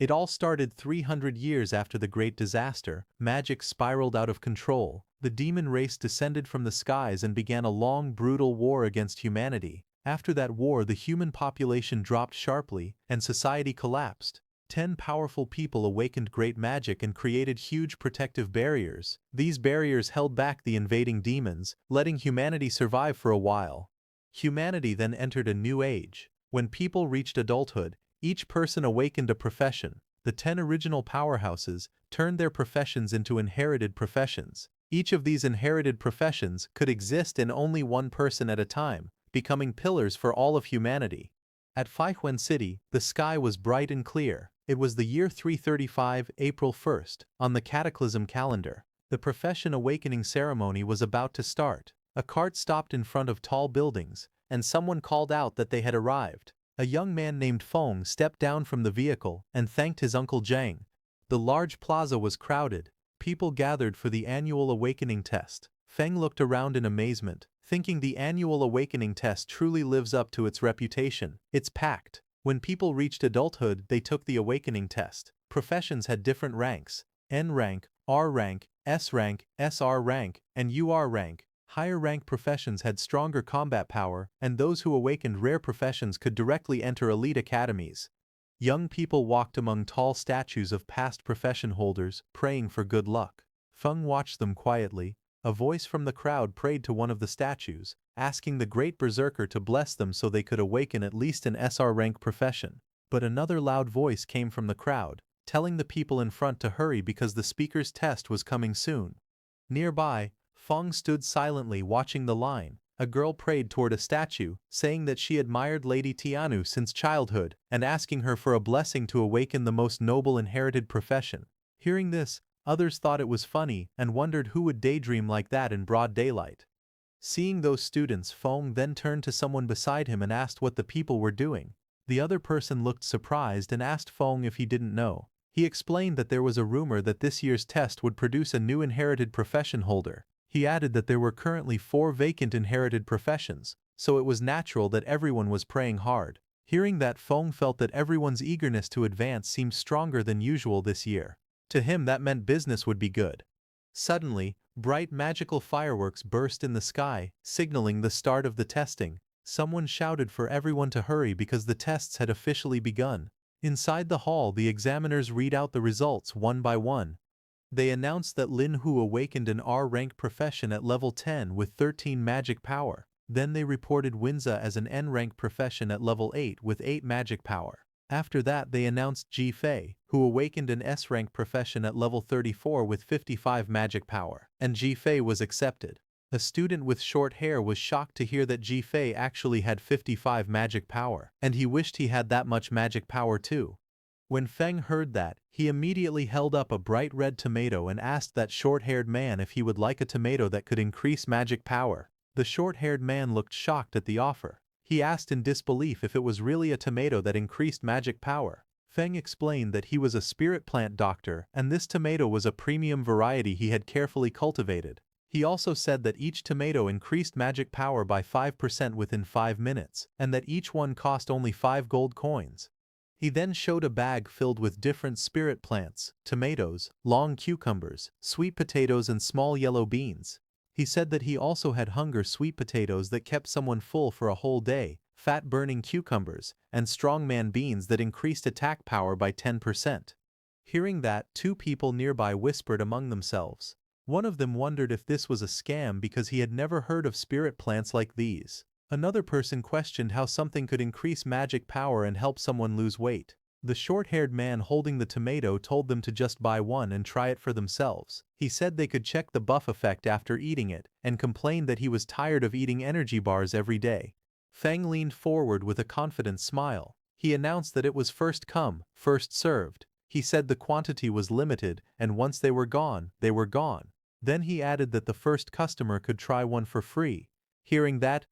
It all started 300 years after the Great Disaster. Magic spiraled out of control. The demon race descended from the skies and began a long, brutal war against humanity. After that war, the human population dropped sharply, and society collapsed. 10 powerful people awakened great magic and created huge protective barriers. These barriers held back the invading demons, letting humanity survive for a while. Humanity then entered a new age. When people reached adulthood, each person awakened a profession. The 10 original powerhouses turned their professions into inherited professions. Each of these inherited professions could exist in only one person at a time, becoming pillars for all of humanity. At Faihuan City, the sky was bright and clear. It was the year 335, April 1st, on the Cataclysm calendar. The profession awakening ceremony was about to start. A cart stopped in front of tall buildings, and someone called out that they had arrived. A young man named Feng stepped down from the vehicle and thanked his uncle Zhang. The large plaza was crowded. People gathered for the annual awakening test. Feng looked around in amazement, thinking the annual awakening test truly lives up to its reputation. It's packed. When people reached adulthood, they took the awakening test. Professions had different ranks: N rank, R rank, SR rank, and UR rank. Higher rank professions had stronger combat power, and those who awakened rare professions could directly enter elite academies. Young people walked among tall statues of past profession holders, praying for good luck. Feng watched them quietly. A voice from the crowd prayed to one of the statues, asking the great berserker to bless them so they could awaken at least an SR rank profession. But another loud voice came from the crowd, telling the people in front to hurry because the speaker's test was coming soon. Nearby, Feng stood silently watching the line. A girl prayed toward a statue, saying that she admired Lady Tianu since childhood and asking her for a blessing to awaken the most noble inherited profession. Hearing this, others thought it was funny and wondered who would daydream like that in broad daylight. Seeing those students, Feng then turned to someone beside him and asked what the people were doing. The other person looked surprised and asked Feng if he didn't know. He explained that there was a rumor that this year's test would produce a new inherited profession holder. He added that there were currently 4 vacant inherited professions, so it was natural that everyone was praying hard. Hearing that, Feng felt that everyone's eagerness to advance seemed stronger than usual this year. To him, that meant business would be good. Suddenly, bright magical fireworks burst in the sky, signaling the start of the testing. Someone shouted for everyone to hurry because the tests had officially begun. Inside the hall, the examiners read out the results one by one. They announced that Lin Hu awakened an R-rank profession at level 10 with 13 magic power. Then they reported Winza as an N-rank profession at level 8 with 8 magic power. After that, they announced Ji Fei, who awakened an S-rank profession at level 34 with 55 magic power, and Ji Fei was accepted. A student with short hair was shocked to hear that Ji Fei actually had 55 magic power, and he wished he had that much magic power too. When Feng heard that, he immediately held up a bright red tomato and asked that short-haired man if he would like a tomato that could increase magic power. The short-haired man looked shocked at the offer. He asked in disbelief if it was really a tomato that increased magic power. Feng explained that he was a spirit plant doctor and this tomato was a premium variety he had carefully cultivated. He also said that each tomato increased magic power by 5% within 5 minutes, and that each one cost only 5 gold coins. He then showed a bag filled with different spirit plants, tomatoes, long cucumbers, sweet potatoes and small yellow beans. He said that he also had hunger sweet potatoes that kept someone full for a whole day, fat-burning cucumbers, and strongman beans that increased attack power by 10%. Hearing that, 2 people nearby whispered among themselves. One of them wondered if this was a scam because he had never heard of spirit plants like these. Another person questioned how something could increase magic power and help someone lose weight. The short-haired man holding the tomato told them to just buy one and try it for themselves. He said they could check the buff effect after eating it, and complained that he was tired of eating energy bars every day. Feng leaned forward with a confident smile. He announced that it was first come, first served. He said the quantity was limited, and once they were gone, they were gone. Then he added that the first customer could try one for free. Hearing that,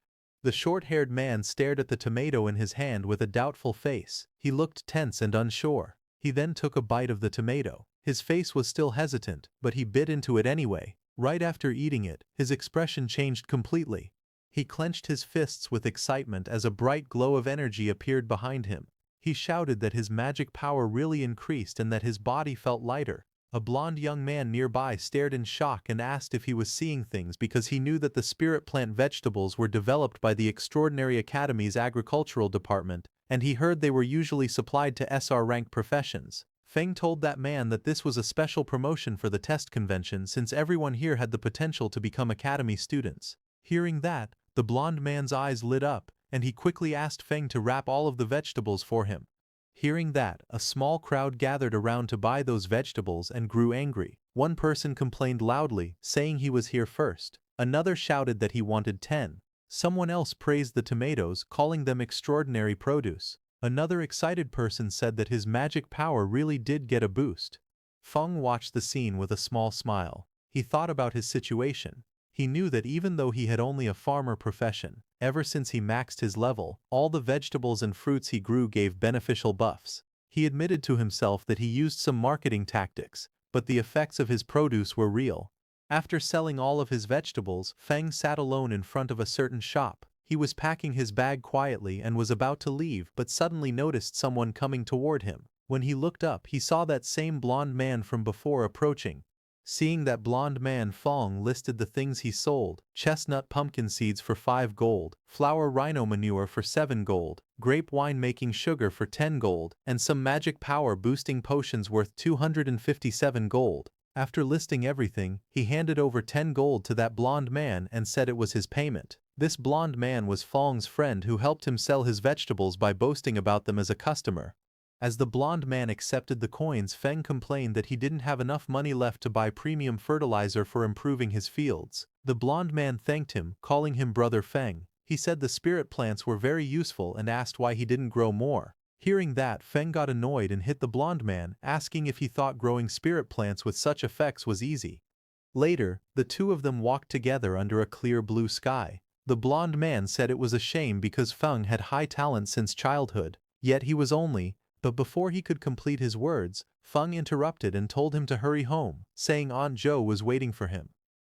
the short-haired man stared at the tomato in his hand with a doubtful face. He looked tense and unsure. He then took a bite of the tomato. His face was still hesitant, but he bit into it anyway. Right after eating it, his expression changed completely. He clenched his fists with excitement as a bright glow of energy appeared behind him. He shouted that his magic power really increased and that his body felt lighter. A blond young man nearby stared in shock and asked if he was seeing things because he knew that the spirit plant vegetables were developed by the Extraordinary Academy's agricultural department, and he heard they were usually supplied to SR rank professions. Feng told that man that this was a special promotion for the test convention since everyone here had the potential to become academy students. Hearing that, the blond man's eyes lit up, and he quickly asked Feng to wrap all of the vegetables for him. Hearing that, a small crowd gathered around to buy those vegetables and grew angry. One person complained loudly, saying he was here first. Another shouted that he wanted 10. Someone else praised the tomatoes, calling them extraordinary produce. Another excited person said that his magic power really did get a boost. Feng watched the scene with a small smile. He thought about his situation. He knew that even though he had only a farmer profession, ever since he maxed his level, all the vegetables and fruits he grew gave beneficial buffs. He admitted to himself that he used some marketing tactics, but the effects of his produce were real. After selling all of his vegetables, Feng sat alone in front of a certain shop. He was packing his bag quietly and was about to leave but suddenly noticed someone coming toward him. When he looked up, he saw that same blond man from before approaching. Seeing that blond man, Feng listed the things he sold: chestnut pumpkin seeds for 5 gold, flour rhino manure for 7 gold, grape winemaking sugar for 10 gold, and some magic power boosting potions worth 257 gold. After listing everything, he handed over 10 gold to that blond man and said it was his payment. This blond man was Feng's friend who helped him sell his vegetables by boasting about them as a customer. As the blond man accepted the coins, Feng complained that he didn't have enough money left to buy premium fertilizer for improving his fields. The blond man thanked him, calling him Brother Feng. He said the spirit plants were very useful and asked why he didn't grow more. Hearing that, Feng got annoyed and hit the blond man, asking if he thought growing spirit plants with such effects was easy. Later, the two of them walked together under a clear blue sky. The blond man said it was a shame because Feng had high talent since childhood, yet he was only. But before he could complete his words, Feng interrupted and told him to hurry home, saying Aunt Zhou was waiting for him.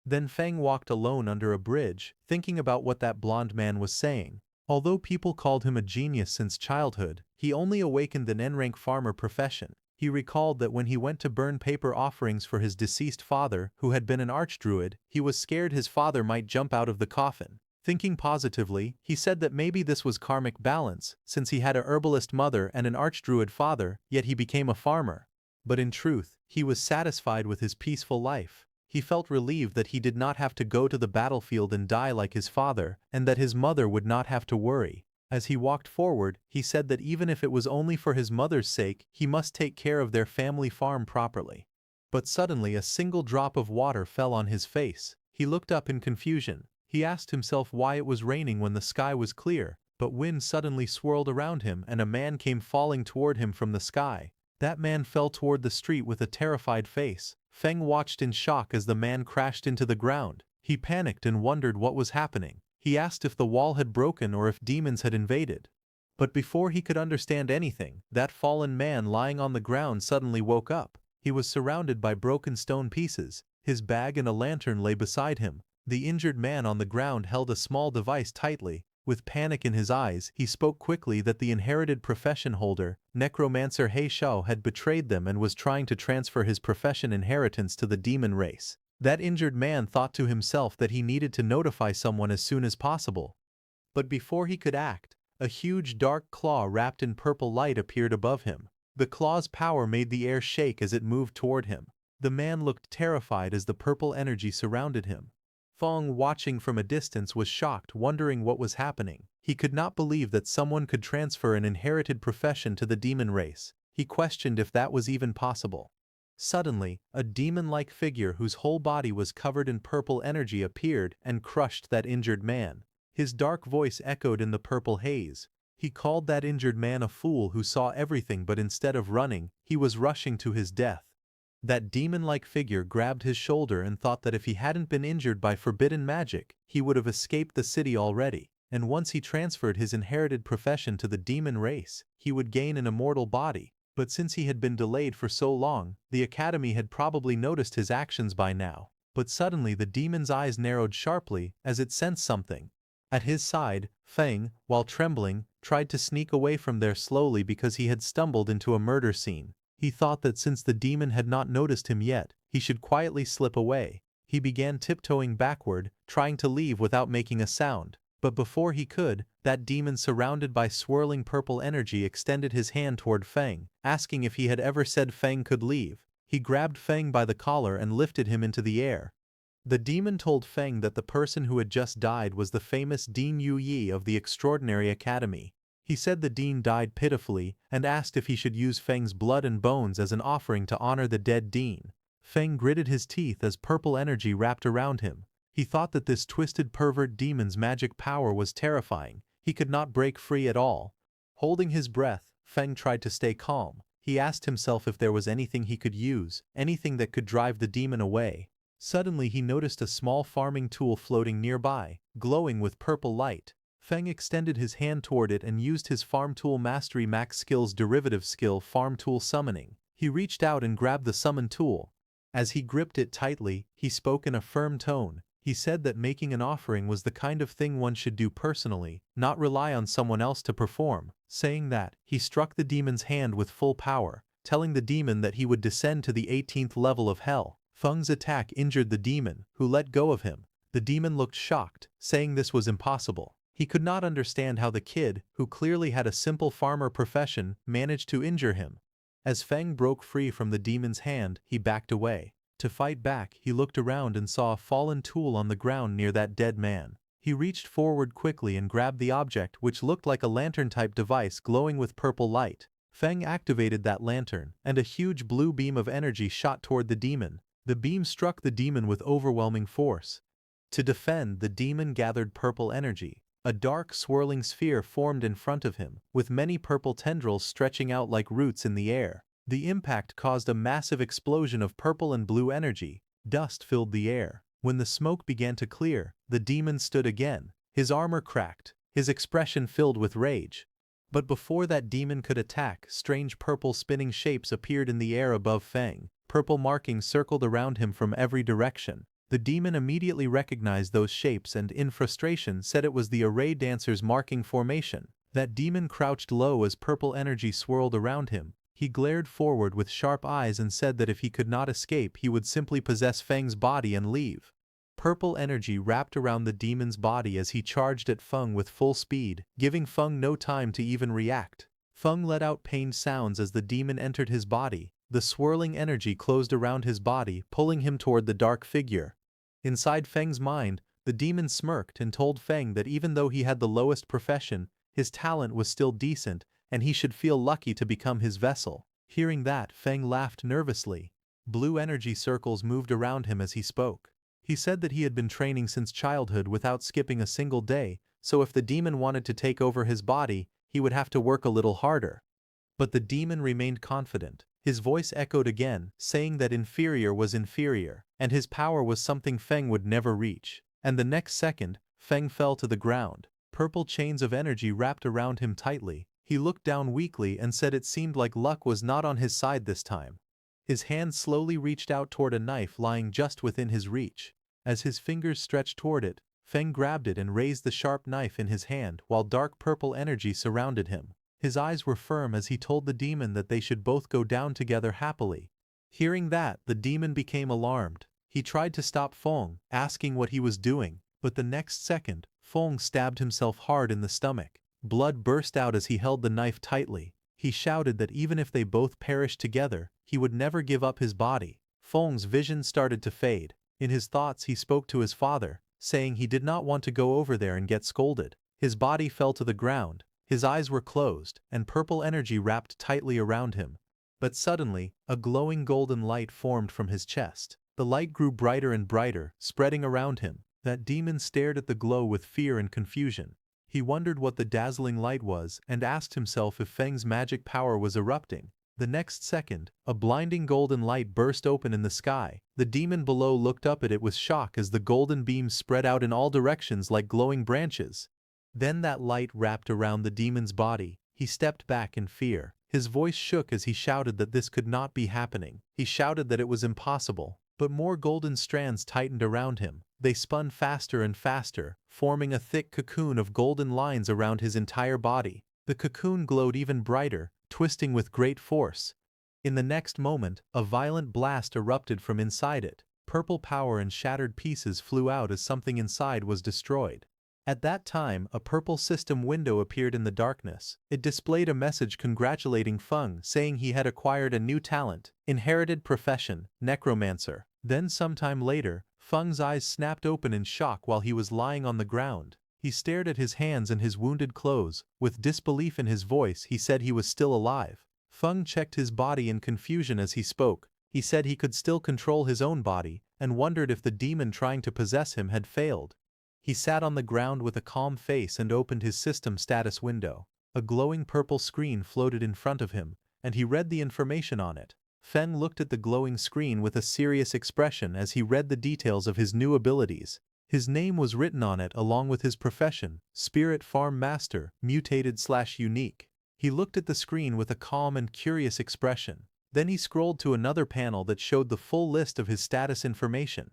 Then Feng walked alone under a bridge, thinking about what that blond man was saying. Although people called him a genius since childhood, he only awakened an N-rank farmer profession. He recalled that when he went to burn paper offerings for his deceased father, who had been an archdruid, he was scared his father might jump out of the coffin. Thinking positively, he said that maybe this was karmic balance, since he had a herbalist mother and an archdruid father, yet he became a farmer. But in truth, he was satisfied with his peaceful life. He felt relieved that he did not have to go to the battlefield and die like his father, and that his mother would not have to worry. As he walked forward, he said that even if it was only for his mother's sake, he must take care of their family farm properly. But suddenly a single drop of water fell on his face. He looked up in confusion. He asked himself why it was raining when the sky was clear, but wind suddenly swirled around him and a man came falling toward him from the sky. That man fell toward the street with a terrified face. Feng watched in shock as the man crashed into the ground. He panicked and wondered what was happening. He asked if the wall had broken or if demons had invaded. But before he could understand anything, that fallen man lying on the ground suddenly woke up. He was surrounded by broken stone pieces. His bag and a lantern lay beside him. The injured man on the ground held a small device tightly. With panic in his eyes, he spoke quickly that the inherited profession holder, Necromancer He Shao, had betrayed them and was trying to transfer his profession inheritance to the demon race. That injured man thought to himself that he needed to notify someone as soon as possible. But before he could act, a huge dark claw wrapped in purple light appeared above him. The claw's power made the air shake as it moved toward him. The man looked terrified as the purple energy surrounded him. Feng, watching from a distance, was shocked, wondering what was happening. He could not believe that someone could transfer an inherited profession to the demon race. He questioned if that was even possible. Suddenly, a demon-like figure whose whole body was covered in purple energy appeared and crushed that injured man. His dark voice echoed in the purple haze. He called that injured man a fool who saw everything, but instead of running, he was rushing to his death. That demon-like figure grabbed his shoulder and thought that if he hadn't been injured by forbidden magic, he would have escaped the city already. And once he transferred his inherited profession to the demon race, he would gain an immortal body. But since he had been delayed for so long, the academy had probably noticed his actions by now. But suddenly the demon's eyes narrowed sharply as it sensed something. At his side, Feng, while trembling, tried to sneak away from there slowly because he had stumbled into a murder scene. He thought that since the demon had not noticed him yet, he should quietly slip away. He began tiptoeing backward, trying to leave without making a sound. But before he could, that demon surrounded by swirling purple energy extended his hand toward Feng, asking if he had ever said Feng could leave. He grabbed Feng by the collar and lifted him into the air. The demon told Feng that the person who had just died was the famous Dean Yu Yi of the Extraordinary Academy. He said the dean died pitifully and asked if he should use Feng's blood and bones as an offering to honor the dead dean. Feng gritted his teeth as purple energy wrapped around him. He thought that this twisted pervert demon's magic power was terrifying. He could not break free at all. Holding his breath, Feng tried to stay calm. He asked himself if there was anything he could use, anything that could drive the demon away. Suddenly he noticed a small farming tool floating nearby, glowing with purple light. Feng extended his hand toward it and used his Farm Tool Mastery Max Skill's derivative skill Farm Tool Summoning. He reached out and grabbed the summon tool. As he gripped it tightly, he spoke in a firm tone. He said that making an offering was the kind of thing one should do personally, not rely on someone else to perform. Saying that, he struck the demon's hand with full power, telling the demon that he would descend to the 18th level of hell. Feng's attack injured the demon, who let go of him. The demon looked shocked, saying this was impossible. He could not understand how the kid, who clearly had a simple farmer profession, managed to injure him. As Feng broke free from the demon's hand, he backed away. To fight back, he looked around and saw a fallen tool on the ground near that dead man. He reached forward quickly and grabbed the object, which looked like a lantern-type device glowing with purple light. Feng activated that lantern, and a huge blue beam of energy shot toward the demon. The beam struck the demon with overwhelming force. To defend, the demon gathered purple energy. A dark, swirling sphere formed in front of him, with many purple tendrils stretching out like roots in the air. The impact caused a massive explosion of purple and blue energy. Dust filled the air. When the smoke began to clear, the demon stood again. His armor cracked, his expression filled with rage. But before that demon could attack, strange purple spinning shapes appeared in the air above Feng. Purple markings circled around him from every direction. The demon immediately recognized those shapes and, in frustration, said it was the array dancer's marking formation. That demon crouched low as purple energy swirled around him. He glared forward with sharp eyes and said that if he could not escape, he would simply possess Feng's body and leave. Purple energy wrapped around the demon's body as he charged at Feng with full speed, giving Feng no time to even react. Feng let out pained sounds as the demon entered his body. The swirling energy closed around his body, pulling him toward the dark figure. Inside Feng's mind, the demon smirked and told Feng that even though he had the lowest profession, his talent was still decent, and he should feel lucky to become his vessel. Hearing that, Feng laughed nervously. Blue energy circles moved around him as he spoke. He said that he had been training since childhood without skipping a single day, so if the demon wanted to take over his body, he would have to work a little harder. But the demon remained confident. His voice echoed again, saying that inferior was inferior, and his power was something Feng would never reach. And the next second, Feng fell to the ground. Purple chains of energy wrapped around him tightly. He looked down weakly and said it seemed like luck was not on his side this time. His hand slowly reached out toward a knife lying just within his reach. As his fingers stretched toward it, Feng grabbed it and raised the sharp knife in his hand while dark purple energy surrounded him. His eyes were firm as he told the demon that they should both go down together happily. Hearing that, the demon became alarmed. He tried to stop Feng, asking what he was doing, but the next second, Feng stabbed himself hard in the stomach. Blood burst out as he held the knife tightly. He shouted that even if they both perished together, he would never give up his body. Feng's vision started to fade. In his thoughts he spoke to his father, saying he did not want to go over there and get scolded. His body fell to the ground. His eyes were closed, and purple energy wrapped tightly around him. But suddenly, a glowing golden light formed from his chest. The light grew brighter and brighter, spreading around him. That demon stared at the glow with fear and confusion. He wondered what the dazzling light was and asked himself if Feng's magic power was erupting. The next second, a blinding golden light burst open in the sky. The demon below looked up at it with shock as the golden beams spread out in all directions like glowing branches. Then that light wrapped around the demon's body. He stepped back in fear. His voice shook as he shouted that this could not be happening. He shouted that it was impossible. But more golden strands tightened around him. They spun faster and faster, forming a thick cocoon of golden lines around his entire body. The cocoon glowed even brighter, twisting with great force. In the next moment, a violent blast erupted from inside it. Purple power and shattered pieces flew out as something inside was destroyed. At that time, a purple system window appeared in the darkness. It displayed a message congratulating Feng, saying he had acquired a new talent, inherited profession, Necromancer. Then sometime later, Feng's eyes snapped open in shock while he was lying on the ground. He stared at his hands and his wounded clothes. With disbelief in his voice, he said he was still alive. Feng checked his body in confusion as he spoke. He said he could still control his own body, and wondered if the demon trying to possess him had failed. He sat on the ground with a calm face and opened his system status window. A glowing purple screen floated in front of him, and he read the information on it. Feng looked at the glowing screen with a serious expression as he read the details of his new abilities. His name was written on it along with his profession, Spirit Farm Master, Mutated/Unique. He looked at the screen with a calm and curious expression. Then he scrolled to another panel that showed the full list of his status information.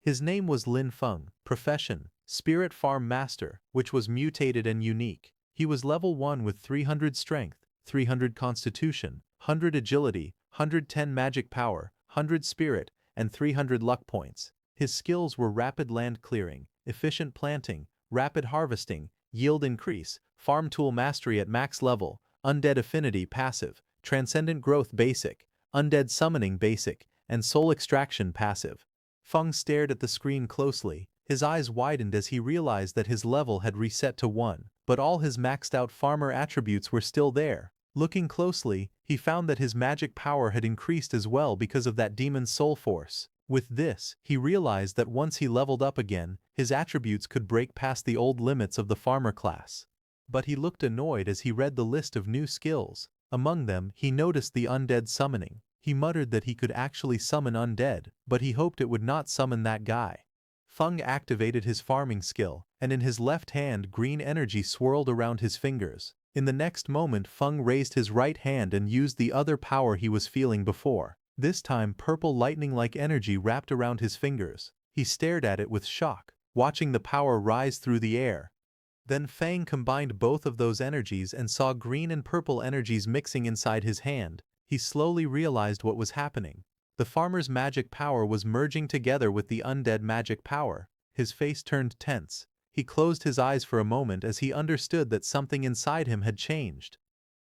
His name was Lin Feng, profession, Spirit Farm Master, which was mutated and unique. He was level 1 with 300 strength, 300 constitution, 100 agility, 110 magic power, 100 spirit, and 300 luck points. His skills were rapid land clearing, efficient planting, rapid harvesting, yield increase, farm tool mastery at max level, undead affinity passive, transcendent growth basic, undead summoning basic, and soul extraction passive. Feng stared at the screen closely. His eyes widened as he realized that his level had reset to 1, but all his maxed-out farmer attributes were still there. Looking closely, he found that his magic power had increased as well because of that demon's soul force. With this, he realized that once he leveled up again, his attributes could break past the old limits of the farmer class. But he looked annoyed as he read the list of new skills. Among them, he noticed the undead summoning. He muttered that he could actually summon undead, but he hoped it would not summon that guy. Feng activated his farming skill, and in his left hand green energy swirled around his fingers. In the next moment Feng raised his right hand and used the other power he was feeling before. This time purple lightning-like energy wrapped around his fingers. He stared at it with shock, watching the power rise through the air. Then Feng combined both of those energies and saw green and purple energies mixing inside his hand. He slowly realized what was happening. The farmer's magic power was merging together with the undead magic power. His face turned tense. He closed his eyes for a moment as he understood that something inside him had changed.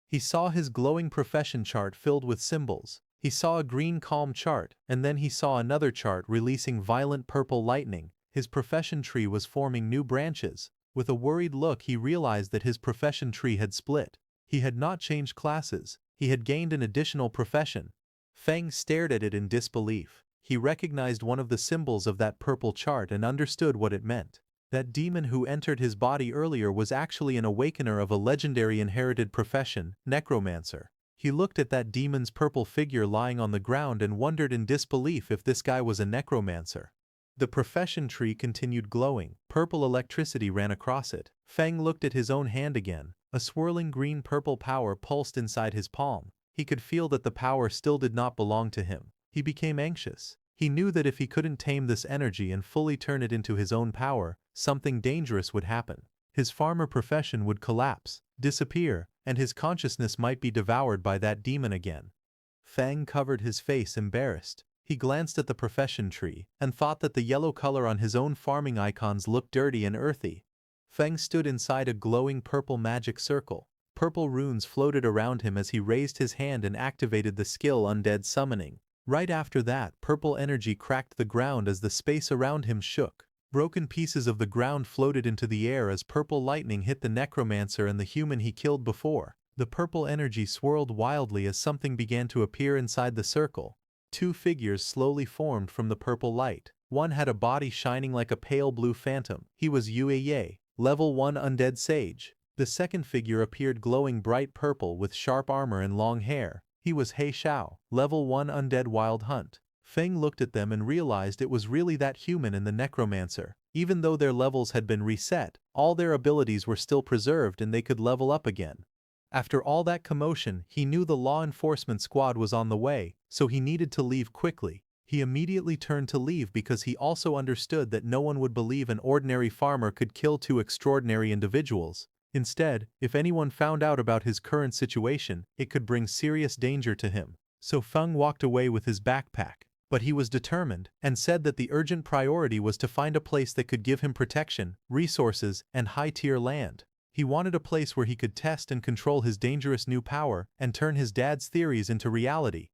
He saw his glowing profession chart filled with symbols. He saw a green calm chart, and then he saw another chart releasing violent purple lightning. His profession tree was forming new branches. With a worried look, he realized that his profession tree had split. He had not changed classes. He had gained an additional profession. Feng stared at it in disbelief. He recognized one of the symbols of that purple chart and understood what it meant. That demon who entered his body earlier was actually an awakener of a legendary inherited profession, Necromancer. He looked at that demon's purple figure lying on the ground and wondered in disbelief if this guy was a necromancer. The profession tree continued glowing. Purple electricity ran across it. Feng looked at his own hand again. A swirling green-purple power pulsed inside his palm. He could feel that the power still did not belong to him. He became anxious. He knew that if he couldn't tame this energy and fully turn it into his own power, something dangerous would happen. His farmer profession would collapse, disappear, and his consciousness might be devoured by that demon again. Feng covered his face embarrassed. He glanced at the profession tree and thought that the yellow color on his own farming icons looked dirty and earthy. Feng stood inside a glowing purple magic circle. Purple runes floated around him as he raised his hand and activated the skill Undead Summoning. Right after that, purple energy cracked the ground as the space around him shook. Broken pieces of the ground floated into the air as purple lightning hit the necromancer and the human he killed before. The purple energy swirled wildly as something began to appear inside the circle. Two figures slowly formed from the purple light. One had a body shining like a pale blue phantom. He was Yue, level 1 undead sage. The second figure appeared glowing bright purple with sharp armor and long hair. He was He Xiao, level 1 undead wild hunt. Feng looked at them and realized it was really that human and the necromancer. Even though their levels had been reset, all their abilities were still preserved and they could level up again. After all that commotion, he knew the law enforcement squad was on the way, so he needed to leave quickly. He immediately turned to leave because he also understood that no one would believe an ordinary farmer could kill two extraordinary individuals. Instead, if anyone found out about his current situation, it could bring serious danger to him. So Feng walked away with his backpack. But he was determined, and said that the urgent priority was to find a place that could give him protection, resources, and high-tier land. He wanted a place where he could test and control his dangerous new power and turn his dad's theories into reality.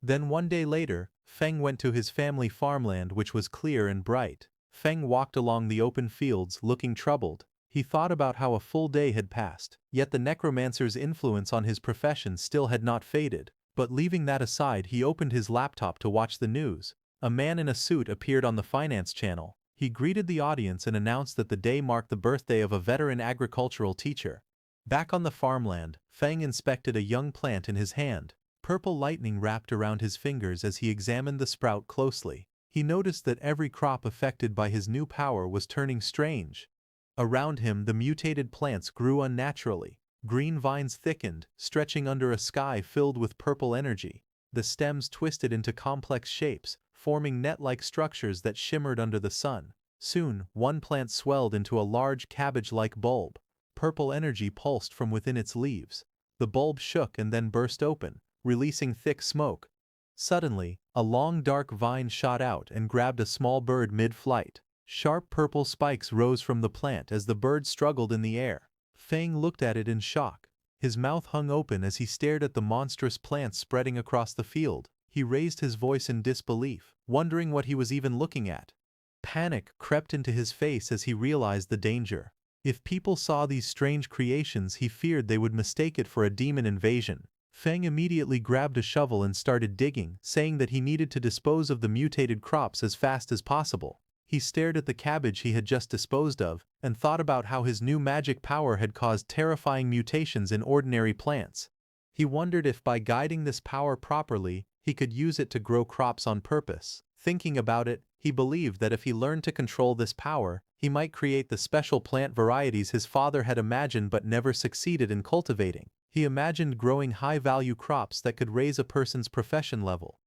Then one day later, Feng went to his family farmland, which was clear and bright. Feng walked along the open fields, looking troubled. He thought about how a full day had passed, yet the necromancer's influence on his profession still had not faded. But leaving that aside, he opened his laptop to watch the news. A man in a suit appeared on the finance channel. He greeted the audience and announced that the day marked the birthday of a veteran agricultural teacher. Back on the farmland, Feng inspected a young plant in his hand. Purple lightning wrapped around his fingers as he examined the sprout closely. He noticed that every crop affected by his new power was turning strange. Around him, the mutated plants grew unnaturally. Green vines thickened, stretching under a sky filled with purple energy. The stems twisted into complex shapes, forming net-like structures that shimmered under the sun. Soon, one plant swelled into a large cabbage-like bulb. Purple energy pulsed from within its leaves. The bulb shook and then burst open, releasing thick smoke. Suddenly, a long dark vine shot out and grabbed a small bird mid-flight. Sharp purple spikes rose from the plant as the bird struggled in the air. Feng looked at it in shock. His mouth hung open as he stared at the monstrous plants spreading across the field. He raised his voice in disbelief, wondering what he was even looking at. Panic crept into his face as he realized the danger. If people saw these strange creations, he feared they would mistake it for a demon invasion. Feng immediately grabbed a shovel and started digging, saying that he needed to dispose of the mutated crops as fast as possible. He stared at the cabbage he had just disposed of, and thought about how his new magic power had caused terrifying mutations in ordinary plants. He wondered if by guiding this power properly, he could use it to grow crops on purpose. Thinking about it, he believed that if he learned to control this power, he might create the special plant varieties his father had imagined but never succeeded in cultivating. He imagined growing high-value crops that could raise a person's profession level.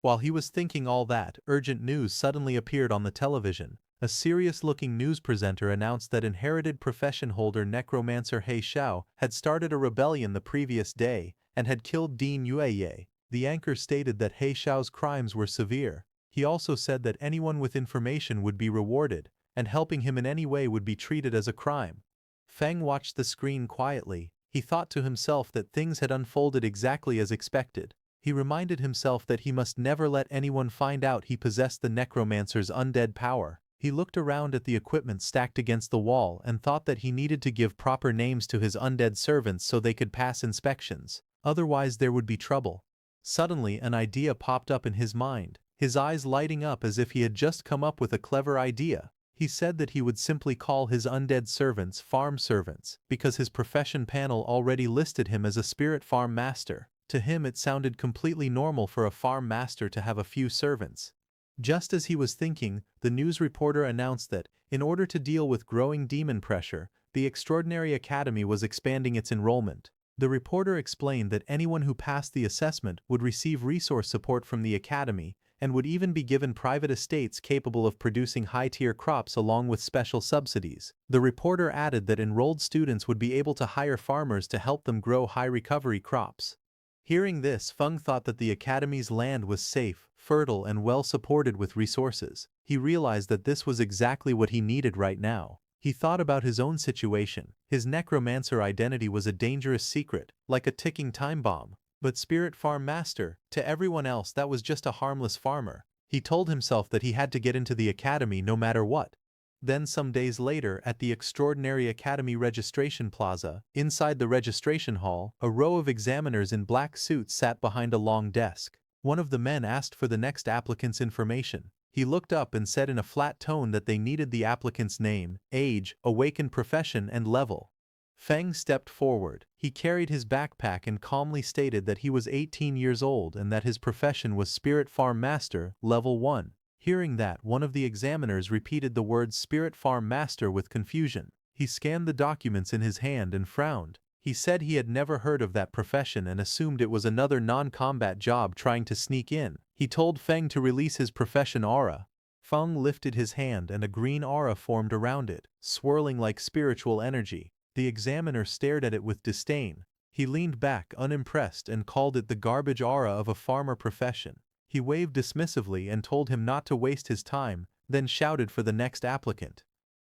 While he was thinking all that, urgent news suddenly appeared on the television. A serious-looking news presenter announced that inherited profession holder Necromancer He Xiao had started a rebellion the previous day and had killed Dean Yueye. The anchor stated that He Xiao's crimes were severe. He also said that anyone with information would be rewarded, and helping him in any way would be treated as a crime. Feng watched the screen quietly. He thought to himself that things had unfolded exactly as expected. He reminded himself that he must never let anyone find out he possessed the necromancer's undead power. He looked around at the equipment stacked against the wall and thought that he needed to give proper names to his undead servants so they could pass inspections. Otherwise there would be trouble. Suddenly an idea popped up in his mind, his eyes lighting up as if he had just come up with a clever idea. He said that he would simply call his undead servants farm servants, because his profession panel already listed him as a spirit farm master. To him it sounded completely normal for a farm master to have a few servants. Just as he was thinking, the news reporter announced that, in order to deal with growing demon pressure, the Extraordinary Academy was expanding its enrollment. The reporter explained that anyone who passed the assessment would receive resource support from the Academy, and would even be given private estates capable of producing high-tier crops along with special subsidies. The reporter added that enrolled students would be able to hire farmers to help them grow high-recovery crops. Hearing this, Feng thought that the Academy's land was safe, fertile, and well supported with resources. He realized that this was exactly what he needed right now. He thought about his own situation. His necromancer identity was a dangerous secret, like a ticking time bomb. But Spirit Farm Master, to everyone else that was just a harmless farmer. He told himself that he had to get into the academy no matter what. Then some days later, at the Extraordinary Academy Registration Plaza, inside the registration hall, a row of examiners in black suits sat behind a long desk. One of the men asked for the next applicant's information. He looked up and said in a flat tone that they needed the applicant's name, age, awakened profession, and level. Feng stepped forward. He carried his backpack and calmly stated that he was 18 years old and that his profession was Spirit Farm Master, Level 1. Hearing that, one of the examiners repeated the words Spirit Farm Master with confusion. He scanned the documents in his hand and frowned. He said he had never heard of that profession and assumed it was another non-combat job trying to sneak in. He told Feng to release his profession aura. Feng lifted his hand and a green aura formed around it, swirling like spiritual energy. The examiner stared at it with disdain. He leaned back unimpressed and called it the garbage aura of a farmer profession. He waved dismissively and told him not to waste his time, then shouted for the next applicant.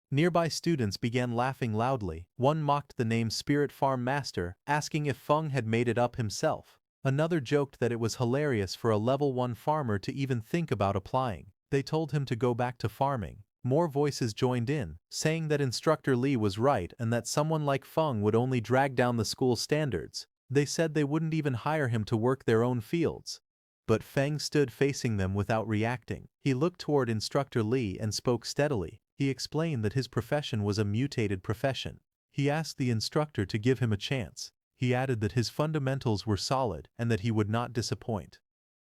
Nearby students began laughing loudly. One mocked the name Spirit Farm Master, asking if Feng had made it up himself. Another joked that it was hilarious for a level 1 farmer to even think about applying. They told him to go back to farming. More voices joined in, saying that Instructor Lee was right and that someone like Feng would only drag down the school's standards. They said they wouldn't even hire him to work their own fields. But Feng stood facing them without reacting. He looked toward Instructor Lee and spoke steadily. He explained that his profession was a mutated profession. He asked the instructor to give him a chance. He added that his fundamentals were solid and that he would not disappoint.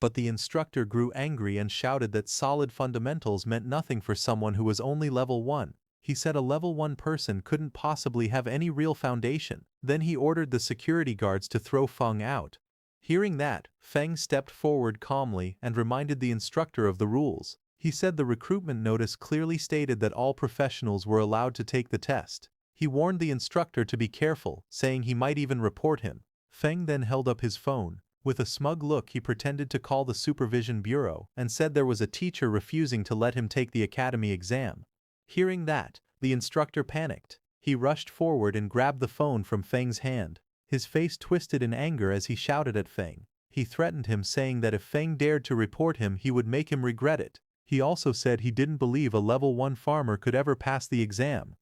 But the instructor grew angry and shouted that solid fundamentals meant nothing for someone who was only level 1. He said a level 1 person couldn't possibly have any real foundation. Then he ordered the security guards to throw Feng out. Hearing that, Feng stepped forward calmly and reminded the instructor of the rules. He said the recruitment notice clearly stated that all professionals were allowed to take the test. He warned the instructor to be careful, saying he might even report him. Feng then held up his phone. With a smug look he pretended to call the supervision bureau and said there was a teacher refusing to let him take the academy exam. Hearing that, the instructor panicked. He rushed forward and grabbed the phone from Feng's hand. His face twisted in anger as he shouted at Feng. He threatened him, saying that if Feng dared to report him he would make him regret it. He also said he didn't believe a level 1 farmer could ever pass the exam.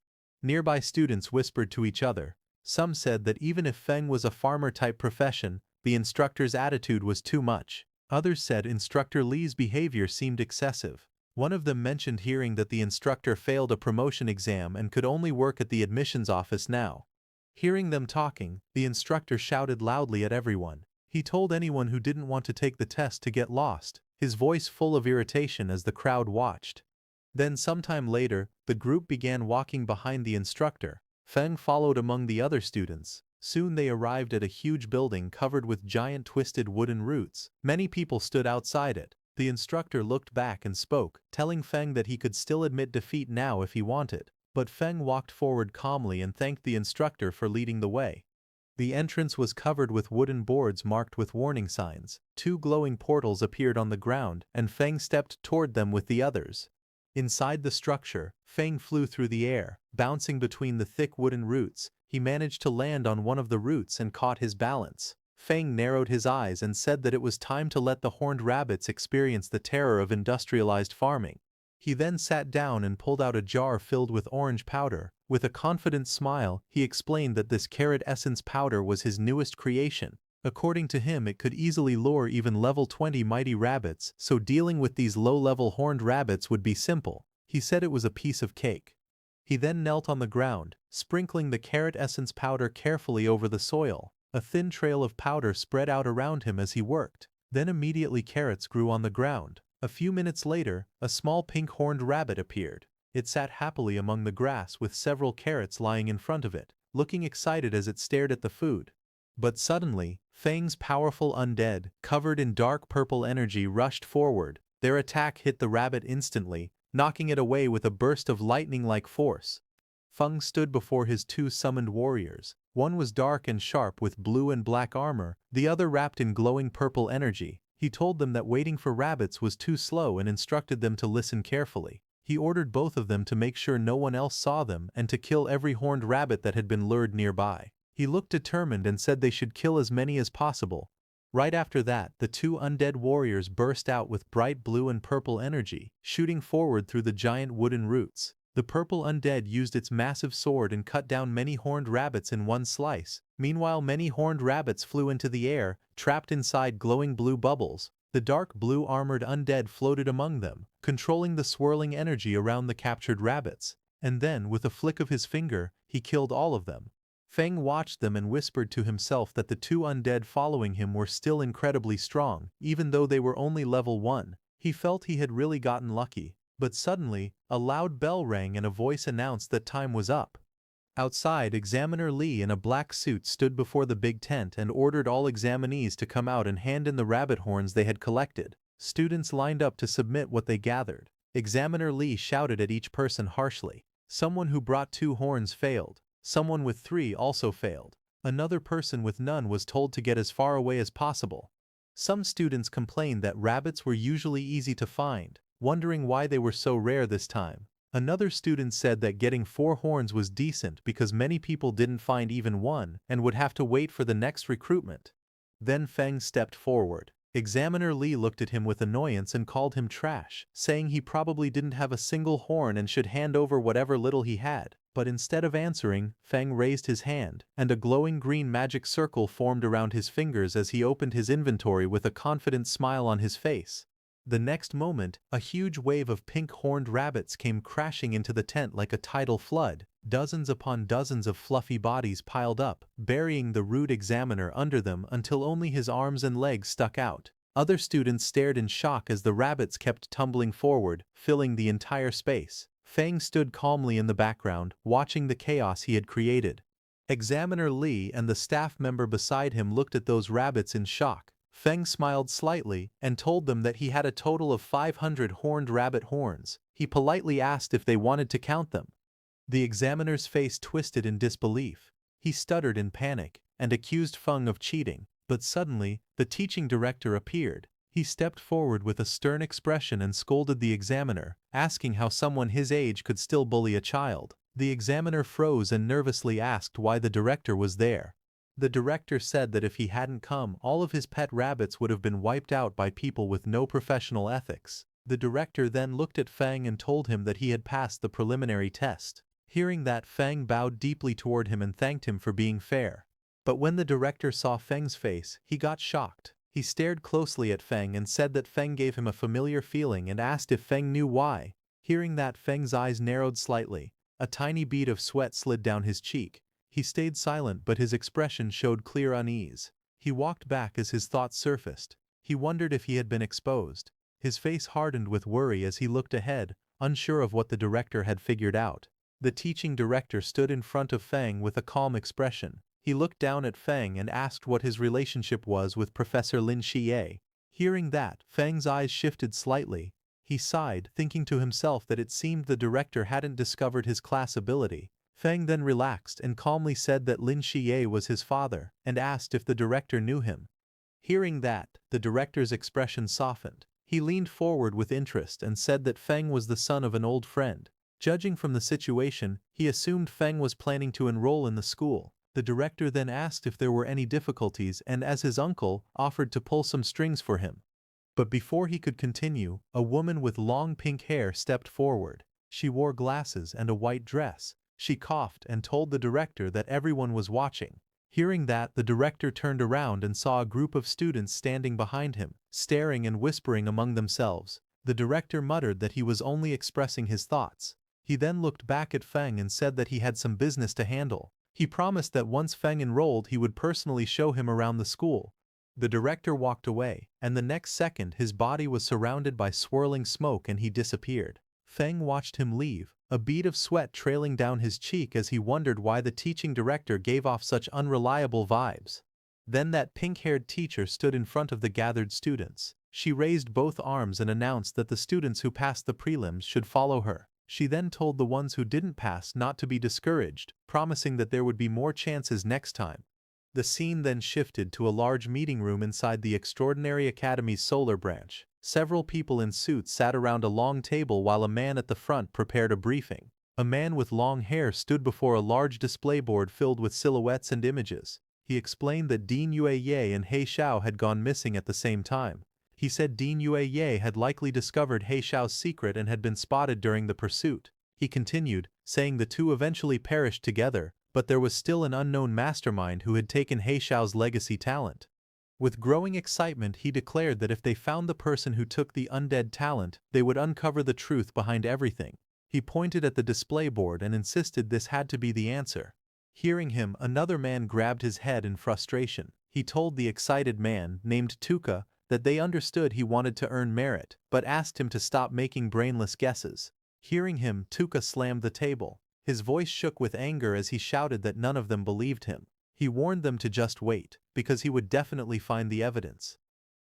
Nearby students whispered to each other. Some said that even if Feng was a farmer-type profession, the instructor's attitude was too much. Others said Instructor Lee's behavior seemed excessive. One of them mentioned hearing that the instructor failed a promotion exam and could only work at the admissions office now. Hearing them talking, the instructor shouted loudly at everyone. He told anyone who didn't want to take the test to get lost, his voice full of irritation as the crowd watched. Then sometime later, the group began walking behind the instructor. Feng followed among the other students. Soon they arrived at a huge building covered with giant twisted wooden roots. Many people stood outside it. The instructor looked back and spoke, telling Feng that he could still admit defeat now if he wanted. But Feng walked forward calmly and thanked the instructor for leading the way. The entrance was covered with wooden boards marked with warning signs. 2 glowing portals appeared on the ground, and Feng stepped toward them with the others. Inside the structure, Feng flew through the air, bouncing between the thick wooden roots. He managed to land on one of the roots and caught his balance. Feng narrowed his eyes and said that it was time to let the horned rabbits experience the terror of industrialized farming. He then sat down and pulled out a jar filled with orange powder. With a confident smile, he explained that this carrot essence powder was his newest creation. According to him, it could easily lure even level 20 mighty rabbits, so dealing with these low-level horned rabbits would be simple. He said it was a piece of cake. He then knelt on the ground, sprinkling the carrot essence powder carefully over the soil. A thin trail of powder spread out around him as he worked. Then immediately carrots grew on the ground. A few minutes later, a small pink-horned rabbit appeared. It sat happily among the grass with several carrots lying in front of it, looking excited as it stared at the food. But suddenly, Feng's powerful undead, covered in dark purple energy, rushed forward. Their attack hit the rabbit instantly, knocking it away with a burst of lightning-like force. Feng stood before his 2 summoned warriors. One was dark and sharp with blue and black armor, the other wrapped in glowing purple energy. He told them that waiting for rabbits was too slow and instructed them to listen carefully. He ordered both of them to make sure no one else saw them and to kill every horned rabbit that had been lured nearby. He looked determined and said they should kill as many as possible. Right after that, the 2 undead warriors burst out with bright blue and purple energy, shooting forward through the giant wooden roots. The purple undead used its massive sword and cut down many horned rabbits in one slice. Meanwhile, many horned rabbits flew into the air, trapped inside glowing blue bubbles. The dark blue armored undead floated among them, controlling the swirling energy around the captured rabbits. And then, with a flick of his finger, he killed all of them. Feng watched them and whispered to himself that the 2 undead following him were still incredibly strong, even though they were only level 1. He felt he had really gotten lucky. But suddenly, a loud bell rang and a voice announced that time was up. Outside, Examiner Lee in a black suit stood before the big tent and ordered all examinees to come out and hand in the rabbit horns they had collected. Students lined up to submit what they gathered. Examiner Lee shouted at each person harshly. Someone who brought 2 horns failed. Someone with 3 also failed. Another person with none was told to get as far away as possible. Some students complained that rabbits were usually easy to find, wondering why they were so rare this time. Another student said that getting 4 horns was decent because many people didn't find even one and would have to wait for the next recruitment. Then Feng stepped forward. Examiner Lee looked at him with annoyance and called him trash, saying he probably didn't have a single horn and should hand over whatever little he had. But instead of answering, Feng raised his hand, and a glowing green magic circle formed around his fingers as he opened his inventory with a confident smile on his face. The next moment, a huge wave of pink-horned rabbits came crashing into the tent like a tidal flood. Dozens upon dozens of fluffy bodies piled up, burying the rude examiner under them until only his arms and legs stuck out. Other students stared in shock as the rabbits kept tumbling forward, filling the entire space. Feng stood calmly in the background, watching the chaos he had created. Examiner Lee and the staff member beside him looked at those rabbits in shock. Feng smiled slightly and told them that he had a total of 500 horned rabbit horns. He politely asked if they wanted to count them. The examiner's face twisted in disbelief. He stuttered in panic and accused Feng of cheating, but suddenly, the teaching director appeared. He stepped forward with a stern expression and scolded the examiner, asking how someone his age could still bully a child. The examiner froze and nervously asked why the director was there. The director said that if he hadn't come, all of his pet rabbits would have been wiped out by people with no professional ethics. The director then looked at Feng and told him that he had passed the preliminary test. Hearing that, Feng bowed deeply toward him and thanked him for being fair. But when the director saw Feng's face, he got shocked. He stared closely at Feng and said that Feng gave him a familiar feeling and asked if Feng knew why. Hearing that, Feng's eyes narrowed slightly. A tiny bead of sweat slid down his cheek. He stayed silent, but his expression showed clear unease. He walked back as his thoughts surfaced. He wondered if he had been exposed. His face hardened with worry as he looked ahead, unsure of what the director had figured out. The teaching director stood in front of Feng with a calm expression. He looked down at Feng and asked what his relationship was with Professor Lin Xie. Hearing that, Feng's eyes shifted slightly. He sighed, thinking to himself that it seemed the director hadn't discovered his class ability. Feng then relaxed and calmly said that Lin Xie was his father, and asked if the director knew him. Hearing that, the director's expression softened. He leaned forward with interest and said that Feng was the son of an old friend. Judging from the situation, he assumed Feng was planning to enroll in the school. The director then asked if there were any difficulties and, as his uncle, offered to pull some strings for him. But before he could continue, a woman with long pink hair stepped forward. She wore glasses and a white dress. She coughed and told the director that everyone was watching. Hearing that, the director turned around and saw a group of students standing behind him, staring and whispering among themselves. The director muttered that he was only expressing his thoughts. He then looked back at Feng and said that he had some business to handle. He promised that once Feng enrolled, he would personally show him around the school. The director walked away, and the next second his body was surrounded by swirling smoke and he disappeared. Feng watched him leave, a bead of sweat trailing down his cheek as he wondered why the teaching director gave off such unreliable vibes. Then that pink-haired teacher stood in front of the gathered students. She raised both arms and announced that the students who passed the prelims should follow her. She then told the ones who didn't pass not to be discouraged, promising that there would be more chances next time. The scene then shifted to a large meeting room inside the Extraordinary Academy's solar branch. Several people in suits sat around a long table while a man at the front prepared a briefing. A man with long hair stood before a large display board filled with silhouettes and images. He explained that Dean Yue and He Xiao had gone missing at the same time. He said Dean Yue had likely discovered He Xiao's secret and had been spotted during the pursuit. He continued, saying the two eventually perished together, but there was still an unknown mastermind who had taken He Xiao's legacy talent. With growing excitement, he declared that if they found the person who took the undead talent, they would uncover the truth behind everything. He pointed at the display board and insisted this had to be the answer. Hearing him, another man grabbed his head in frustration. He told the excited man, named Tuka, that they understood he wanted to earn merit, but asked him to stop making brainless guesses. Hearing him, Tuka slammed the table. His voice shook with anger as he shouted that none of them believed him. He warned them to just wait, because he would definitely find the evidence.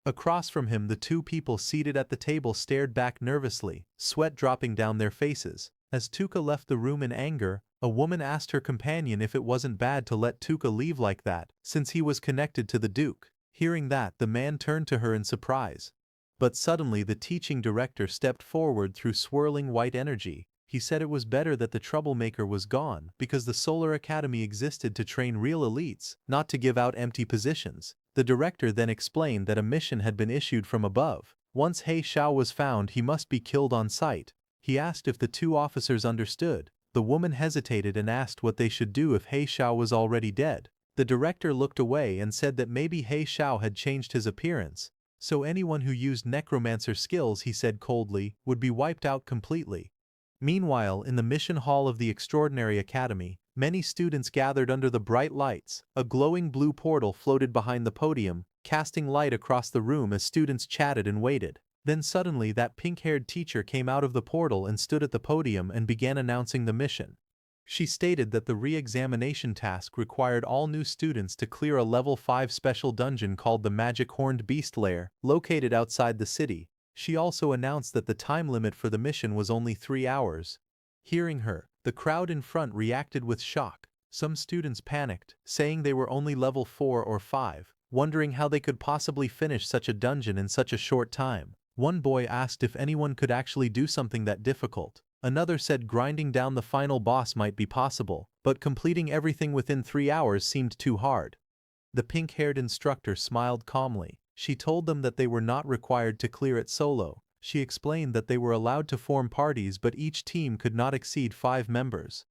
Across from him, the two people seated at the table stared back nervously, sweat dropping down their faces. As Tuka left the room in anger, a woman asked her companion if it wasn't bad to let Tuka leave like that, since he was connected to the Duke. Hearing that, the man turned to her in surprise. But suddenly the teaching director stepped forward through swirling white energy. He said it was better that the troublemaker was gone because the Solar Academy existed to train real elites, not to give out empty positions. The director then explained that a mission had been issued from above. Once He Xiao was found, he must be killed on sight. He asked if the two officers understood. The woman hesitated and asked what they should do if He Xiao was already dead. The director looked away and said that maybe He Xiao had changed his appearance. So anyone who used necromancer skills, he said coldly, would be wiped out completely. Meanwhile, in the mission hall of the Extraordinary Academy, many students gathered under the bright lights. A glowing blue portal floated behind the podium, casting light across the room as students chatted and waited. Then suddenly that pink-haired teacher came out of the portal and stood at the podium and began announcing the mission. She stated that the re-examination task required all new students to clear a level 5 special dungeon called the Magic Horned Beast Lair, located outside the city. She also announced that the time limit for the mission was only 3 hours. Hearing her, the crowd in front reacted with shock. Some students panicked, saying they were only level 4 or 5, wondering how they could possibly finish such a dungeon in such a short time. One boy asked if anyone could actually do something that difficult. Another said grinding down the final boss might be possible, but completing everything within 3 hours seemed too hard. The pink-haired instructor smiled calmly. She told them that they were not required to clear it solo. She explained that they were allowed to form parties, but each team could not exceed 5 members.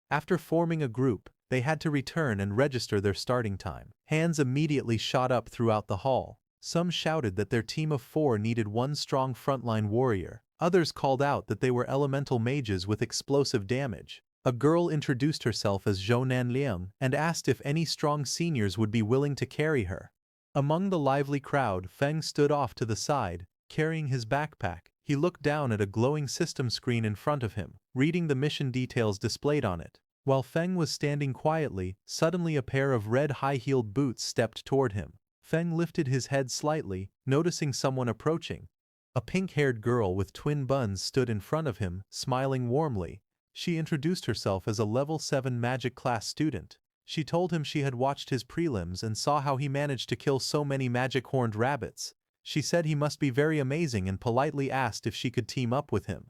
After forming a group, they had to return and register their starting time. Hands immediately shot up throughout the hall. Some shouted that their team of 4 needed one strong frontline warrior. Others called out that they were elemental mages with explosive damage. A girl introduced herself as Zhou Nanliang and asked if any strong seniors would be willing to carry her. Among the lively crowd, Feng stood off to the side, carrying his backpack. He looked down at a glowing system screen in front of him, reading the mission details displayed on it. While Feng was standing quietly, suddenly a pair of red high-heeled boots stepped toward him. Feng lifted his head slightly, noticing someone approaching. A pink-haired girl with twin buns stood in front of him, smiling warmly. She introduced herself as a level 7 magic class student. She told him she had watched his prelims and saw how he managed to kill so many magic-horned rabbits. She said he must be very amazing and politely asked if she could team up with him.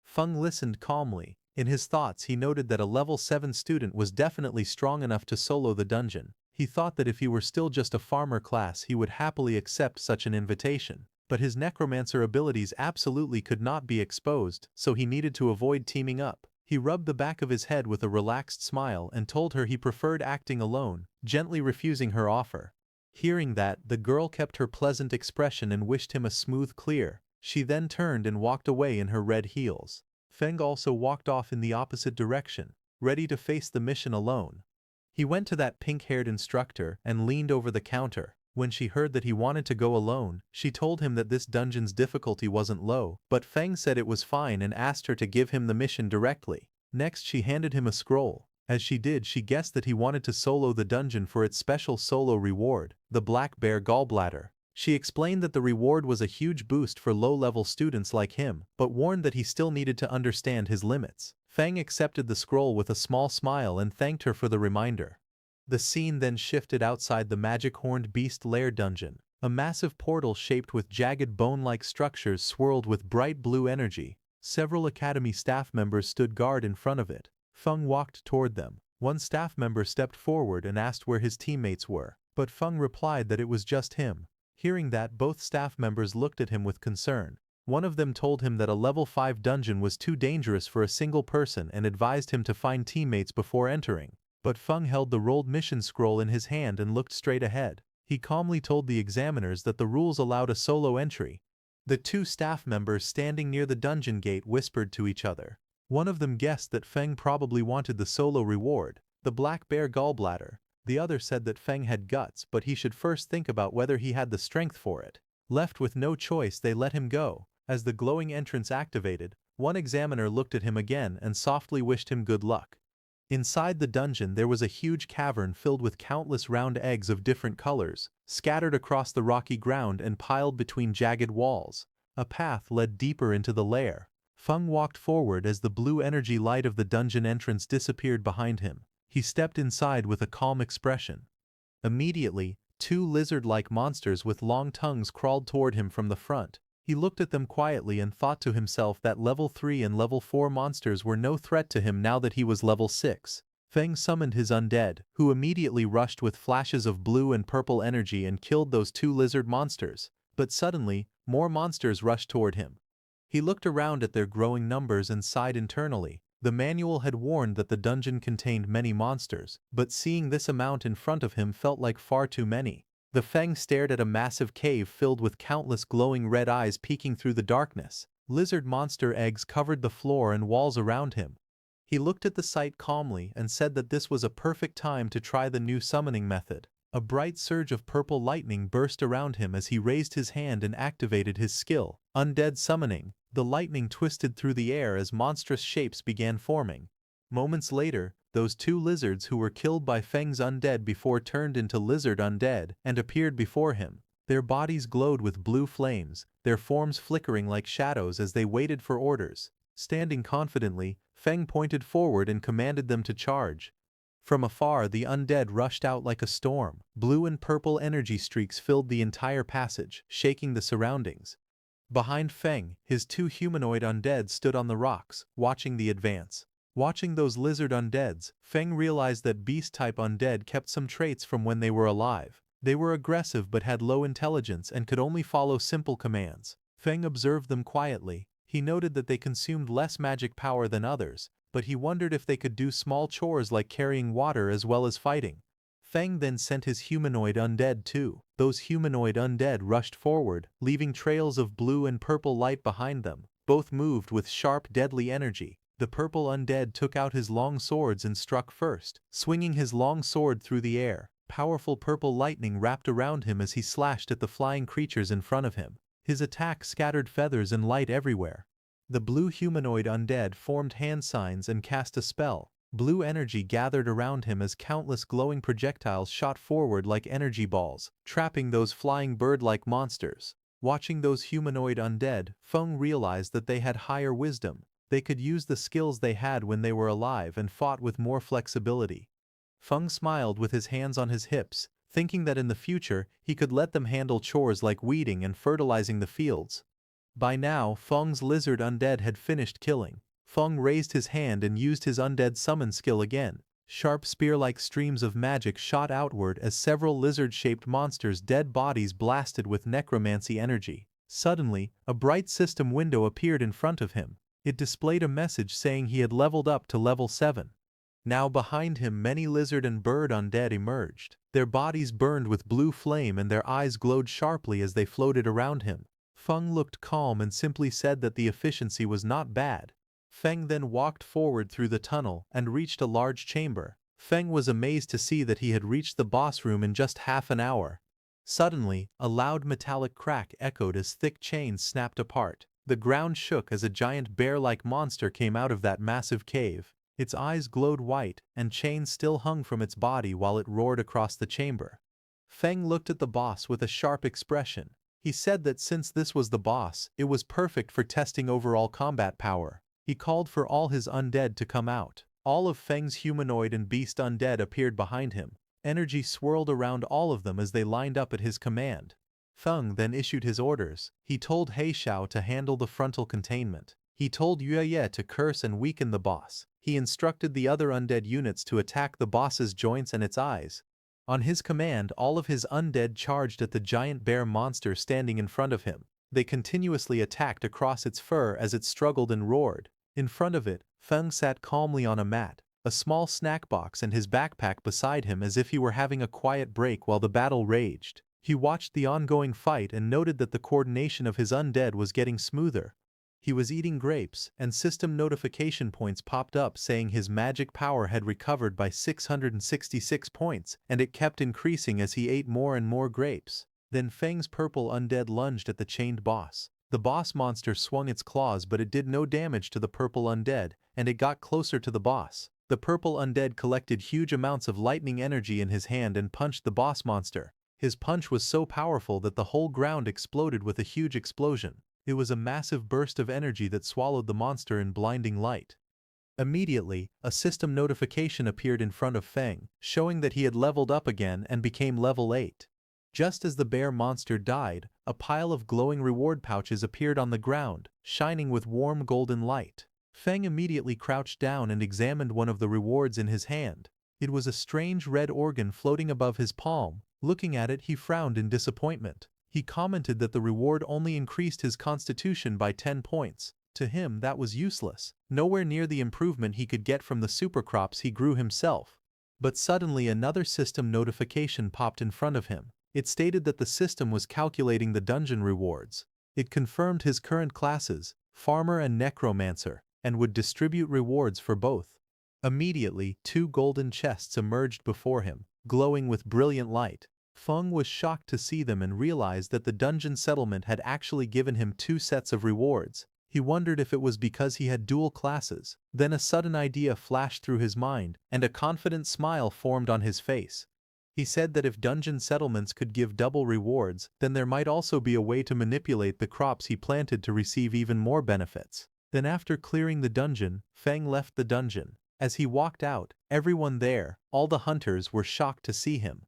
Feng listened calmly. In his thoughts, he noted that a level 7 student was definitely strong enough to solo the dungeon. He thought that if he were still just a farmer class, he would happily accept such an invitation. But his necromancer abilities absolutely could not be exposed, so he needed to avoid teaming up. He rubbed the back of his head with a relaxed smile and told her he preferred acting alone, gently refusing her offer. Hearing that, the girl kept her pleasant expression and wished him a smooth clear. She then turned and walked away in her red heels. Feng also walked off in the opposite direction, ready to face the mission alone. He went to that pink-haired instructor and leaned over the counter. When she heard that he wanted to go alone, she told him that this dungeon's difficulty wasn't low, but Feng said it was fine and asked her to give him the mission directly. Next, she handed him a scroll. As she did, she guessed that he wanted to solo the dungeon for its special solo reward, the Black Bear Gallbladder. She explained that the reward was a huge boost for low-level students like him, but warned that he still needed to understand his limits. Feng accepted the scroll with a small smile and thanked her for the reminder. The scene then shifted outside the Magic Horned Beast Lair dungeon. A massive portal shaped with jagged bone-like structures swirled with bright blue energy. Several academy staff members stood guard in front of it. Feng walked toward them. One staff member stepped forward and asked where his teammates were, but Feng replied that it was just him. Hearing that, both staff members looked at him with concern. One of them told him that a level 5 dungeon was too dangerous for a single person and advised him to find teammates before entering. But Feng held the rolled mission scroll in his hand and looked straight ahead. He calmly told the examiners that the rules allowed a solo entry. The 2 staff members standing near the dungeon gate whispered to each other. One of them guessed that Feng probably wanted the solo reward, the Black Bear Gallbladder. The other said that Feng had guts, but he should first think about whether he had the strength for it. Left with no choice, they let him go. As the glowing entrance activated, one examiner looked at him again and softly wished him good luck. Inside the dungeon there was a huge cavern filled with countless round eggs of different colors, scattered across the rocky ground and piled between jagged walls. A path led deeper into the lair. Feng walked forward as the blue energy light of the dungeon entrance disappeared behind him. He stepped inside with a calm expression. Immediately, two lizard-like monsters with long tongues crawled toward him from the front. He looked at them quietly and thought to himself that level 3 and level 4 monsters were no threat to him now that he was level 6. Feng summoned his undead, who immediately rushed with flashes of blue and purple energy and killed those two lizard monsters. But suddenly, more monsters rushed toward him. He looked around at their growing numbers and sighed internally. The manual had warned that the dungeon contained many monsters, but seeing this amount in front of him felt like far too many. The Feng stared at a massive cave filled with countless glowing red eyes peeking through the darkness. Lizard monster eggs covered the floor and walls around him. He looked at the sight calmly and said that this was a perfect time to try the new summoning method. A bright surge of purple lightning burst around him as he raised his hand and activated his skill, Undead Summoning. The lightning twisted through the air as monstrous shapes began forming. Moments later, those two lizards who were killed by Feng's undead before turned into lizard undead and appeared before him. Their bodies glowed with blue flames, their forms flickering like shadows as they waited for orders. Standing confidently, Feng pointed forward and commanded them to charge. From afar, the undead rushed out like a storm. Blue and purple energy streaks filled the entire passage, shaking the surroundings. Behind Feng, his two humanoid undead stood on the rocks, watching the advance. Watching those lizard undeads, Feng realized that beast-type undead kept some traits from when they were alive. They were aggressive but had low intelligence and could only follow simple commands. Feng observed them quietly. He noted that they consumed less magic power than others, but he wondered if they could do small chores like carrying water as well as fighting. Feng then sent his humanoid undead too. Those humanoid undead rushed forward, leaving trails of blue and purple light behind them. Both moved with sharp, deadly energy. The purple undead took out his long swords and struck first, swinging his long sword through the air. Powerful purple lightning wrapped around him as he slashed at the flying creatures in front of him. His attack scattered feathers and light everywhere. The blue humanoid undead formed hand signs and cast a spell. Blue energy gathered around him as countless glowing projectiles shot forward like energy balls, trapping those flying bird-like monsters. Watching those humanoid undead, Feng realized that they had higher wisdom. They could use the skills they had when they were alive and fought with more flexibility. Feng smiled with his hands on his hips, thinking that in the future he could let them handle chores like weeding and fertilizing the fields. By now, Feng's lizard undead had finished killing. Feng raised his hand and used his undead summon skill again. Sharp spear-like streams of magic shot outward as several lizard-shaped monsters' dead bodies blasted with necromancy energy. Suddenly, a bright system window appeared in front of him. It displayed a message saying he had leveled up to level 7. Now behind him many lizard and bird undead emerged. Their bodies burned with blue flame and their eyes glowed sharply as they floated around him. Feng looked calm and simply said that the efficiency was not bad. Feng then walked forward through the tunnel and reached a large chamber. Feng was amazed to see that he had reached the boss room in just half an hour. Suddenly, a loud metallic crack echoed as thick chains snapped apart. The ground shook as a giant bear-like monster came out of that massive cave. Its eyes glowed white, and chains still hung from its body while it roared across the chamber. Feng looked at the boss with a sharp expression. He said that since this was the boss, it was perfect for testing overall combat power. He called for all his undead to come out. All of Feng's humanoid and beast undead appeared behind him. Energy swirled around all of them as they lined up at his command. Feng then issued his orders. He told Heishao to handle the frontal containment. He told Yueye to curse and weaken the boss. He instructed the other undead units to attack the boss's joints and its eyes. On his command, all of his undead charged at the giant bear monster standing in front of him. They continuously attacked across its fur as it struggled and roared. In front of it, Feng sat calmly on a mat, a small snack box and his backpack beside him as if he were having a quiet break while the battle raged. He watched the ongoing fight and noted that the coordination of his undead was getting smoother. He was eating grapes, and system notification points popped up saying his magic power had recovered by 666 points, and it kept increasing as he ate more and more grapes. Then Feng's purple undead lunged at the chained boss. The boss monster swung its claws, but it did no damage to the purple undead, and it got closer to the boss. The purple undead collected huge amounts of lightning energy in his hand and punched the boss monster. His punch was so powerful that the whole ground exploded with a huge explosion. It was a massive burst of energy that swallowed the monster in blinding light. Immediately, a system notification appeared in front of Feng, showing that he had leveled up again and became level 8. Just as the bear monster died, a pile of glowing reward pouches appeared on the ground, shining with warm golden light. Feng immediately crouched down and examined one of the rewards in his hand. It was a strange red organ floating above his palm. Looking at it, he frowned in disappointment. He commented that the reward only increased his constitution by 10 points. To him, that was useless, nowhere near the improvement he could get from the supercrops he grew himself. But suddenly another system notification popped in front of him. It stated that the system was calculating the dungeon rewards. It confirmed his current classes, Farmer and Necromancer, and would distribute rewards for both. Immediately, 2 golden chests emerged before him, glowing with brilliant light. Feng was shocked to see them and realized that the dungeon settlement had actually given him 2 sets of rewards. He wondered if it was because he had dual classes. Then a sudden idea flashed through his mind, and a confident smile formed on his face. He said that if dungeon settlements could give double rewards, then there might also be a way to manipulate the crops he planted to receive even more benefits. Then after clearing the dungeon, Feng left the dungeon. As he walked out, everyone there, all the hunters, were shocked to see him.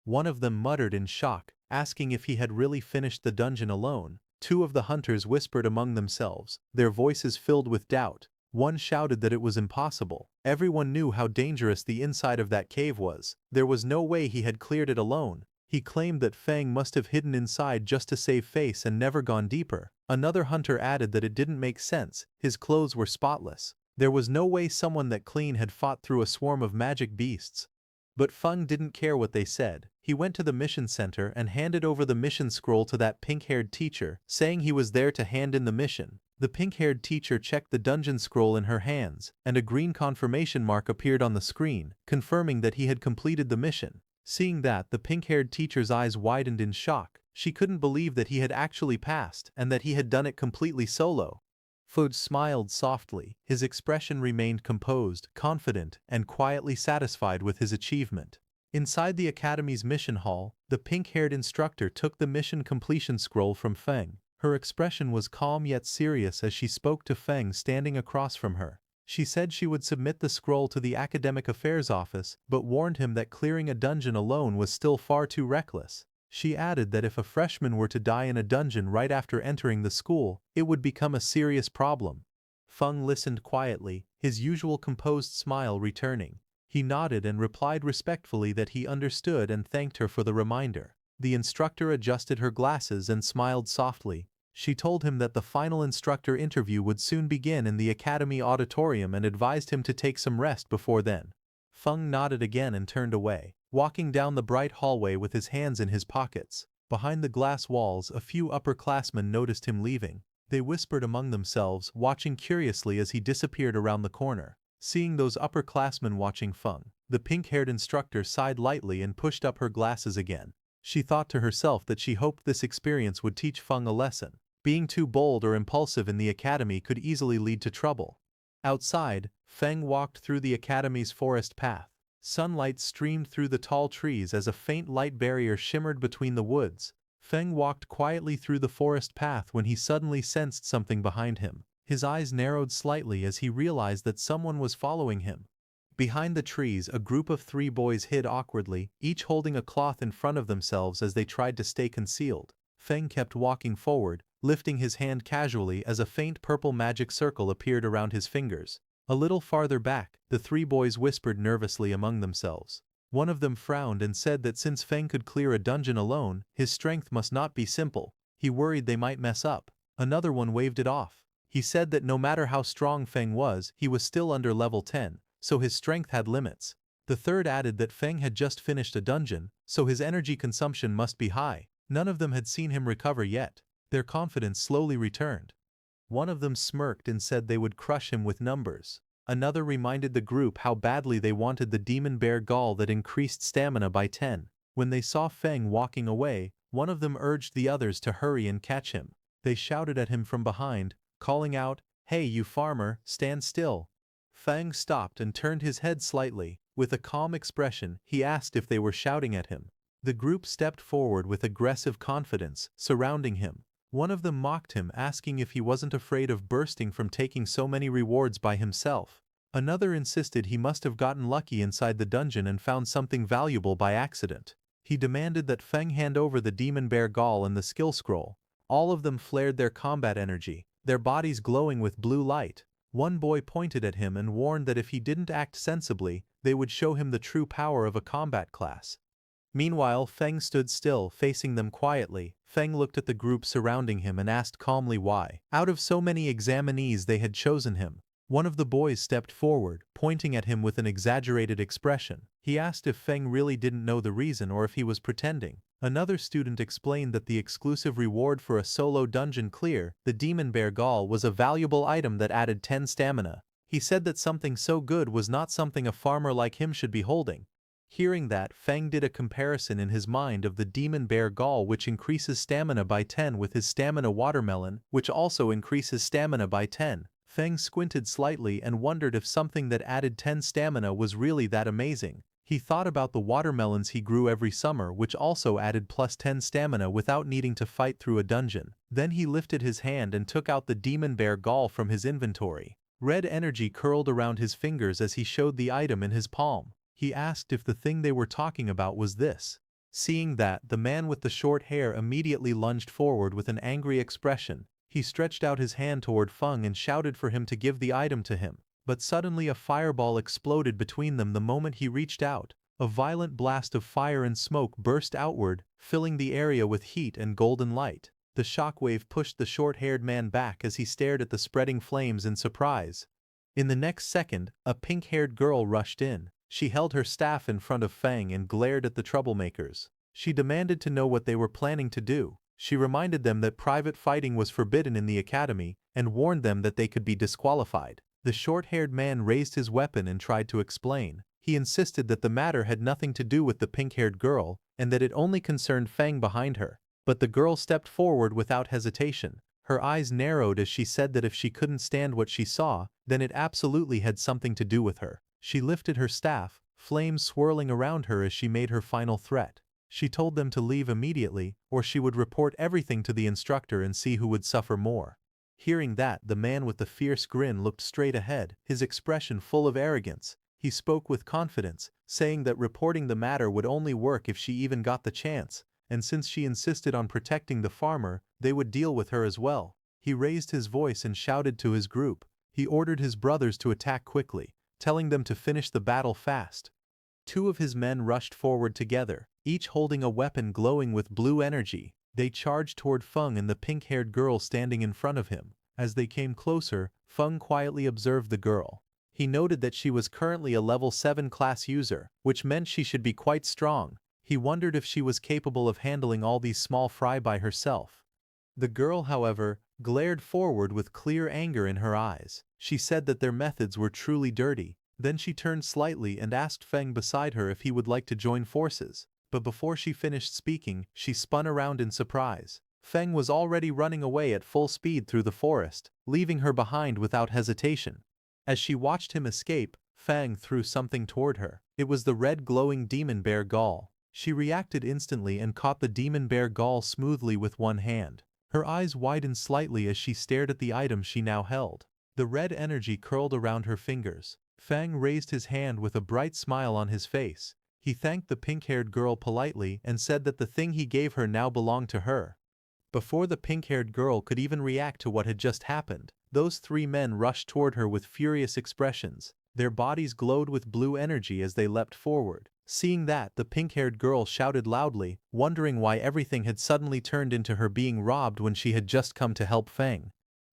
One of them muttered in shock, asking if he had really finished the dungeon alone. 2 of the hunters whispered among themselves, their voices filled with doubt. One shouted that it was impossible. Everyone knew how dangerous the inside of that cave was. There was no way he had cleared it alone. He claimed that Feng must have hidden inside just to save face and never gone deeper. Another hunter added that it didn't make sense, his clothes were spotless. There was no way someone that clean had fought through a swarm of magic beasts. But Feng didn't care what they said. He went to the mission center and handed over the mission scroll to that pink-haired teacher, saying he was there to hand in the mission. The pink-haired teacher checked the dungeon scroll in her hands, and a green confirmation mark appeared on the screen, confirming that he had completed the mission. Seeing that, the pink-haired teacher's eyes widened in shock. She couldn't believe that he had actually passed, and that he had done it completely solo. Food smiled softly. His expression remained composed, confident, and quietly satisfied with his achievement. Inside the academy's mission hall, the pink-haired instructor took the mission completion scroll from Feng. Her expression was calm yet serious as she spoke to Feng standing across from her. She said she would submit the scroll to the academic affairs office, but warned him that clearing a dungeon alone was still far too reckless. She added that if a freshman were to die in a dungeon right after entering the school, it would become a serious problem. Feng listened quietly, his usual composed smile returning. He nodded and replied respectfully that he understood and thanked her for the reminder. The instructor adjusted her glasses and smiled softly. She told him that the final instructor interview would soon begin in the academy auditorium and advised him to take some rest before then. Feng nodded again and turned away, walking down the bright hallway with his hands in his pockets. Behind the glass walls, a few upperclassmen noticed him leaving. They whispered among themselves, watching curiously as he disappeared around the corner. Seeing those upperclassmen watching Feng, the pink-haired instructor sighed lightly and pushed up her glasses again. She thought to herself that she hoped this experience would teach Feng a lesson. Being too bold or impulsive in the academy could easily lead to trouble. Outside, Feng walked through the academy's forest path. Sunlight streamed through the tall trees as a faint light barrier shimmered between the woods. Feng walked quietly through the forest path when he suddenly sensed something behind him. His eyes narrowed slightly as he realized that someone was following him. Behind the trees, a group of 3 boys hid awkwardly, each holding a cloth in front of themselves as they tried to stay concealed. Feng kept walking forward, lifting his hand casually as a faint purple magic circle appeared around his fingers. A little farther back, the 3 boys whispered nervously among themselves. One of them frowned and said that since Feng could clear a dungeon alone, his strength must not be simple. He worried they might mess up. Another one waved it off. He said that no matter how strong Feng was, he was still under level 10, so his strength had limits. The third added that Feng had just finished a dungeon, so his energy consumption must be high. None of them had seen him recover yet. Their confidence slowly returned. One of them smirked and said they would crush him with numbers. Another reminded the group how badly they wanted the demon bear gall that increased stamina by 10. When they saw Feng walking away, one of them urged the others to hurry and catch him. They shouted at him from behind, calling out, "Hey you farmer, stand still." Feng stopped and turned his head slightly. With a calm expression, he asked if they were shouting at him. The group stepped forward with aggressive confidence, surrounding him. One of them mocked him, asking if he wasn't afraid of bursting from taking so many rewards by himself. Another insisted he must have gotten lucky inside the dungeon and found something valuable by accident. He demanded that Feng hand over the demon bear gall and the skill scroll. All of them flared their combat energy, their bodies glowing with blue light. One boy pointed at him and warned that if he didn't act sensibly, they would show him the true power of a combat class. Meanwhile, Feng stood still, facing them quietly. Feng looked at the group surrounding him and asked calmly why, out of so many examinees, they had chosen him. One of the boys stepped forward, pointing at him with an exaggerated expression. He asked if Feng really didn't know the reason or if he was pretending. Another student explained that the exclusive reward for a solo dungeon clear, the demon bear gall, was a valuable item that added 10 stamina. He said that something so good was not something a farmer like him should be holding. Hearing that, Feng did a comparison in his mind of the demon bear gall, which increases stamina by 10, with his stamina watermelon, which also increases stamina by 10. Feng squinted slightly and wondered if something that added 10 stamina was really that amazing. He thought about the watermelons he grew every summer, which also added plus 10 stamina without needing to fight through a dungeon. Then he lifted his hand and took out the demon bear gall from his inventory. Red energy curled around his fingers as he showed the item in his palm. He asked if the thing they were talking about was this. Seeing that, the man with the short hair immediately lunged forward with an angry expression. He stretched out his hand toward Feng and shouted for him to give the item to him. But suddenly a fireball exploded between them the moment he reached out. A violent blast of fire and smoke burst outward, filling the area with heat and golden light. The shockwave pushed the short-haired man back as he stared at the spreading flames in surprise. In the next second, a pink-haired girl rushed in. She held her staff in front of Feng and glared at the troublemakers. She demanded to know what they were planning to do. She reminded them that private fighting was forbidden in the academy and warned them that they could be disqualified. The short-haired man raised his weapon and tried to explain. He insisted that the matter had nothing to do with the pink-haired girl and that it only concerned Feng behind her. But the girl stepped forward without hesitation. Her eyes narrowed as she said that if she couldn't stand what she saw, then it absolutely had something to do with her. She lifted her staff, flames swirling around her as she made her final threat. She told them to leave immediately, or she would report everything to the instructor and see who would suffer more. Hearing that, the man with the fierce grin looked straight ahead, his expression full of arrogance. He spoke with confidence, saying that reporting the matter would only work if she even got the chance, and since she insisted on protecting the farmer, they would deal with her as well. He raised his voice and shouted to his group. He ordered his brothers to attack quickly, telling them to finish the battle fast. Two of his men rushed forward together, each holding a weapon glowing with blue energy. They charged toward Feng and the pink-haired girl standing in front of him. As they came closer, Feng quietly observed the girl. He noted that she was currently a level 7 class user, which meant she should be quite strong. He wondered if she was capable of handling all these small fry by herself. The girl, however, glared forward with clear anger in her eyes. She said that their methods were truly dirty. Then she turned slightly and asked Feng beside her if he would like to join forces. But before she finished speaking, she spun around in surprise. Feng was already running away at full speed through the forest, leaving her behind without hesitation. As she watched him escape, Feng threw something toward her. It was the red glowing demon bear gall. She reacted instantly and caught the demon bear gall smoothly with one hand. Her eyes widened slightly as she stared at the item she now held. The red energy curled around her fingers. Feng raised his hand with a bright smile on his face. He thanked the pink-haired girl politely and said that the thing he gave her now belonged to her. Before the pink-haired girl could even react to what had just happened, those three men rushed toward her with furious expressions. Their bodies glowed with blue energy as they leapt forward. Seeing that, the pink-haired girl shouted loudly, wondering why everything had suddenly turned into her being robbed when she had just come to help Feng.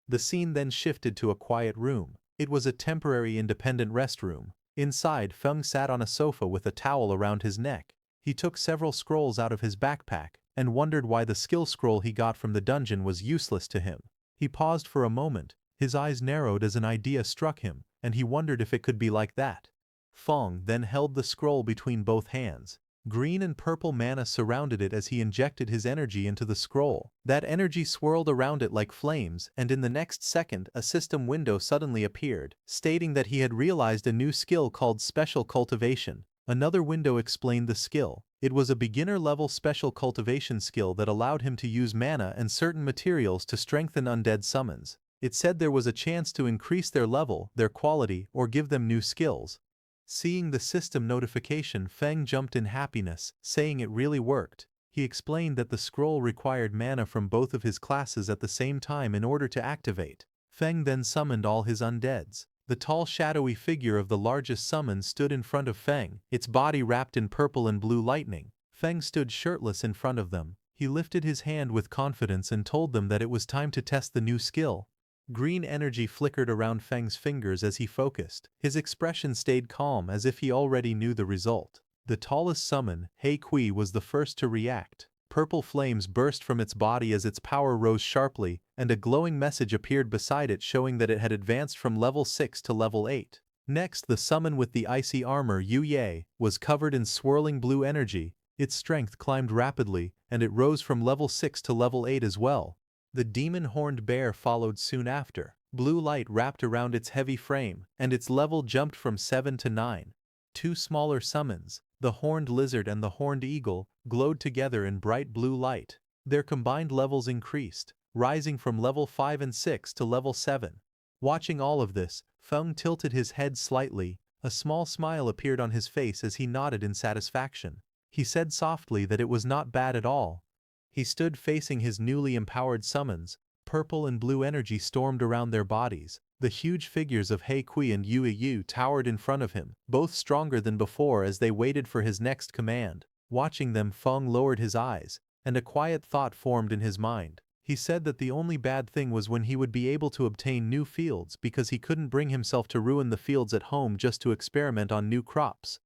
The scene then shifted to a quiet room. It was a temporary independent restroom. Inside, Feng sat on a sofa with a towel around his neck. He took several scrolls out of his backpack and wondered why the skill scroll he got from the dungeon was useless to him. He paused for a moment. His eyes narrowed as an idea struck him, and he wondered if it could be like that. Feng then held the scroll between both hands. Green and purple mana surrounded it as he injected his energy into the scroll. That energy swirled around it like flames, and in the next second a system window suddenly appeared, stating that he had realized a new skill called Special Cultivation. Another window explained the skill. It was a beginner-level special cultivation skill that allowed him to use mana and certain materials to strengthen undead summons. It said there was a chance to increase their level, their quality, or give them new skills. Seeing the system notification, Feng jumped in happiness, saying it really worked. He explained that the scroll required mana from both of his classes at the same time in order to activate. Feng then summoned all his undeads. The tall shadowy figure of the largest summon stood in front of Feng, its body wrapped in purple and blue lightning. Feng stood shirtless in front of them. He lifted his hand with confidence and told them that it was time to test the new skill. Green energy flickered around Feng's fingers as he focused. His expression stayed calm as if he already knew the result. The tallest summon, Hei Kui, was the first to react. Purple flames burst from its body as its power rose sharply, and a glowing message appeared beside it showing that it had advanced from level 6 to level 8. Next, the summon with the icy armor, Yu Ye, was covered in swirling blue energy. Its strength climbed rapidly, and it rose from level 6 to level 8 as well. The demon-horned bear followed soon after. Blue light wrapped around its heavy frame, and its level jumped from 7 to 9. Two smaller summons, the horned lizard and the horned eagle, glowed together in bright blue light. Their combined levels increased, rising from level 5 and 6 to level 7. Watching all of this, Feng tilted his head slightly. A small smile appeared on his face as he nodded in satisfaction. He said softly that it was not bad at all. He stood facing his newly empowered summons. Purple and blue energy stormed around their bodies. The huge figures of Hei Kui and Yue Yu towered in front of him, both stronger than before as they waited for his next command. Watching them, Feng lowered his eyes, and a quiet thought formed in his mind. He said that the only bad thing was when he would be able to obtain new fields because he couldn't bring himself to ruin the fields at home just to experiment on new crops.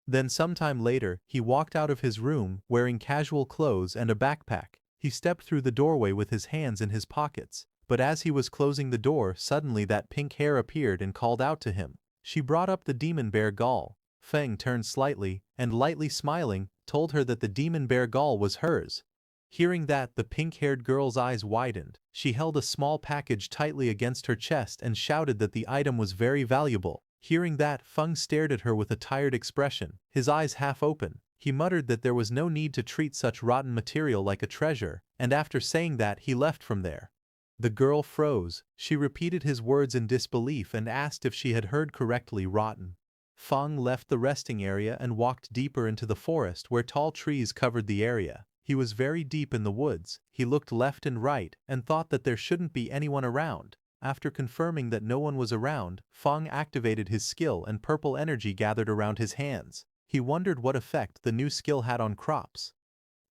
Then sometime later, he walked out of his room, wearing casual clothes and a backpack. He stepped through the doorway with his hands in his pockets, but as he was closing the door, suddenly that pink hair appeared and called out to him. She brought up the demon bear Gaul. Feng turned slightly, and lightly smiling, told her that the demon bear Gaul was hers. Hearing that, the pink-haired girl's eyes widened. She held a small package tightly against her chest and shouted that the item was very valuable. Hearing that, Feng stared at her with a tired expression, his eyes half open. He muttered that there was no need to treat such rotten material like a treasure, and after saying that, he left from there. The girl froze. She repeated his words in disbelief and asked if she had heard correctly, rotten. Feng left the resting area and walked deeper into the forest where tall trees covered the area. He was very deep in the woods. He looked left and right and thought that there shouldn't be anyone around. After confirming that no one was around, Feng activated his skill and purple energy gathered around his hands. He wondered what effect the new skill had on crops.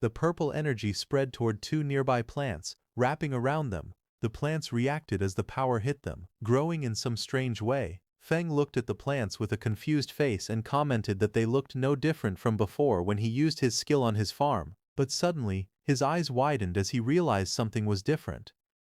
The purple energy spread toward two nearby plants, wrapping around them. The plants reacted as the power hit them, growing in some strange way. Feng looked at the plants with a confused face and commented that they looked no different from before when he used his skill on his farm, but suddenly, his eyes widened as he realized something was different.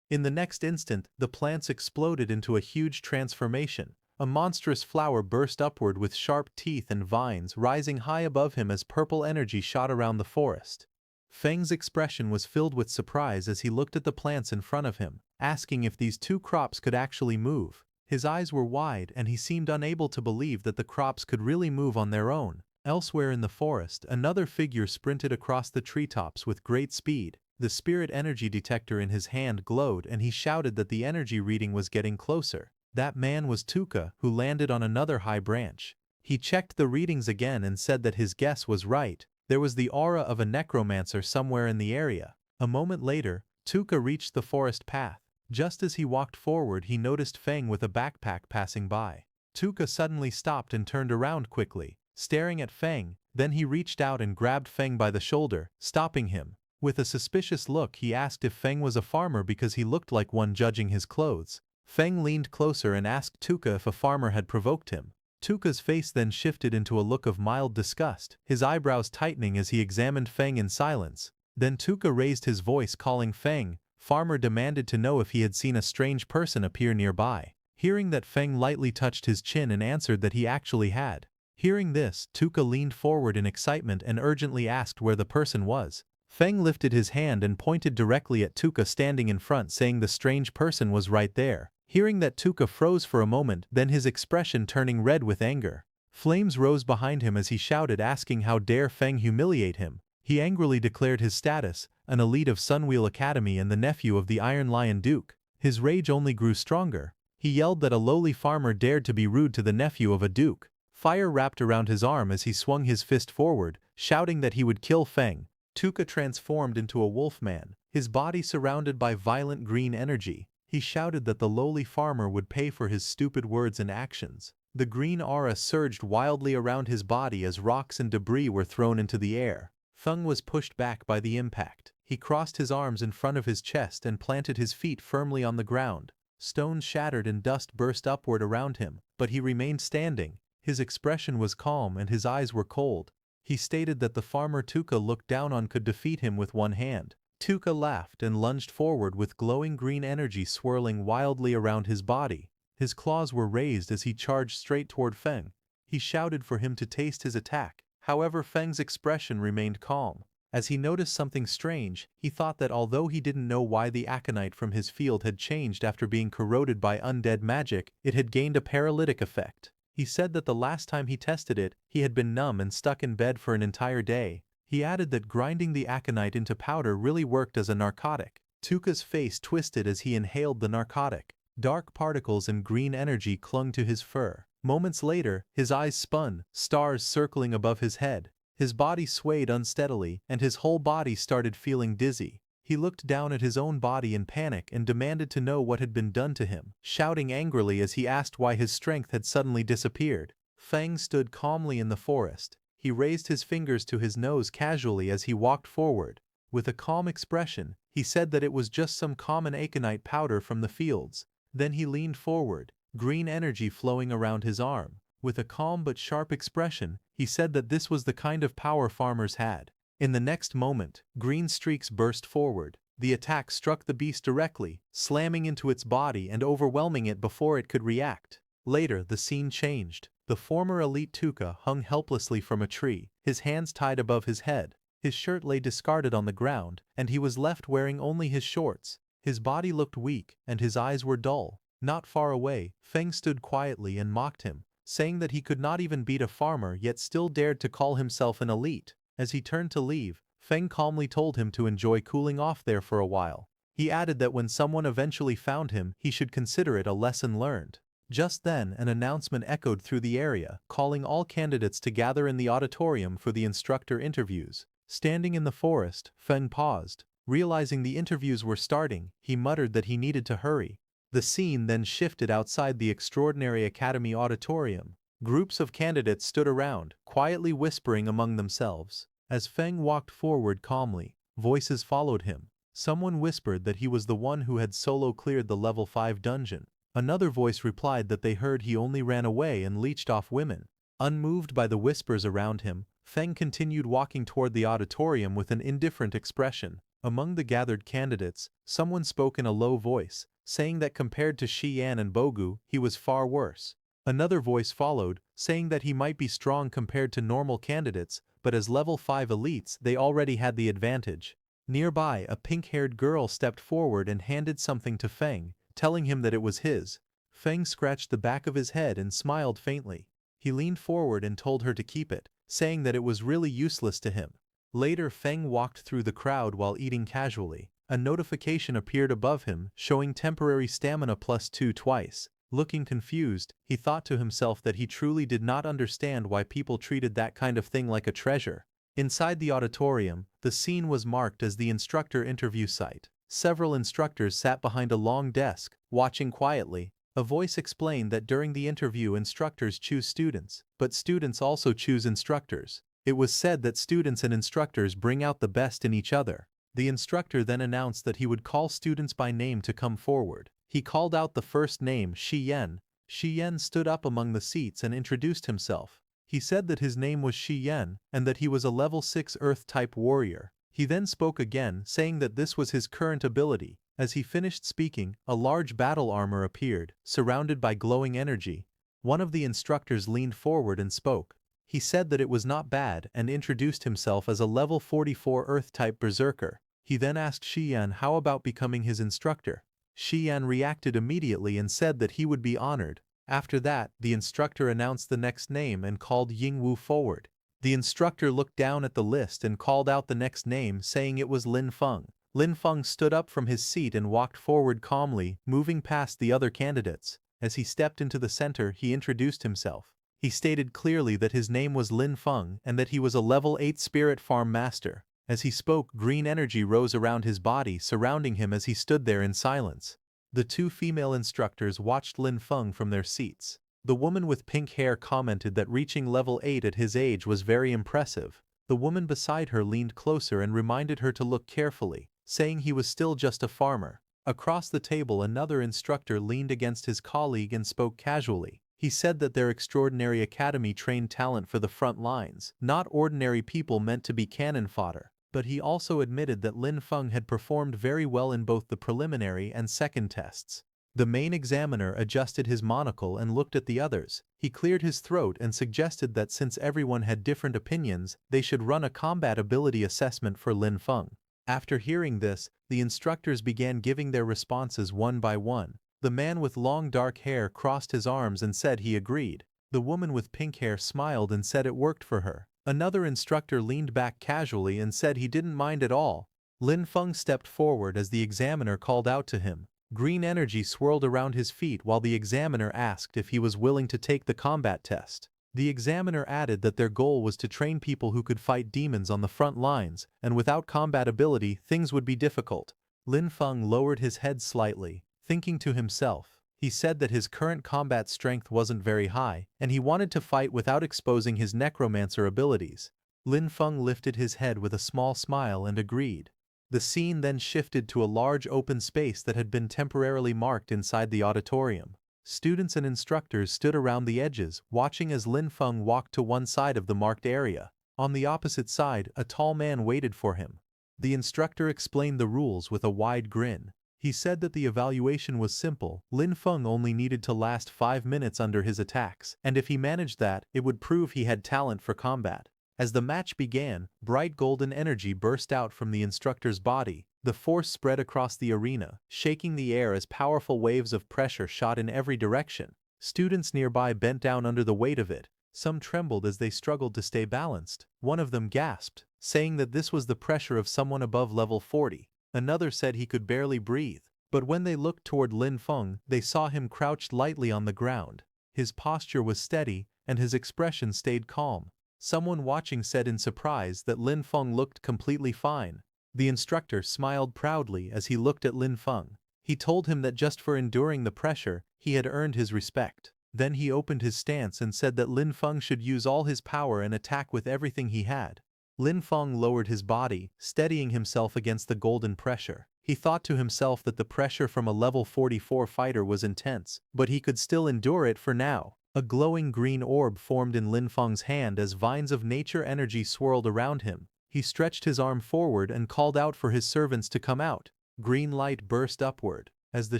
In the next instant, the plants exploded into a huge transformation. A monstrous flower burst upward with sharp teeth and vines rising high above him as purple energy shot around the forest. Feng's expression was filled with surprise as he looked at the plants in front of him, asking if these two crops could actually move. His eyes were wide and he seemed unable to believe that the crops could really move on their own. Elsewhere in the forest, another figure sprinted across the treetops with great speed. The spirit energy detector in his hand glowed and he shouted that the energy reading was getting closer. That man was Tuka, who landed on another high branch. He checked the readings again and said that his guess was right. There was the aura of a necromancer somewhere in the area. A moment later, Tuka reached the forest path. Just as he walked forward, he noticed Feng with a backpack passing by. Tuka suddenly stopped and turned around quickly, staring at Feng. Then he reached out and grabbed Feng by the shoulder, stopping him. With a suspicious look, he asked if Feng was a farmer because he looked like one judging his clothes. Feng leaned closer and asked Tuka if a farmer had provoked him. Tuka's face then shifted into a look of mild disgust, his eyebrows tightening as he examined Feng in silence. Then Tuka raised his voice calling Feng. Farmer demanded to know if he had seen a strange person appear nearby. Hearing that, Feng lightly touched his chin and answered that he actually had. Hearing this, Tuka leaned forward in excitement and urgently asked where the person was. Feng lifted his hand and pointed directly at Tuka standing in front, saying the strange person was right there. Hearing that, Tuka froze for a moment, then his expression turning red with anger. Flames rose behind him as he shouted, asking how dare Feng humiliate him. He angrily declared his status, an elite of Sunwheel Academy and the nephew of the Iron Lion Duke. His rage only grew stronger. He yelled that a lowly farmer dared to be rude to the nephew of a duke. Fire wrapped around his arm as he swung his fist forward, shouting that he would kill Feng. Tuka transformed into a wolfman, his body surrounded by violent green energy. He shouted that the lowly farmer would pay for his stupid words and actions. The green aura surged wildly around his body as rocks and debris were thrown into the air. Feng was pushed back by the impact. He crossed his arms in front of his chest and planted his feet firmly on the ground. Stones shattered and dust burst upward around him, but he remained standing. His expression was calm and his eyes were cold. He stated that the farmer Tuka looked down on could defeat him with one hand. Tuka laughed and lunged forward with glowing green energy swirling wildly around his body. His claws were raised as he charged straight toward Feng. He shouted for him to taste his attack. However, Feng's expression remained calm. As he noticed something strange, he thought that although he didn't know why the aconite from his field had changed after being corroded by undead magic, it had gained a paralytic effect. He said that the last time he tested it, he had been numb and stuck in bed for an entire day. He added that grinding the aconite into powder really worked as a narcotic. Tuka's face twisted as he inhaled the narcotic. Dark particles and green energy clung to his fur. Moments later, his eyes spun, stars circling above his head. His body swayed unsteadily, and his whole body started feeling dizzy. He looked down at his own body in panic and demanded to know what had been done to him, shouting angrily as he asked why his strength had suddenly disappeared. Feng stood calmly in the forest. He raised his fingers to his nose casually as he walked forward. With a calm expression, he said that it was just some common aconite powder from the fields. Then he leaned forward, green energy flowing around his arm. With a calm but sharp expression, he said that this was the kind of power farmers had. In the next moment, green streaks burst forward. The attack struck the beast directly, slamming into its body and overwhelming it before it could react. Later, the scene changed. The former elite Tuka hung helplessly from a tree, his hands tied above his head. His shirt lay discarded on the ground, and he was left wearing only his shorts. His body looked weak, and his eyes were dull. Not far away, Feng stood quietly and mocked him, saying that he could not even beat a farmer yet still dared to call himself an elite. As he turned to leave, Feng calmly told him to enjoy cooling off there for a while. He added that when someone eventually found him, he should consider it a lesson learned. Just then, an announcement echoed through the area, calling all candidates to gather in the auditorium for the instructor interviews. Standing in the forest, Feng paused. Realizing the interviews were starting, he muttered that he needed to hurry. The scene then shifted outside the Extraordinary Academy auditorium. Groups of candidates stood around, quietly whispering among themselves. As Feng walked forward calmly, voices followed him. Someone whispered that he was the one who had solo cleared the level 5 dungeon. Another voice replied that they heard he only ran away and leeched off women. Unmoved by the whispers around him, Feng continued walking toward the auditorium with an indifferent expression. Among the gathered candidates, someone spoke in a low voice, saying that compared to Xian and Bogu, he was far worse. Another voice followed, saying that he might be strong compared to normal candidates, but as level 5 elites they already had the advantage. Nearby, a pink-haired girl stepped forward and handed something to Feng, telling him that it was his. Feng scratched the back of his head and smiled faintly. He leaned forward and told her to keep it, saying that it was really useless to him. Later, Feng walked through the crowd while eating casually. A notification appeared above him, showing temporary stamina +2 twice. Looking confused, he thought to himself that he truly did not understand why people treated that kind of thing like a treasure. Inside the auditorium, the scene was marked as the instructor interview site. Several instructors sat behind a long desk, watching quietly. A voice explained that during the interview instructors choose students, but students also choose instructors. It was said that students and instructors bring out the best in each other. The instructor then announced that he would call students by name to come forward. He called out the first name, Xian. Xian stood up among the seats and introduced himself. He said that his name was Xian and that he was a level 6 Earth-type warrior. He then spoke again, saying that this was his current ability. As he finished speaking, a large battle armor appeared, surrounded by glowing energy. One of the instructors leaned forward and spoke. He said that it was not bad and introduced himself as a level 44 Earth-type berserker. He then asked Xian how about becoming his instructor. Xian reacted immediately and said that he would be honored. After that, the instructor announced the next name and called Yingwu forward. The instructor looked down at the list and called out the next name, saying it was Lin Feng. Lin Feng stood up from his seat and walked forward calmly, moving past the other candidates. As he stepped into the center, he introduced himself. He stated clearly that his name was Lin Feng and that he was a level 8 spirit farm master. As he spoke, green energy rose around his body, surrounding him as he stood there in silence. The two female instructors watched Lin Feng from their seats. The woman with pink hair commented that reaching level 8 at his age was very impressive. The woman beside her leaned closer and reminded her to look carefully, saying he was still just a farmer. Across the table, another instructor leaned against his colleague and spoke casually. He said that their extraordinary academy trained talent for the front lines, not ordinary people meant to be cannon fodder. But he also admitted that Lin Feng had performed very well in both the preliminary and second tests. The main examiner adjusted his monocle and looked at the others. He cleared his throat and suggested that since everyone had different opinions, they should run a combat ability assessment for Lin Feng. After hearing this, the instructors began giving their responses one by one. The man with long dark hair crossed his arms and said he agreed. The woman with pink hair smiled and said it worked for her. Another instructor leaned back casually and said he didn't mind at all. Lin Feng stepped forward as the examiner called out to him. Green energy swirled around his feet while the examiner asked if he was willing to take the combat test. The examiner added that their goal was to train people who could fight demons on the front lines, and without combat ability, things would be difficult. Lin Feng lowered his head slightly, thinking to himself. He said that his current combat strength wasn't very high, and he wanted to fight without exposing his necromancer abilities. Lin Feng lifted his head with a small smile and agreed. The scene then shifted to a large open space that had been temporarily marked inside the auditorium. Students and instructors stood around the edges, watching as Lin Feng walked to one side of the marked area. On the opposite side, a tall man waited for him. The instructor explained the rules with a wide grin. He said that the evaluation was simple. Lin Feng only needed to last 5 minutes under his attacks, and if he managed that, it would prove he had talent for combat. As the match began, bright golden energy burst out from the instructor's body. The force spread across the arena, shaking the air as powerful waves of pressure shot in every direction. Students nearby bent down under the weight of it. Some trembled as they struggled to stay balanced. One of them gasped, saying that this was the pressure of someone above level 40. Another said he could barely breathe. But when they looked toward Lin Feng, they saw him crouched lightly on the ground. His posture was steady, and his expression stayed calm. Someone watching said in surprise that Lin Feng looked completely fine. The instructor smiled proudly as he looked at Lin Feng. He told him that just for enduring the pressure, he had earned his respect. Then he opened his stance and said that Lin Feng should use all his power and attack with everything he had. Lin Feng lowered his body, steadying himself against the golden pressure. He thought to himself that the pressure from a level 44 fighter was intense, but he could still endure it for now. A glowing green orb formed in Lin Feng's hand as vines of nature energy swirled around him. He stretched his arm forward and called out for his servants to come out. Green light burst upward. As the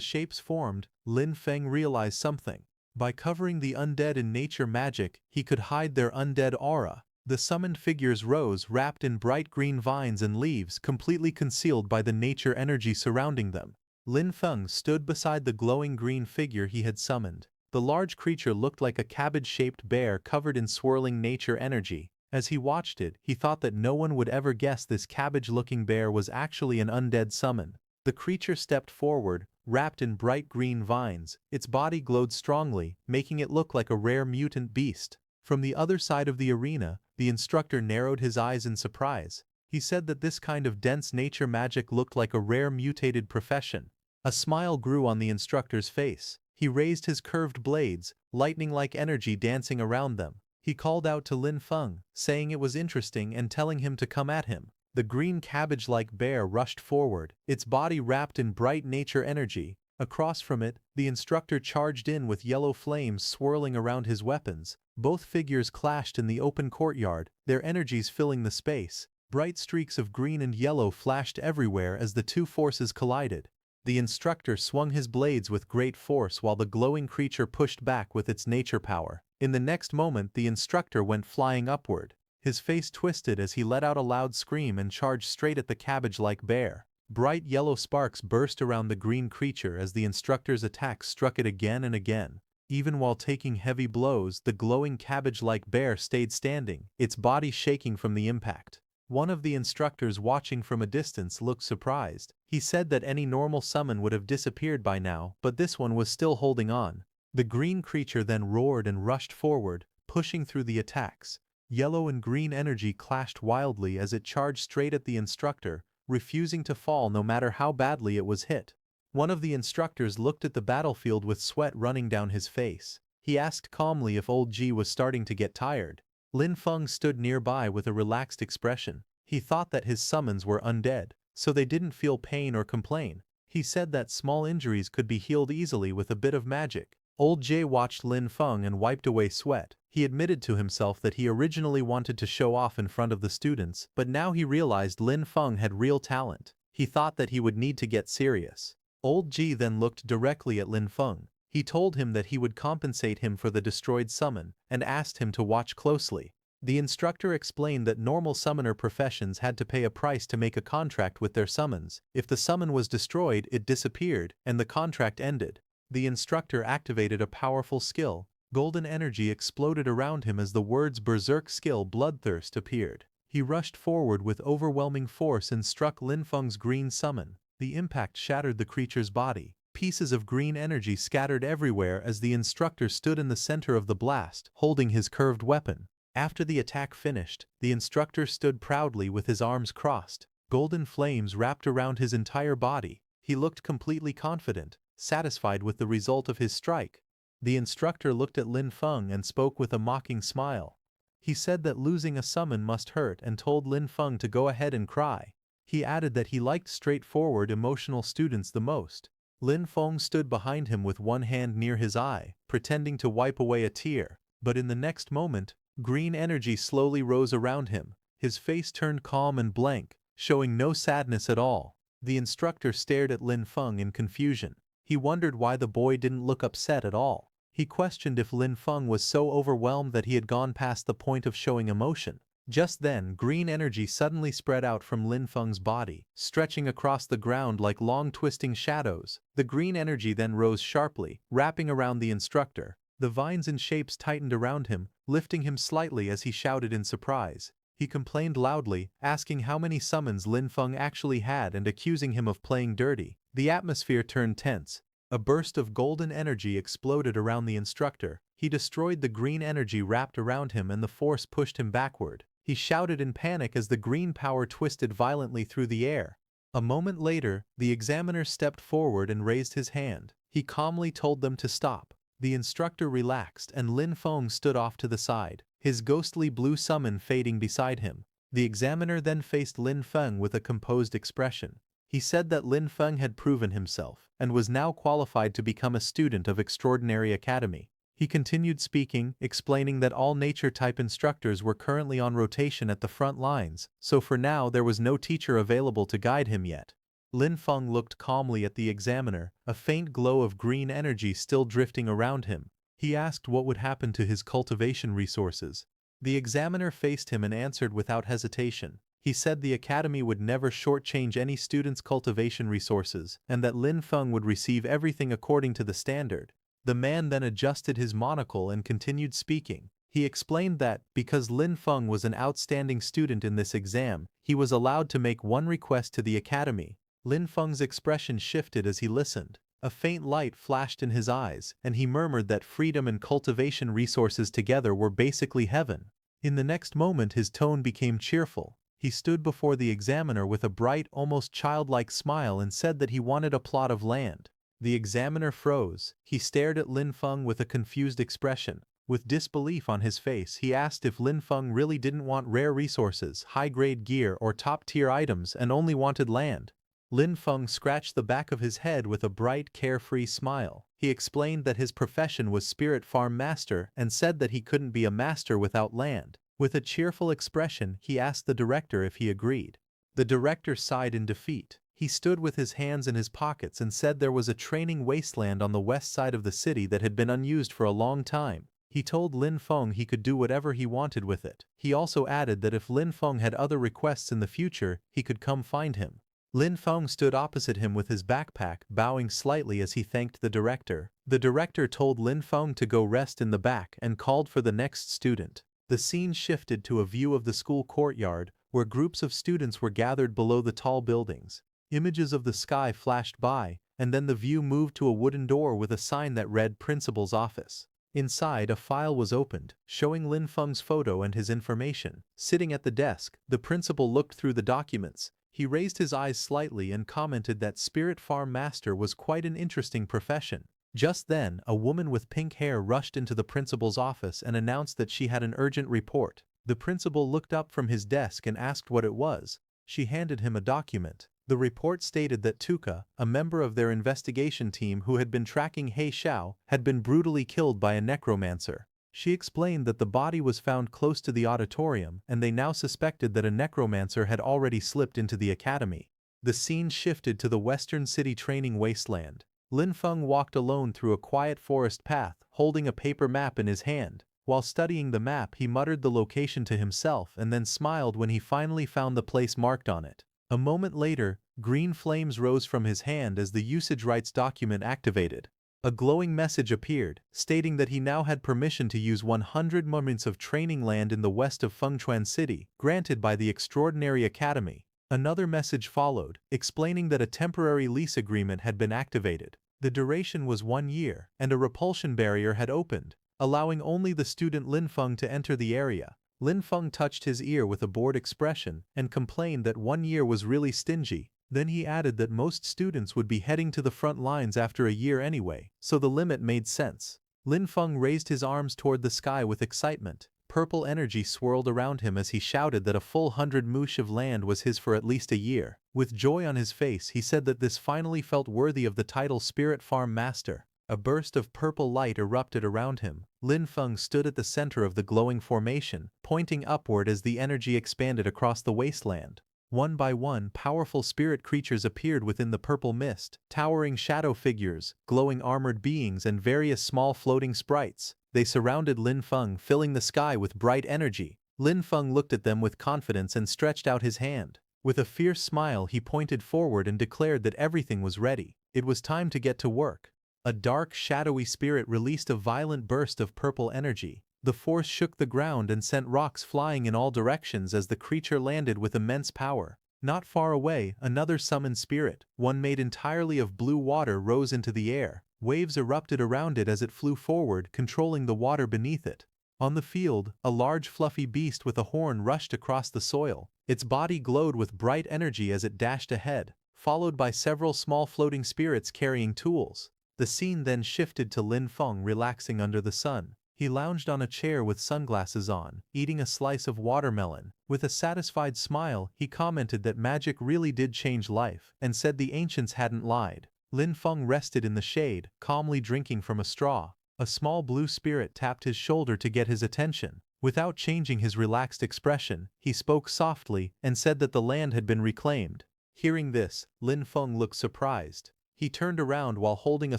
shapes formed, Lin Feng realized something. By covering the undead in nature magic, he could hide their undead aura. The summoned figures rose, wrapped in bright green vines and leaves, completely concealed by the nature energy surrounding them. Lin Feng stood beside the glowing green figure he had summoned. The large creature looked like a cabbage-shaped bear covered in swirling nature energy. As he watched it, he thought that no one would ever guess this cabbage-looking bear was actually an undead summon. The creature stepped forward, wrapped in bright green vines. Its body glowed strongly, making it look like a rare mutant beast. From the other side of the arena, the instructor narrowed his eyes in surprise. He said that this kind of dense nature magic looked like a rare mutated profession. A smile grew on the instructor's face. He raised his curved blades, lightning-like energy dancing around them. He called out to Lin Feng, saying it was interesting and telling him to come at him. The green cabbage-like bear rushed forward, its body wrapped in bright nature energy. Across from it, the instructor charged in with yellow flames swirling around his weapons. Both figures clashed in the open courtyard, their energies filling the space. Bright streaks of green and yellow flashed everywhere as the two forces collided. The instructor swung his blades with great force while the glowing creature pushed back with its nature power. In the next moment the instructor went flying upward. His face twisted as he let out a loud scream and charged straight at the cabbage-like bear. Bright yellow sparks burst around the green creature as the instructor's attack struck it again and again. Even while taking heavy blows, the glowing cabbage-like bear stayed standing, its body shaking from the impact. One of the instructors watching from a distance looked surprised. He said that any normal summon would have disappeared by now, but this one was still holding on. The green creature then roared and rushed forward, pushing through the attacks. Yellow and green energy clashed wildly as it charged straight at the instructor, refusing to fall no matter how badly it was hit. One of the instructors looked at the battlefield with sweat running down his face. He asked calmly if Old G was starting to get tired. Lin Feng stood nearby with a relaxed expression. He thought that his summons were undead, so they didn't feel pain or complain. He said that small injuries could be healed easily with a bit of magic. Old J watched Lin Feng and wiped away sweat. He admitted to himself that he originally wanted to show off in front of the students, but now he realized Lin Feng had real talent. He thought that he would need to get serious. Old G then looked directly at Lin Feng. He told him that he would compensate him for the destroyed summon, and asked him to watch closely. The instructor explained that normal summoner professions had to pay a price to make a contract with their summons. If the summon was destroyed, it disappeared, and the contract ended. The instructor activated a powerful skill. Golden energy exploded around him as the words Berserk skill Bloodthirst appeared. He rushed forward with overwhelming force and struck Lin Feng's green summon. The impact shattered the creature's body. Pieces of green energy scattered everywhere as the instructor stood in the center of the blast, holding his curved weapon. After the attack finished, the instructor stood proudly with his arms crossed. Golden flames wrapped around his entire body. He looked completely confident, satisfied with the result of his strike. The instructor looked at Lin Feng and spoke with a mocking smile. He said that losing a summon must hurt and told Lin Feng to go ahead and cry. He added that he liked straightforward, emotional students the most. Lin Feng stood behind him with one hand near his eye, pretending to wipe away a tear. But in the next moment, green energy slowly rose around him. His face turned calm and blank, showing no sadness at all. The instructor stared at Lin Feng in confusion. He wondered why the boy didn't look upset at all. He questioned if Lin Feng was so overwhelmed that he had gone past the point of showing emotion. Just then, green energy suddenly spread out from Lin Feng's body, stretching across the ground like long twisting shadows. The green energy then rose sharply, wrapping around the instructor. The vines and shapes tightened around him, lifting him slightly as he shouted in surprise. He complained loudly, asking how many summons Lin Feng actually had and accusing him of playing dirty. The atmosphere turned tense. A burst of golden energy exploded around the instructor. He destroyed the green energy wrapped around him and the force pushed him backward. He shouted in panic as the green power twisted violently through the air. A moment later, the examiner stepped forward and raised his hand. He calmly told them to stop. The instructor relaxed and Lin Feng stood off to the side, his ghostly blue summon fading beside him. The examiner then faced Lin Feng with a composed expression. He said that Lin Feng had proven himself and was now qualified to become a student of Extraordinary Academy. He continued speaking, explaining that all nature-type instructors were currently on rotation at the front lines, so for now there was no teacher available to guide him yet. Lin Feng looked calmly at the examiner, a faint glow of green energy still drifting around him. He asked what would happen to his cultivation resources. The examiner faced him and answered without hesitation. He said the academy would never shortchange any student's cultivation resources, and that Lin Feng would receive everything according to the standard. The man then adjusted his monocle and continued speaking. He explained that, because Lin Feng was an outstanding student in this exam, he was allowed to make one request to the academy. Lin Feng's expression shifted as he listened. A faint light flashed in his eyes, and he murmured that freedom and cultivation resources together were basically heaven. In the next moment his tone became cheerful. He stood before the examiner with a bright, almost childlike smile and said that he wanted a plot of land. The examiner froze. He stared at Lin Feng with a confused expression. With disbelief on his face, he asked if Lin Feng really didn't want rare resources, high-grade gear, or top-tier items and only wanted land. Lin Feng scratched the back of his head with a bright, carefree smile. He explained that his profession was Spirit Farm Master and said that he couldn't be a master without land. With a cheerful expression, he asked the director if he agreed. The director sighed in defeat. He stood with his hands in his pockets and said there was a training wasteland on the west side of the city that had been unused for a long time. He told Lin Feng he could do whatever he wanted with it. He also added that if Lin Feng had other requests in the future, he could come find him. Lin Feng stood opposite him with his backpack, bowing slightly as he thanked the director. The director told Lin Feng to go rest in the back and called for the next student. The scene shifted to a view of the school courtyard, where groups of students were gathered below the tall buildings. Images of the sky flashed by, and then the view moved to a wooden door with a sign that read Principal's Office. Inside, a file was opened, showing Lin Feng's photo and his information. Sitting at the desk, the principal looked through the documents. He raised his eyes slightly and commented that Spirit Farm Master was quite an interesting profession. Just then, a woman with pink hair rushed into the principal's office and announced that she had an urgent report. The principal looked up from his desk and asked what it was. She handed him a document. The report stated that Tuka, a member of their investigation team who had been tracking He Xiao, had been brutally killed by a necromancer. She explained that the body was found close to the auditorium and they now suspected that a necromancer had already slipped into the academy. The scene shifted to the Western City training wasteland. Lin Feng walked alone through a quiet forest path, holding a paper map in his hand. While studying the map, he muttered the location to himself and then smiled when he finally found the place marked on it. A moment later, green flames rose from his hand as the usage rights document activated. A glowing message appeared, stating that he now had permission to use 100 moments of training land in the west of Fengchuan City, granted by the Extraordinary Academy. Another message followed, explaining that a temporary lease agreement had been activated. The duration was 1 year, and a repulsion barrier had opened, allowing only the student Lin Feng to enter the area. Lin Feng touched his ear with a bored expression and complained that 1 year was really stingy. Then he added that most students would be heading to the front lines after a year anyway, so the limit made sense. Lin Feng raised his arms toward the sky with excitement. Purple energy swirled around him as he shouted that a full 100 moosh of land was his for at least a year. With joy on his face, he said that this finally felt worthy of the title Spirit Farm Master. A burst of purple light erupted around him. Lin Feng stood at the center of the glowing formation, pointing upward as the energy expanded across the wasteland. One by one, powerful spirit creatures appeared within the purple mist, towering shadow figures, glowing armored beings and various small floating sprites. They surrounded Lin Feng, filling the sky with bright energy. Lin Feng looked at them with confidence and stretched out his hand. With a fierce smile, he pointed forward and declared that everything was ready. It was time to get to work. A dark, shadowy spirit released a violent burst of purple energy. The force shook the ground and sent rocks flying in all directions as the creature landed with immense power. Not far away, another summoned spirit, one made entirely of blue water, rose into the air. Waves erupted around it as it flew forward, controlling the water beneath it. On the field, a large fluffy beast with a horn rushed across the soil. Its body glowed with bright energy as it dashed ahead, followed by several small floating spirits carrying tools. The scene then shifted to Lin Feng relaxing under the sun. He lounged on a chair with sunglasses on, eating a slice of watermelon. With a satisfied smile, he commented that magic really did change life, and said the ancients hadn't lied. Lin Feng rested in the shade, calmly drinking from a straw. A small blue spirit tapped his shoulder to get his attention. Without changing his relaxed expression, he spoke softly and said that the land had been reclaimed. Hearing this, Lin Feng looked surprised. He turned around while holding a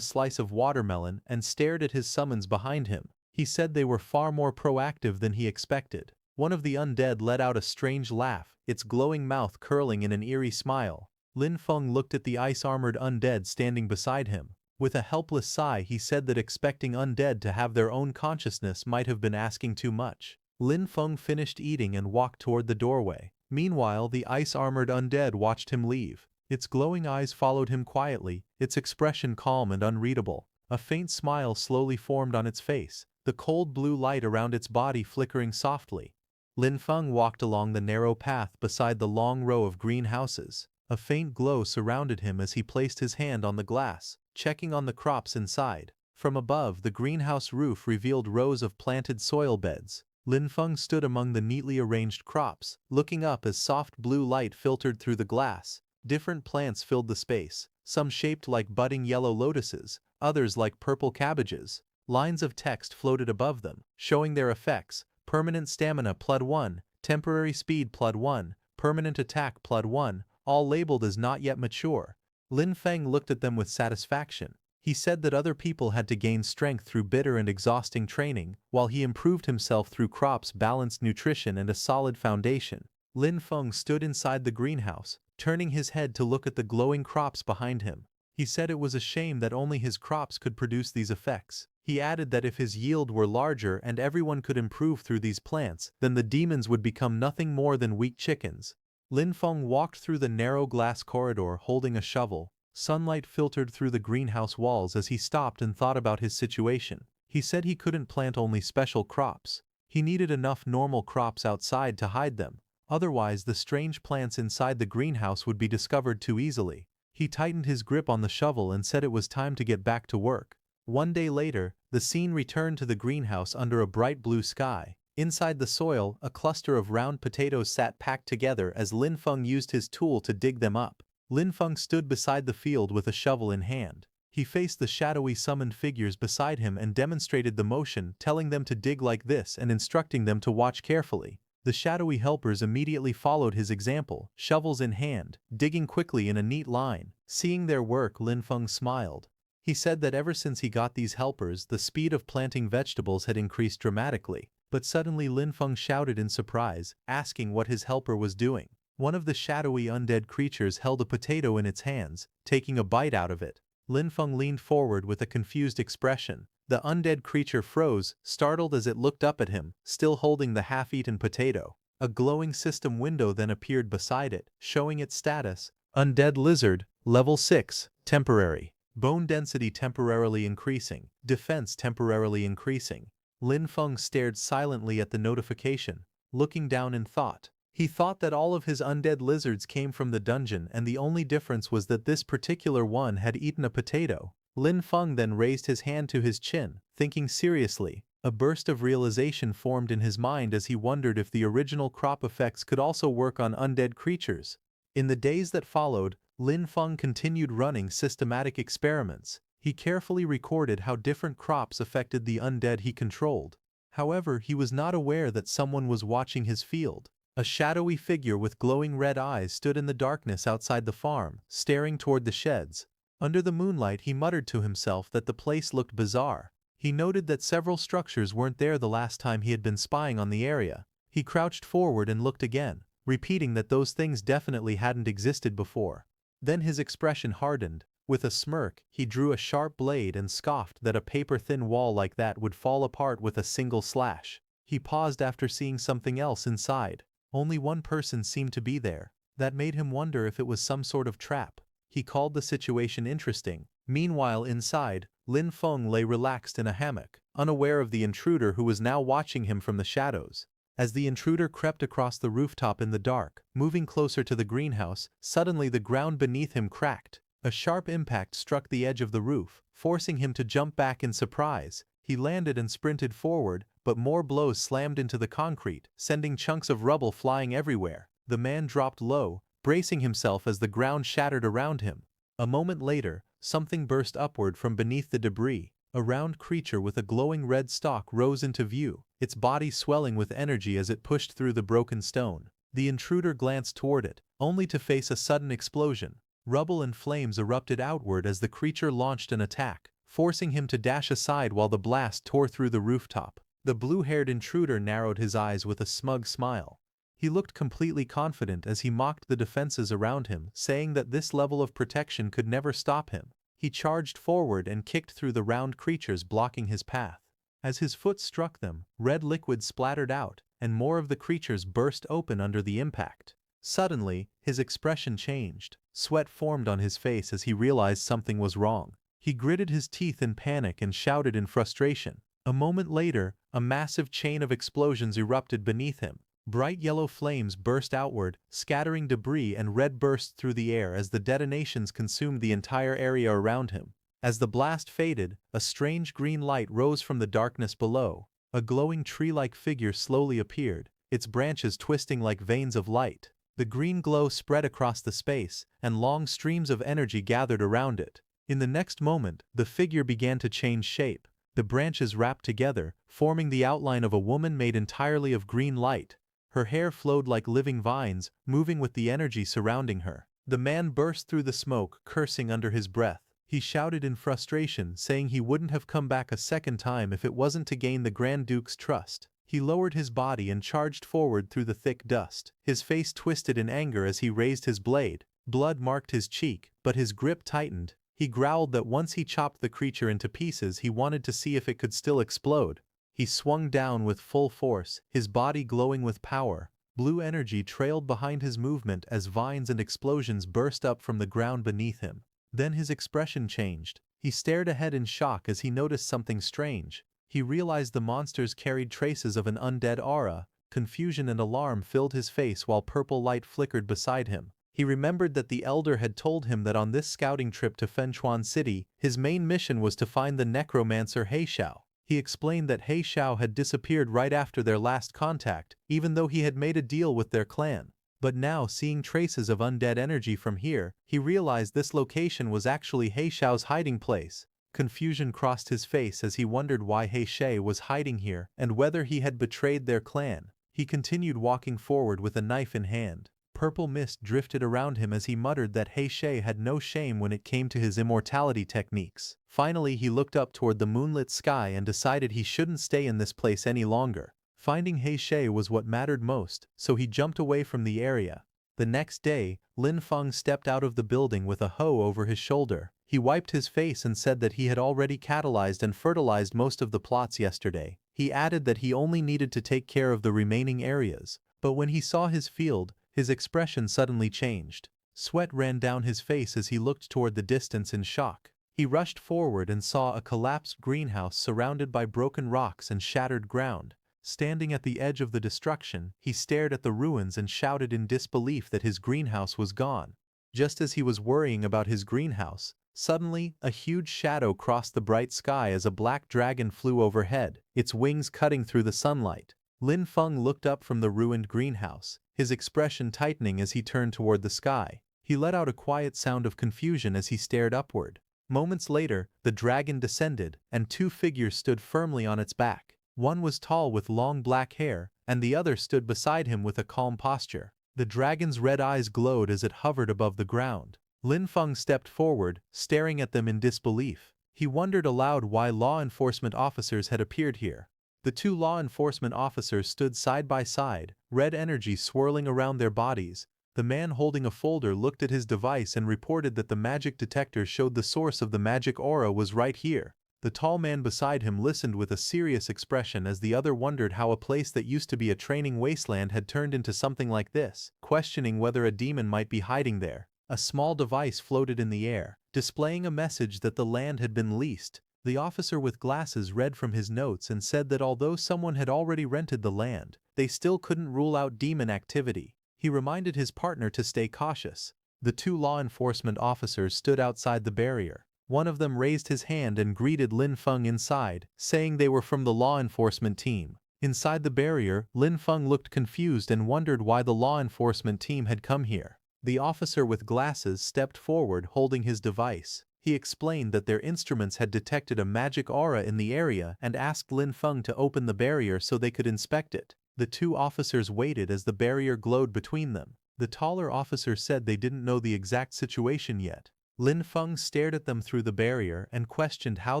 slice of watermelon and stared at his summons behind him. He said they were far more proactive than he expected. One of the undead let out a strange laugh, its glowing mouth curling in an eerie smile. Lin Feng looked at the ice-armored undead standing beside him. With a helpless sigh, he said that expecting undead to have their own consciousness might have been asking too much. Lin Feng finished eating and walked toward the doorway. Meanwhile, the ice-armored undead watched him leave. Its glowing eyes followed him quietly, its expression calm and unreadable. A faint smile slowly formed on its face, the cold blue light around its body flickering softly. Lin Feng walked along the narrow path beside the long row of greenhouses. A faint glow surrounded him as he placed his hand on the glass, checking on the crops inside. From above, the greenhouse roof revealed rows of planted soil beds. Lin Feng stood among the neatly arranged crops, looking up as soft blue light filtered through the glass. Different plants filled the space, some shaped like budding yellow lotuses, others like purple cabbages. Lines of text floated above them, showing their effects: permanent stamina +1, temporary speed +1, permanent attack +1, all labeled as not yet mature. Lin Feng looked at them with satisfaction. He said that other people had to gain strength through bitter and exhausting training, while he improved himself through crops, balanced nutrition, and a solid foundation. Lin Feng stood inside the greenhouse, turning his head to look at the glowing crops behind him. He said it was a shame that only his crops could produce these effects. He added that if his yield were larger and everyone could improve through these plants, then the demons would become nothing more than weak chickens. Lin Feng walked through the narrow glass corridor holding a shovel. Sunlight filtered through the greenhouse walls as he stopped and thought about his situation. He said he couldn't plant only special crops. He needed enough normal crops outside to hide them. Otherwise, the strange plants inside the greenhouse would be discovered too easily. He tightened his grip on the shovel and said it was time to get back to work. One day later, the scene returned to the greenhouse under a bright blue sky. Inside the soil, a cluster of round potatoes sat packed together as Lin Feng used his tool to dig them up. Lin Feng stood beside the field with a shovel in hand. He faced the shadowy summoned figures beside him and demonstrated the motion, telling them to dig like this and instructing them to watch carefully. The shadowy helpers immediately followed his example, shovels in hand, digging quickly in a neat line. Seeing their work, Lin Feng smiled. He said that ever since he got these helpers, the speed of planting vegetables had increased dramatically. But suddenly Lin Feng shouted in surprise, asking what his helper was doing. One of the shadowy undead creatures held a potato in its hands, taking a bite out of it. Lin Feng leaned forward with a confused expression. The undead creature froze, startled as it looked up at him, still holding the half-eaten potato. A glowing system window then appeared beside it, showing its status. Undead lizard, level 6, temporary. Bone density temporarily increasing. Defense temporarily increasing. Lin Feng stared silently at the notification, looking down in thought. He thought that all of his undead lizards came from the dungeon and the only difference was that this particular one had eaten a potato. Lin Feng then raised his hand to his chin, thinking seriously. A burst of realization formed in his mind as he wondered if the original crop effects could also work on undead creatures. In the days that followed, Lin Feng continued running systematic experiments. He carefully recorded how different crops affected the undead he controlled. However, he was not aware that someone was watching his field. A shadowy figure with glowing red eyes stood in the darkness outside the farm, staring toward the sheds. Under the moonlight, he muttered to himself that the place looked bizarre. He noted that several structures weren't there the last time he had been spying on the area. He crouched forward and looked again, repeating that those things definitely hadn't existed before. Then his expression hardened. With a smirk, he drew a sharp blade and scoffed that a paper-thin wall like that would fall apart with a single slash. He paused after seeing something else inside. Only one person seemed to be there. That made him wonder if it was some sort of trap. He called the situation interesting. Meanwhile, inside, Lin Feng lay relaxed in a hammock, unaware of the intruder who was now watching him from the shadows. As the intruder crept across the rooftop in the dark, moving closer to the greenhouse, suddenly the ground beneath him cracked. A sharp impact struck the edge of the roof, forcing him to jump back in surprise. He landed and sprinted forward, but more blows slammed into the concrete, sending chunks of rubble flying everywhere. The man dropped low, bracing himself as the ground shattered around him. A moment later, something burst upward from beneath the debris. A round creature with a glowing red stalk rose into view, its body swelling with energy as it pushed through the broken stone. The intruder glanced toward it, only to face a sudden explosion. Rubble and flames erupted outward as the creature launched an attack, forcing him to dash aside while the blast tore through the rooftop. The blue-haired intruder narrowed his eyes with a smug smile. He looked completely confident as he mocked the defenses around him, saying that this level of protection could never stop him. He charged forward and kicked through the round creatures blocking his path. As his foot struck them, red liquid splattered out, and more of the creatures burst open under the impact. Suddenly, his expression changed. Sweat formed on his face as he realized something was wrong. He gritted his teeth in panic and shouted in frustration. A moment later, a massive chain of explosions erupted beneath him. Bright yellow flames burst outward, scattering debris, and red burst through the air as the detonations consumed the entire area around him. As the blast faded, a strange green light rose from the darkness below. A glowing tree-like figure slowly appeared, its branches twisting like veins of light. The green glow spread across the space, and long streams of energy gathered around it. In the next moment, the figure began to change shape. The branches wrapped together, forming the outline of a woman made entirely of green light. Her hair flowed like living vines, moving with the energy surrounding her. The man burst through the smoke, cursing under his breath. He shouted in frustration, saying he wouldn't have come back a second time if it wasn't to gain the Grand Duke's trust. He lowered his body and charged forward through the thick dust. His face twisted in anger as he raised his blade. Blood marked his cheek, but his grip tightened. He growled that once he chopped the creature into pieces, he wanted to see if it could still explode. He swung down with full force, his body glowing with power. Blue energy trailed behind his movement as vines and explosions burst up from the ground beneath him. Then his expression changed. He stared ahead in shock as he noticed something strange. He realized the monsters carried traces of an undead aura. Confusion and alarm filled his face while purple light flickered beside him. He remembered that the Elder had told him that on this scouting trip to Fenchuan City, his main mission was to find the Necromancer Heishao. He explained that Heishao had disappeared right after their last contact, even though he had made a deal with their clan. But now, seeing traces of undead energy from here, he realized this location was actually Heishao's hiding place. Confusion crossed his face as he wondered why Heisha was hiding here and whether he had betrayed their clan. He continued walking forward with a knife in hand. Purple mist drifted around him as he muttered that Heisha had no shame when it came to his immortality techniques. Finally, he looked up toward the moonlit sky and decided he shouldn't stay in this place any longer. Finding Heisha was what mattered most, so he jumped away from the area. The next day, Lin Feng stepped out of the building with a hoe over his shoulder. He wiped his face and said that he had already catalyzed and fertilized most of the plots yesterday. He added that he only needed to take care of the remaining areas. But when he saw his field, his expression suddenly changed. Sweat ran down his face as he looked toward the distance in shock. He rushed forward and saw a collapsed greenhouse surrounded by broken rocks and shattered ground. Standing at the edge of the destruction, he stared at the ruins and shouted in disbelief that his greenhouse was gone. Just as he was worrying about his greenhouse, suddenly, a huge shadow crossed the bright sky as a black dragon flew overhead, its wings cutting through the sunlight. Lin Feng looked up from the ruined greenhouse, his expression tightening as he turned toward the sky. He let out a quiet sound of confusion as he stared upward. Moments later, the dragon descended, and two figures stood firmly on its back. One was tall with long black hair, and the other stood beside him with a calm posture. The dragon's red eyes glowed as it hovered above the ground. Lin Feng stepped forward, staring at them in disbelief. He wondered aloud why law enforcement officers had appeared here. The two law enforcement officers stood side by side, red energy swirling around their bodies. The man holding a folder looked at his device and reported that the magic detector showed the source of the magic aura was right here. The tall man beside him listened with a serious expression as the other wondered how a place that used to be a training wasteland had turned into something like this, questioning whether a demon might be hiding there. A small device floated in the air, displaying a message that the land had been leased. The officer with glasses read from his notes and said that although someone had already rented the land, they still couldn't rule out demon activity. He reminded his partner to stay cautious. The two law enforcement officers stood outside the barrier. One of them raised his hand and greeted Lin Feng inside, saying they were from the law enforcement team. Inside the barrier, Lin Feng looked confused and wondered why the law enforcement team had come here. The officer with glasses stepped forward holding his device. He explained that their instruments had detected a magic aura in the area and asked Lin Feng to open the barrier so they could inspect it. The two officers waited as the barrier glowed between them. The taller officer said they didn't know the exact situation yet. Lin Feng stared at them through the barrier and questioned how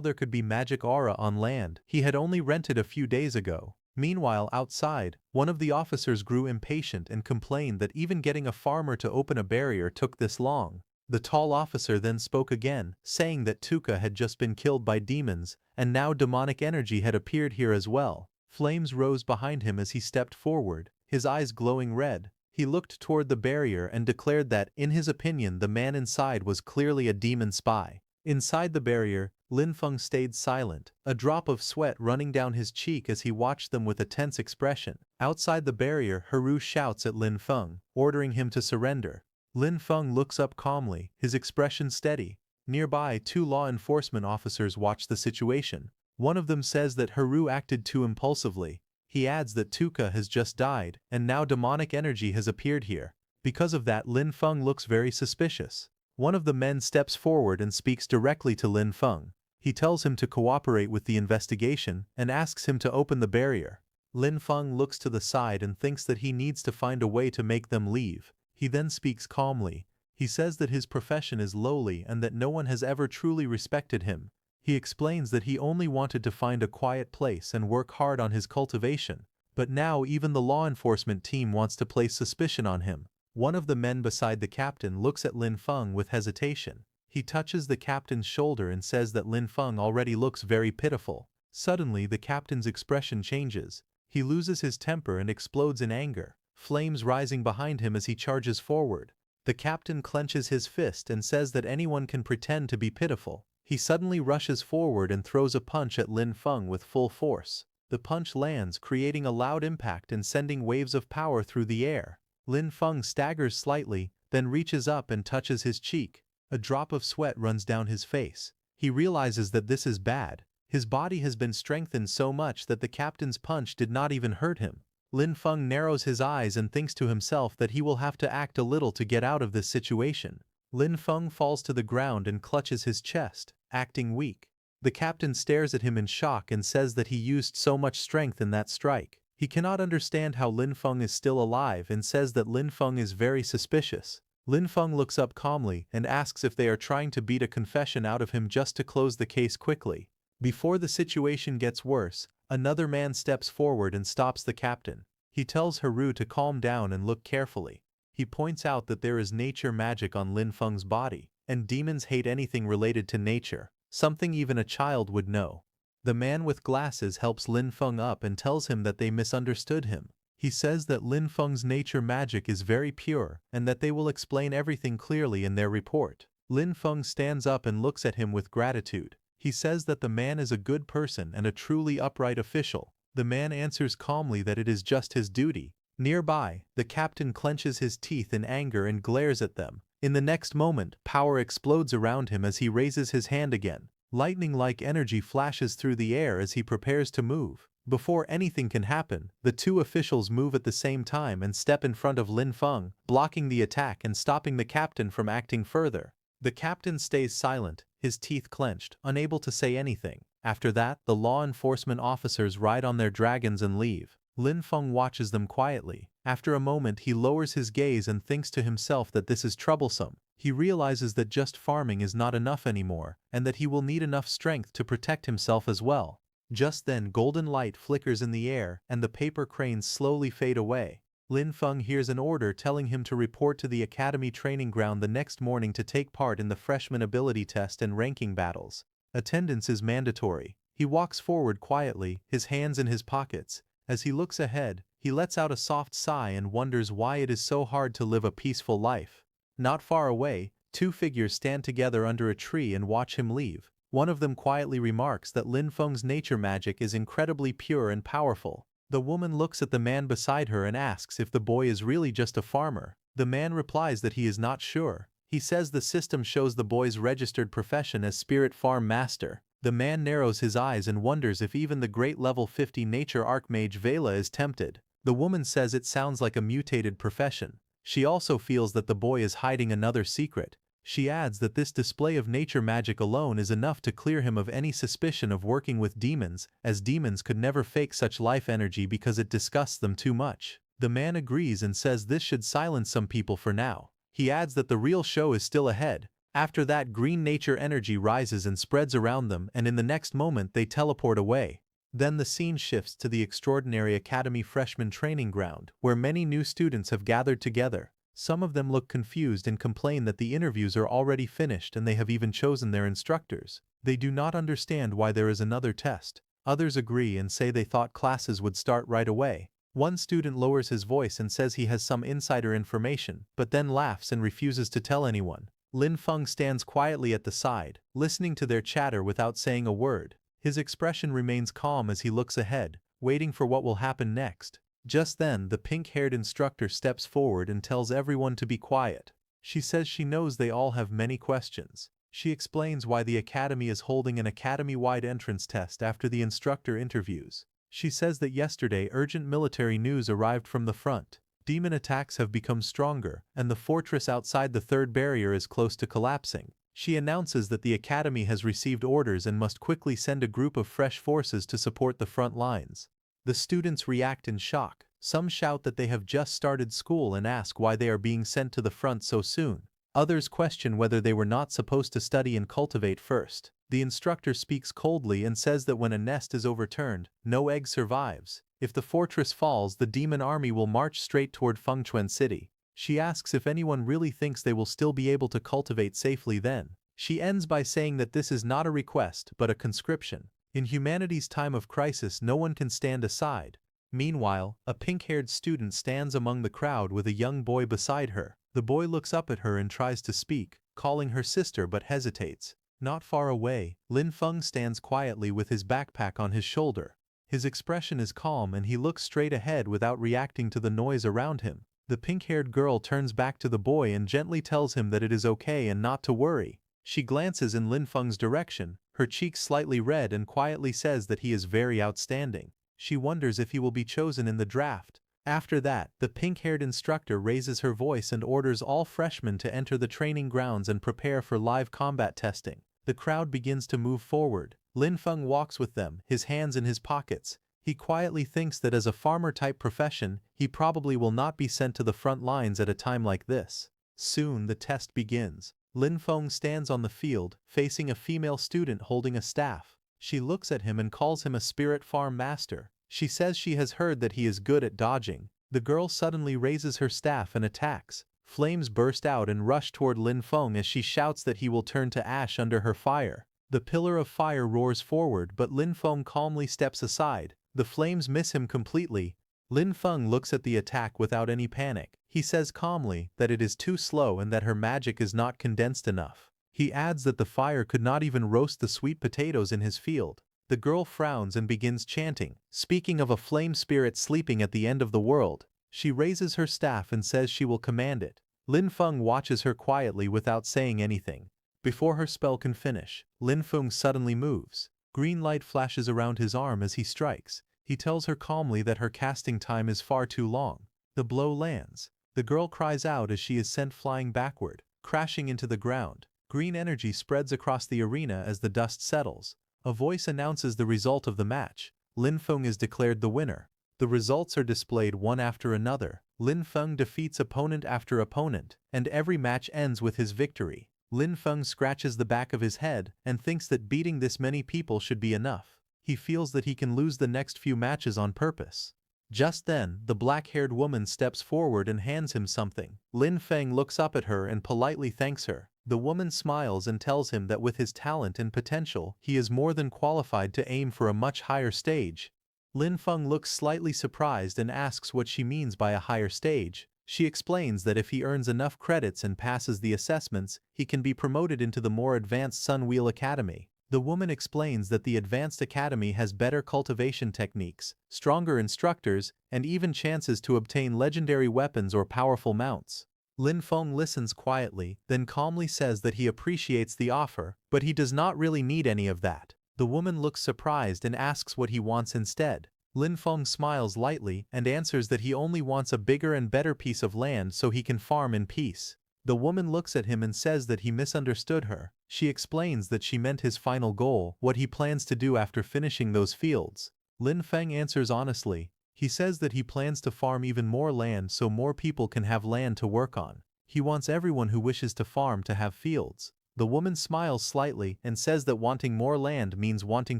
there could be magic aura on land he had only rented a few days ago. Meanwhile, outside, one of the officers grew impatient and complained that even getting a farmer to open a barrier took this long. The tall officer then spoke again, saying that Tuka had just been killed by demons, and now demonic energy had appeared here as well. Flames rose behind him as he stepped forward, his eyes glowing red. He looked toward the barrier and declared that, in his opinion, the man inside was clearly a demon spy. Inside the barrier, Lin Feng stayed silent, a drop of sweat running down his cheek as he watched them with a tense expression. Outside the barrier, Haru shouts at Lin Feng, ordering him to surrender. Lin Feng looks up calmly, his expression steady. Nearby, two law enforcement officers watch the situation. One of them says that Haru acted too impulsively. He adds that Tuka has just died, and now demonic energy has appeared here. Because of that, Lin Feng looks very suspicious. One of the men steps forward and speaks directly to Lin Feng. He tells him to cooperate with the investigation and asks him to open the barrier. Lin Feng looks to the side and thinks that he needs to find a way to make them leave. He then speaks calmly. He says that his profession is lowly and that no one has ever truly respected him. He explains that he only wanted to find a quiet place and work hard on his cultivation, but now even the law enforcement team wants to place suspicion on him. One of the men beside the captain looks at Lin Feng with hesitation. He touches the captain's shoulder and says that Lin Feng already looks very pitiful. Suddenly, the captain's expression changes. He loses his temper and explodes in anger, flames rising behind him as he charges forward. The captain clenches his fist and says that anyone can pretend to be pitiful. He suddenly rushes forward and throws a punch at Lin Feng with full force. The punch lands, creating a loud impact and sending waves of power through the air. Lin Feng staggers slightly, then reaches up and touches his cheek. A drop of sweat runs down his face. He realizes that this is bad. His body has been strengthened so much that the captain's punch did not even hurt him. Lin Feng narrows his eyes and thinks to himself that he will have to act a little to get out of this situation. Lin Feng falls to the ground and clutches his chest, acting weak. The captain stares at him in shock and says that he used so much strength in that strike. He cannot understand how Lin Feng is still alive and says that Lin Feng is very suspicious. Lin Feng looks up calmly and asks if they are trying to beat a confession out of him just to close the case quickly. Before the situation gets worse, another man steps forward and stops the captain. He tells Haru to calm down and look carefully. He points out that there is nature magic on Lin Feng's body, and demons hate anything related to nature, something even a child would know. The man with glasses helps Lin Feng up and tells him that they misunderstood him. He says that Lin Feng's nature magic is very pure and that they will explain everything clearly in their report. Lin Feng stands up and looks at him with gratitude. He says that the man is a good person and a truly upright official. The man answers calmly that it is just his duty. Nearby, the captain clenches his teeth in anger and glares at them. In the next moment, power explodes around him as he raises his hand again. Lightning-like energy flashes through the air as he prepares to move. Before anything can happen, the two officials move at the same time and step in front of Lin Feng, blocking the attack and stopping the captain from acting further. The captain stays silent, his teeth clenched, unable to say anything. After that, the law enforcement officers ride on their dragons and leave. Lin Feng watches them quietly. After a moment, he lowers his gaze and thinks to himself that this is troublesome. He realizes that just farming is not enough anymore, and that he will need enough strength to protect himself as well. Just then, golden light flickers in the air, and the paper cranes slowly fade away. Lin Feng hears an order telling him to report to the academy training ground the next morning to take part in the freshman ability test and ranking battles. Attendance is mandatory. He walks forward quietly, his hands in his pockets. As he looks ahead, he lets out a soft sigh and wonders why it is so hard to live a peaceful life. Not far away, two figures stand together under a tree and watch him leave. One of them quietly remarks that Lin Feng's nature magic is incredibly pure and powerful. The woman looks at the man beside her and asks if the boy is really just a farmer. The man replies that he is not sure. He says the system shows the boy's registered profession as Spirit Farm Master. The man narrows his eyes and wonders if even the great level 50 nature archmage Vela is tempted. The woman says it sounds like a mutated profession. She also feels that the boy is hiding another secret. She adds that this display of nature magic alone is enough to clear him of any suspicion of working with demons, as demons could never fake such life energy because it disgusts them too much. The man agrees and says this should silence some people for now. He adds that the real show is still ahead. After that, green nature energy rises and spreads around them, and in the next moment they teleport away. Then the scene shifts to the extraordinary academy freshman training ground, where many new students have gathered together. Some of them look confused and complain that the interviews are already finished and they have even chosen their instructors. They do not understand why there is another test. Others agree and say they thought classes would start right away. One student lowers his voice and says he has some insider information, but then laughs and refuses to tell anyone. Lin Feng stands quietly at the side, listening to their chatter without saying a word. His expression remains calm as he looks ahead, waiting for what will happen next. Just then, the pink-haired instructor steps forward and tells everyone to be quiet. She says she knows they all have many questions. She explains why the academy is holding an academy-wide entrance test after the instructor interviews. She says that yesterday urgent military news arrived from the front. Demon attacks have become stronger, and the fortress outside the third barrier is close to collapsing. She announces that the academy has received orders and must quickly send a group of fresh forces to support the front lines. The students react in shock. Some shout that they have just started school and ask why they are being sent to the front so soon. Others question whether they were not supposed to study and cultivate first. The instructor speaks coldly and says that when a nest is overturned, no egg survives. If the fortress falls, the demon army will march straight toward Fengchuan City. She asks if anyone really thinks they will still be able to cultivate safely then. She ends by saying that this is not a request but a conscription. In humanity's time of crisis, no one can stand aside. Meanwhile, a pink-haired student stands among the crowd with a young boy beside her. The boy looks up at her and tries to speak, calling her sister but hesitates. Not far away, Lin Feng stands quietly with his backpack on his shoulder. His expression is calm and he looks straight ahead without reacting to the noise around him. The pink-haired girl turns back to the boy and gently tells him that it is okay and not to worry. She glances in Lin Feng's direction, her cheeks slightly red, and quietly says that he is very outstanding. She wonders if he will be chosen in the draft. After that, the pink-haired instructor raises her voice and orders all freshmen to enter the training grounds and prepare for live combat testing. The crowd begins to move forward. Lin Feng walks with them, his hands in his pockets. He quietly thinks that as a farmer-type profession, he probably will not be sent to the front lines at a time like this. Soon the test begins. Lin Feng stands on the field, facing a female student holding a staff. She looks at him and calls him a spirit farm master. She says she has heard that he is good at dodging. The girl suddenly raises her staff and attacks. Flames burst out and rush toward Lin Feng as she shouts that he will turn to ash under her fire. The pillar of fire roars forward, but Lin Feng calmly steps aside. The flames miss him completely. Lin Feng looks at the attack without any panic. He says calmly that it is too slow and that her magic is not condensed enough. He adds that the fire could not even roast the sweet potatoes in his field. The girl frowns and begins chanting, speaking of a flame spirit sleeping at the end of the world. She raises her staff and says she will command it. Lin Feng watches her quietly without saying anything. Before her spell can finish, Lin Feng suddenly moves. Green light flashes around his arm as he strikes. He tells her calmly that her casting time is far too long. The blow lands. The girl cries out as she is sent flying backward, crashing into the ground. Green energy spreads across the arena as the dust settles. A voice announces the result of the match. Lin Feng is declared the winner. The results are displayed one after another. Lin Feng defeats opponent after opponent, and every match ends with his victory. Lin Feng scratches the back of his head and thinks that beating this many people should be enough. He feels that he can lose the next few matches on purpose. Just then, the black-haired woman steps forward and hands him something. Lin Feng looks up at her and politely thanks her. The woman smiles and tells him that with his talent and potential, he is more than qualified to aim for a much higher stage. Lin Feng looks slightly surprised and asks what she means by a higher stage. She explains that if he earns enough credits and passes the assessments, he can be promoted into the more advanced Sun Wheel Academy. The woman explains that the Advanced Academy has better cultivation techniques, stronger instructors, and even chances to obtain legendary weapons or powerful mounts. Lin Feng listens quietly, then calmly says that he appreciates the offer, but he does not really need any of that. The woman looks surprised and asks what he wants instead. Lin Feng smiles lightly and answers that he only wants a bigger and better piece of land so he can farm in peace. The woman looks at him and says that he misunderstood her. She explains that she meant his final goal, what he plans to do after finishing those fields. Lin Feng answers honestly. He says that he plans to farm even more land so more people can have land to work on. He wants everyone who wishes to farm to have fields. The woman smiles slightly and says that wanting more land means wanting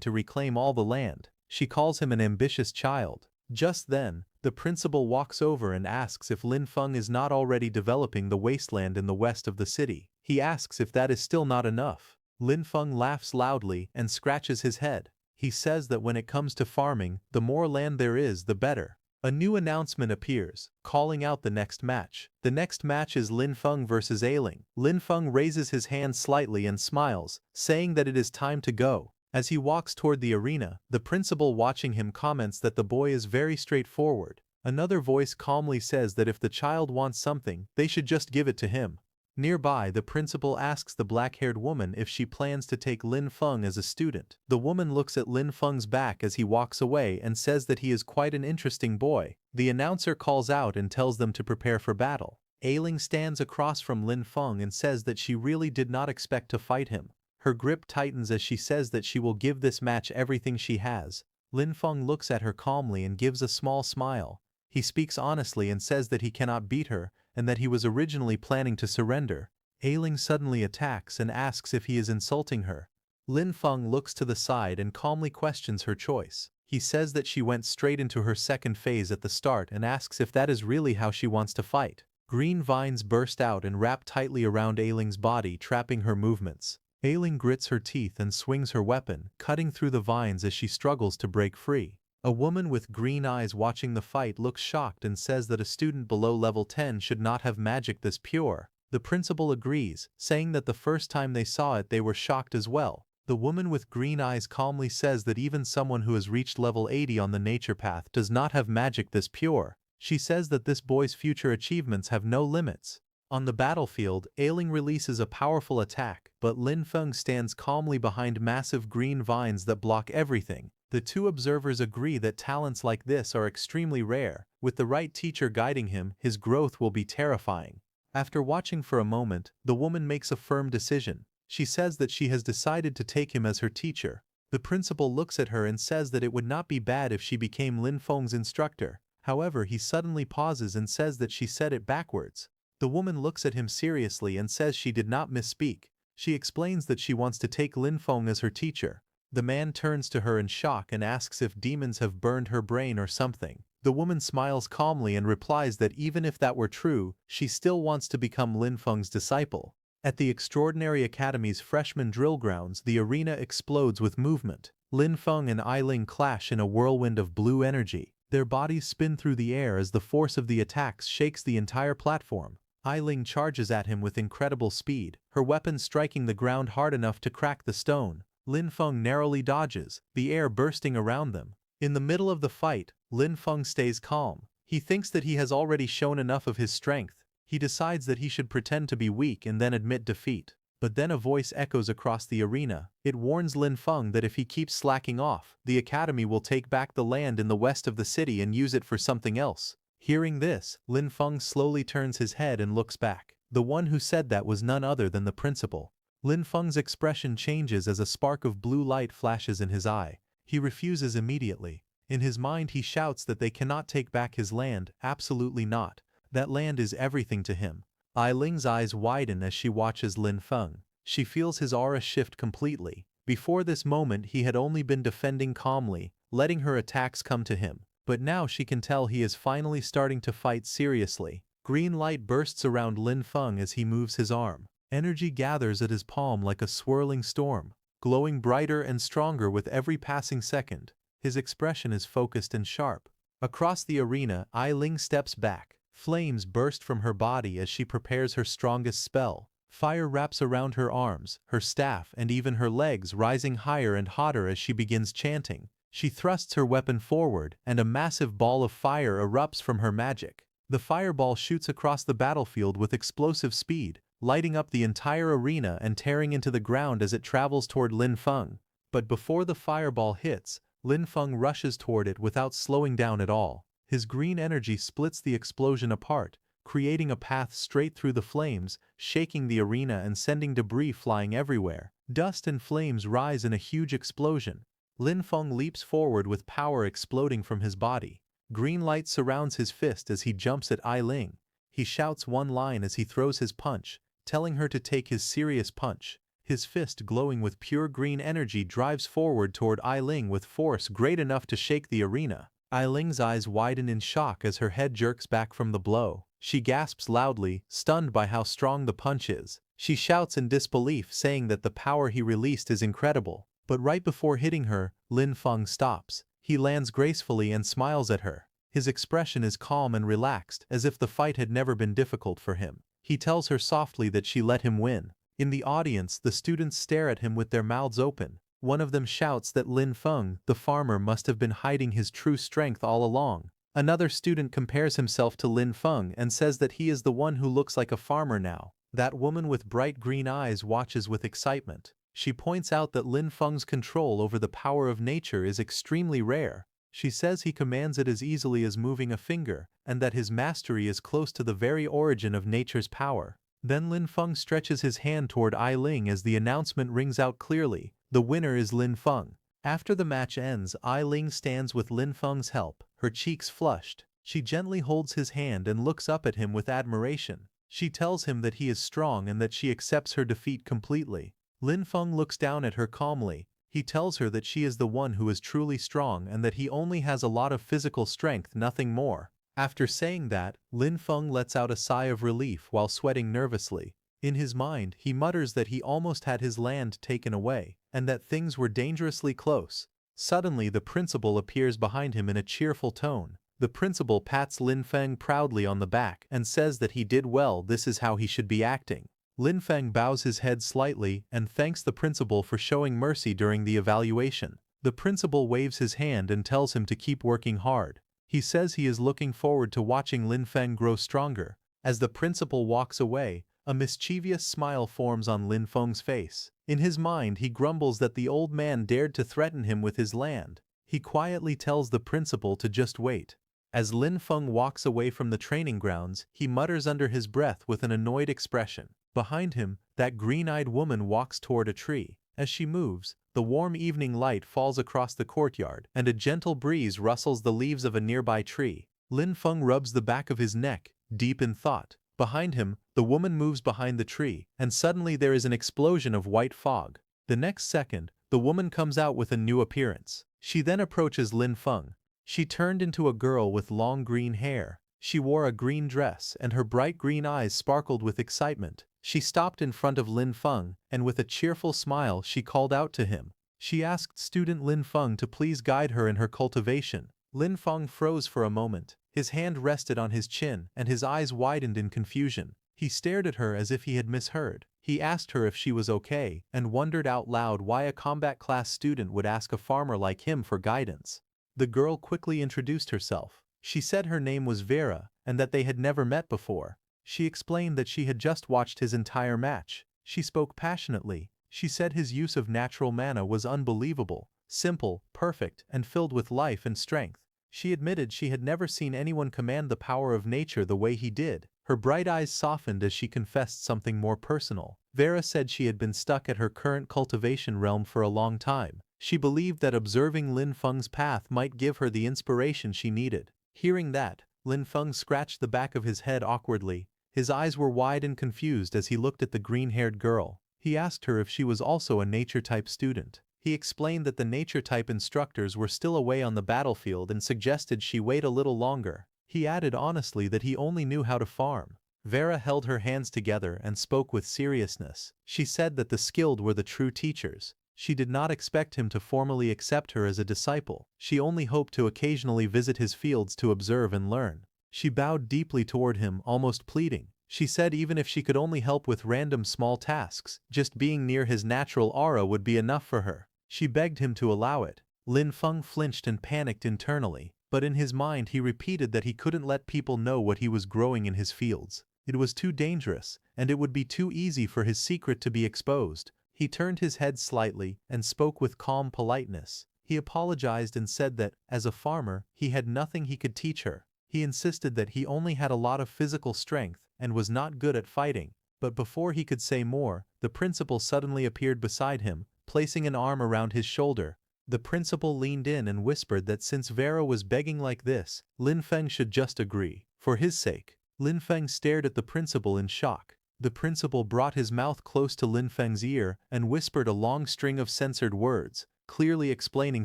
to reclaim all the land. She calls him an ambitious child. Just then, the principal walks over and asks if Lin Feng is not already developing the wasteland in the west of the city. He asks if that is still not enough. Lin Feng laughs loudly and scratches his head. He says that when it comes to farming, the more land there is, the better. A new announcement appears, calling out the next match. The next match is Lin Feng versus Ailing. Lin Feng raises his hand slightly and smiles, saying that it is time to go. As he walks toward the arena, the principal watching him comments that the boy is very straightforward. Another voice calmly says that if the child wants something, they should just give it to him. Nearby, the principal asks the black-haired woman if she plans to take Lin Feng as a student. The woman looks at Lin Feng's back as he walks away and says that he is quite an interesting boy. The announcer calls out and tells them to prepare for battle. Ailing stands across from Lin Feng and says that she really did not expect to fight him. Her grip tightens as she says that she will give this match everything she has. Lin Feng looks at her calmly and gives a small smile. He speaks honestly and says that he cannot beat her, and that he was originally planning to surrender. Ailing suddenly attacks and asks if he is insulting her. Lin Feng looks to the side and calmly questions her choice. He says that she went straight into her second phase at the start and asks if that is really how she wants to fight. Green vines burst out and wrap tightly around Ailing's body, trapping her movements. Ailing grits her teeth and swings her weapon, cutting through the vines as she struggles to break free. A woman with green eyes watching the fight looks shocked and says that a student below level 10 should not have magic this pure. The principal agrees, saying that the first time they saw it they were shocked as well. The woman with green eyes calmly says that even someone who has reached level 80 on the nature path does not have magic this pure. She says that this boy's future achievements have no limits. On the battlefield, Ailing releases a powerful attack, but Lin Feng stands calmly behind massive green vines that block everything. The two observers agree that talents like this are extremely rare. With the right teacher guiding him, his growth will be terrifying. After watching for a moment, the woman makes a firm decision. She says that she has decided to take him as her teacher. The principal looks at her and says that it would not be bad if she became Lin Feng's instructor. However, he suddenly pauses and says that she said it backwards. The woman looks at him seriously and says she did not misspeak. She explains that she wants to take Lin Feng as her teacher. The man turns to her in shock and asks if demons have burned her brain or something. The woman smiles calmly and replies that even if that were true, she still wants to become Lin Feng's disciple. At the Extraordinary Academy's freshman drill grounds, the arena explodes with movement. Lin Feng and Ailing clash in a whirlwind of blue energy. Their bodies spin through the air as the force of the attacks shakes the entire platform. Ailing charges at him with incredible speed, her weapon striking the ground hard enough to crack the stone. Lin Feng narrowly dodges, the air bursting around them. In the middle of the fight, Lin Feng stays calm. He thinks that he has already shown enough of his strength. He decides that he should pretend to be weak and then admit defeat. But then a voice echoes across the arena. It warns Lin Feng that if he keeps slacking off, the academy will take back the land in the west of the city and use it for something else. Hearing this, Lin Feng slowly turns his head and looks back. The one who said that was none other than the principal. Lin Feng's expression changes as a spark of blue light flashes in his eye. He refuses immediately. In his mind he shouts that they cannot take back his land, absolutely not. That land is everything to him. Ailing's eyes widen as she watches Lin Feng. She feels his aura shift completely. Before this moment he had only been defending calmly, letting her attacks come to him. But now she can tell he is finally starting to fight seriously. Green light bursts around Lin Feng as he moves his arm. Energy gathers at his palm like a swirling storm, glowing brighter and stronger with every passing second. His expression is focused and sharp. Across the arena, Ailing steps back. Flames burst from her body as she prepares her strongest spell. Fire wraps around her arms, her staff, and even her legs, rising higher and hotter as she begins chanting. She thrusts her weapon forward, and a massive ball of fire erupts from her magic. The fireball shoots across the battlefield with explosive speed, lighting up the entire arena and tearing into the ground as it travels toward Lin Feng. But before the fireball hits, Lin Feng rushes toward it without slowing down at all. His green energy splits the explosion apart, creating a path straight through the flames, shaking the arena and sending debris flying everywhere. Dust and flames rise in a huge explosion. Lin Feng leaps forward with power exploding from his body. Green light surrounds his fist as he jumps at Ailing. He shouts one line as he throws his punch, telling her to take his serious punch. His fist, glowing with pure green energy, drives forward toward Ailing with force great enough to shake the arena. Ailing's eyes widen in shock as her head jerks back from the blow. She gasps loudly, stunned by how strong the punch is. She shouts in disbelief, saying that the power he released is incredible. But right before hitting her, Lin Feng stops. He lands gracefully and smiles at her. His expression is calm and relaxed, as if the fight had never been difficult for him. He tells her softly that she let him win. In the audience, the students stare at him with their mouths open. One of them shouts that Lin Feng, the farmer, must have been hiding his true strength all along. Another student compares himself to Lin Feng and says that he is the one who looks like a farmer now. That woman with bright green eyes watches with excitement. She points out that Lin Feng's control over the power of nature is extremely rare. She says he commands it as easily as moving a finger, and that his mastery is close to the very origin of nature's power. Then Lin Feng stretches his hand toward Ailing as the announcement rings out clearly. The winner is Lin Feng. After the match ends, Ailing stands with Lin Feng's help, her cheeks flushed. She gently holds his hand and looks up at him with admiration. She tells him that he is strong and that she accepts her defeat completely. Lin Feng looks down at her calmly. He tells her that she is the one who is truly strong and that he only has a lot of physical strength, nothing more. After saying that, Lin Feng lets out a sigh of relief while sweating nervously. In his mind, he mutters that he almost had his land taken away, and that things were dangerously close. Suddenly the principal appears behind him in a cheerful tone. The principal pats Lin Feng proudly on the back and says that he did well, this is how he should be acting. Lin Feng bows his head slightly and thanks the principal for showing mercy during the evaluation. The principal waves his hand and tells him to keep working hard. He says he is looking forward to watching Lin Feng grow stronger. As the principal walks away, a mischievous smile forms on Lin Feng's face. In his mind, he grumbles that the old man dared to threaten him with his land. He quietly tells the principal to just wait. As Lin Feng walks away from the training grounds, he mutters under his breath with an annoyed expression. Behind him, that green-eyed woman walks toward a tree. As she moves, the warm evening light falls across the courtyard, and a gentle breeze rustles the leaves of a nearby tree. Lin Feng rubs the back of his neck, deep in thought. Behind him, the woman moves behind the tree, and suddenly there is an explosion of white fog. The next second, the woman comes out with a new appearance. She then approaches Lin Feng. She turned into a girl with long green hair. She wore a green dress, and her bright green eyes sparkled with excitement. She stopped in front of Lin Feng, and with a cheerful smile she called out to him. She asked student Lin Feng to please guide her in her cultivation. Lin Feng froze for a moment. His hand rested on his chin, and his eyes widened in confusion. He stared at her as if he had misheard. He asked her if she was okay, and wondered out loud why a combat class student would ask a farmer like him for guidance. The girl quickly introduced herself. She said her name was Vera, and that they had never met before. She explained that she had just watched his entire match. She spoke passionately. She said his use of natural mana was unbelievable, simple, perfect, and filled with life and strength. She admitted she had never seen anyone command the power of nature the way he did. Her bright eyes softened as she confessed something more personal. Vera said she had been stuck at her current cultivation realm for a long time. She believed that observing Lin Feng's path might give her the inspiration she needed. Hearing that, Lin Feng scratched the back of his head awkwardly. His eyes were wide and confused as he looked at the green-haired girl. He asked her if she was also a nature-type student. He explained that the nature-type instructors were still away on the battlefield and suggested she wait a little longer. He added honestly that he only knew how to farm. Vera held her hands together and spoke with seriousness. She said that the skilled were the true teachers. She did not expect him to formally accept her as a disciple. She only hoped to occasionally visit his fields to observe and learn. She bowed deeply toward him, almost pleading. She said even if she could only help with random small tasks, just being near his natural aura would be enough for her. She begged him to allow it. Lin Feng flinched and panicked internally, but in his mind he repeated that he couldn't let people know what he was growing in his fields. It was too dangerous, and it would be too easy for his secret to be exposed. He turned his head slightly and spoke with calm politeness. He apologized and said that, as a farmer, he had nothing he could teach her. He insisted that he only had a lot of physical strength and was not good at fighting. But before he could say more, the principal suddenly appeared beside him, placing an arm around his shoulder. The principal leaned in and whispered that since Vera was begging like this, Lin Feng should just agree. For his sake. Lin Feng stared at the principal in shock. The principal brought his mouth close to Lin Feng's ear and whispered a long string of censored words, clearly explaining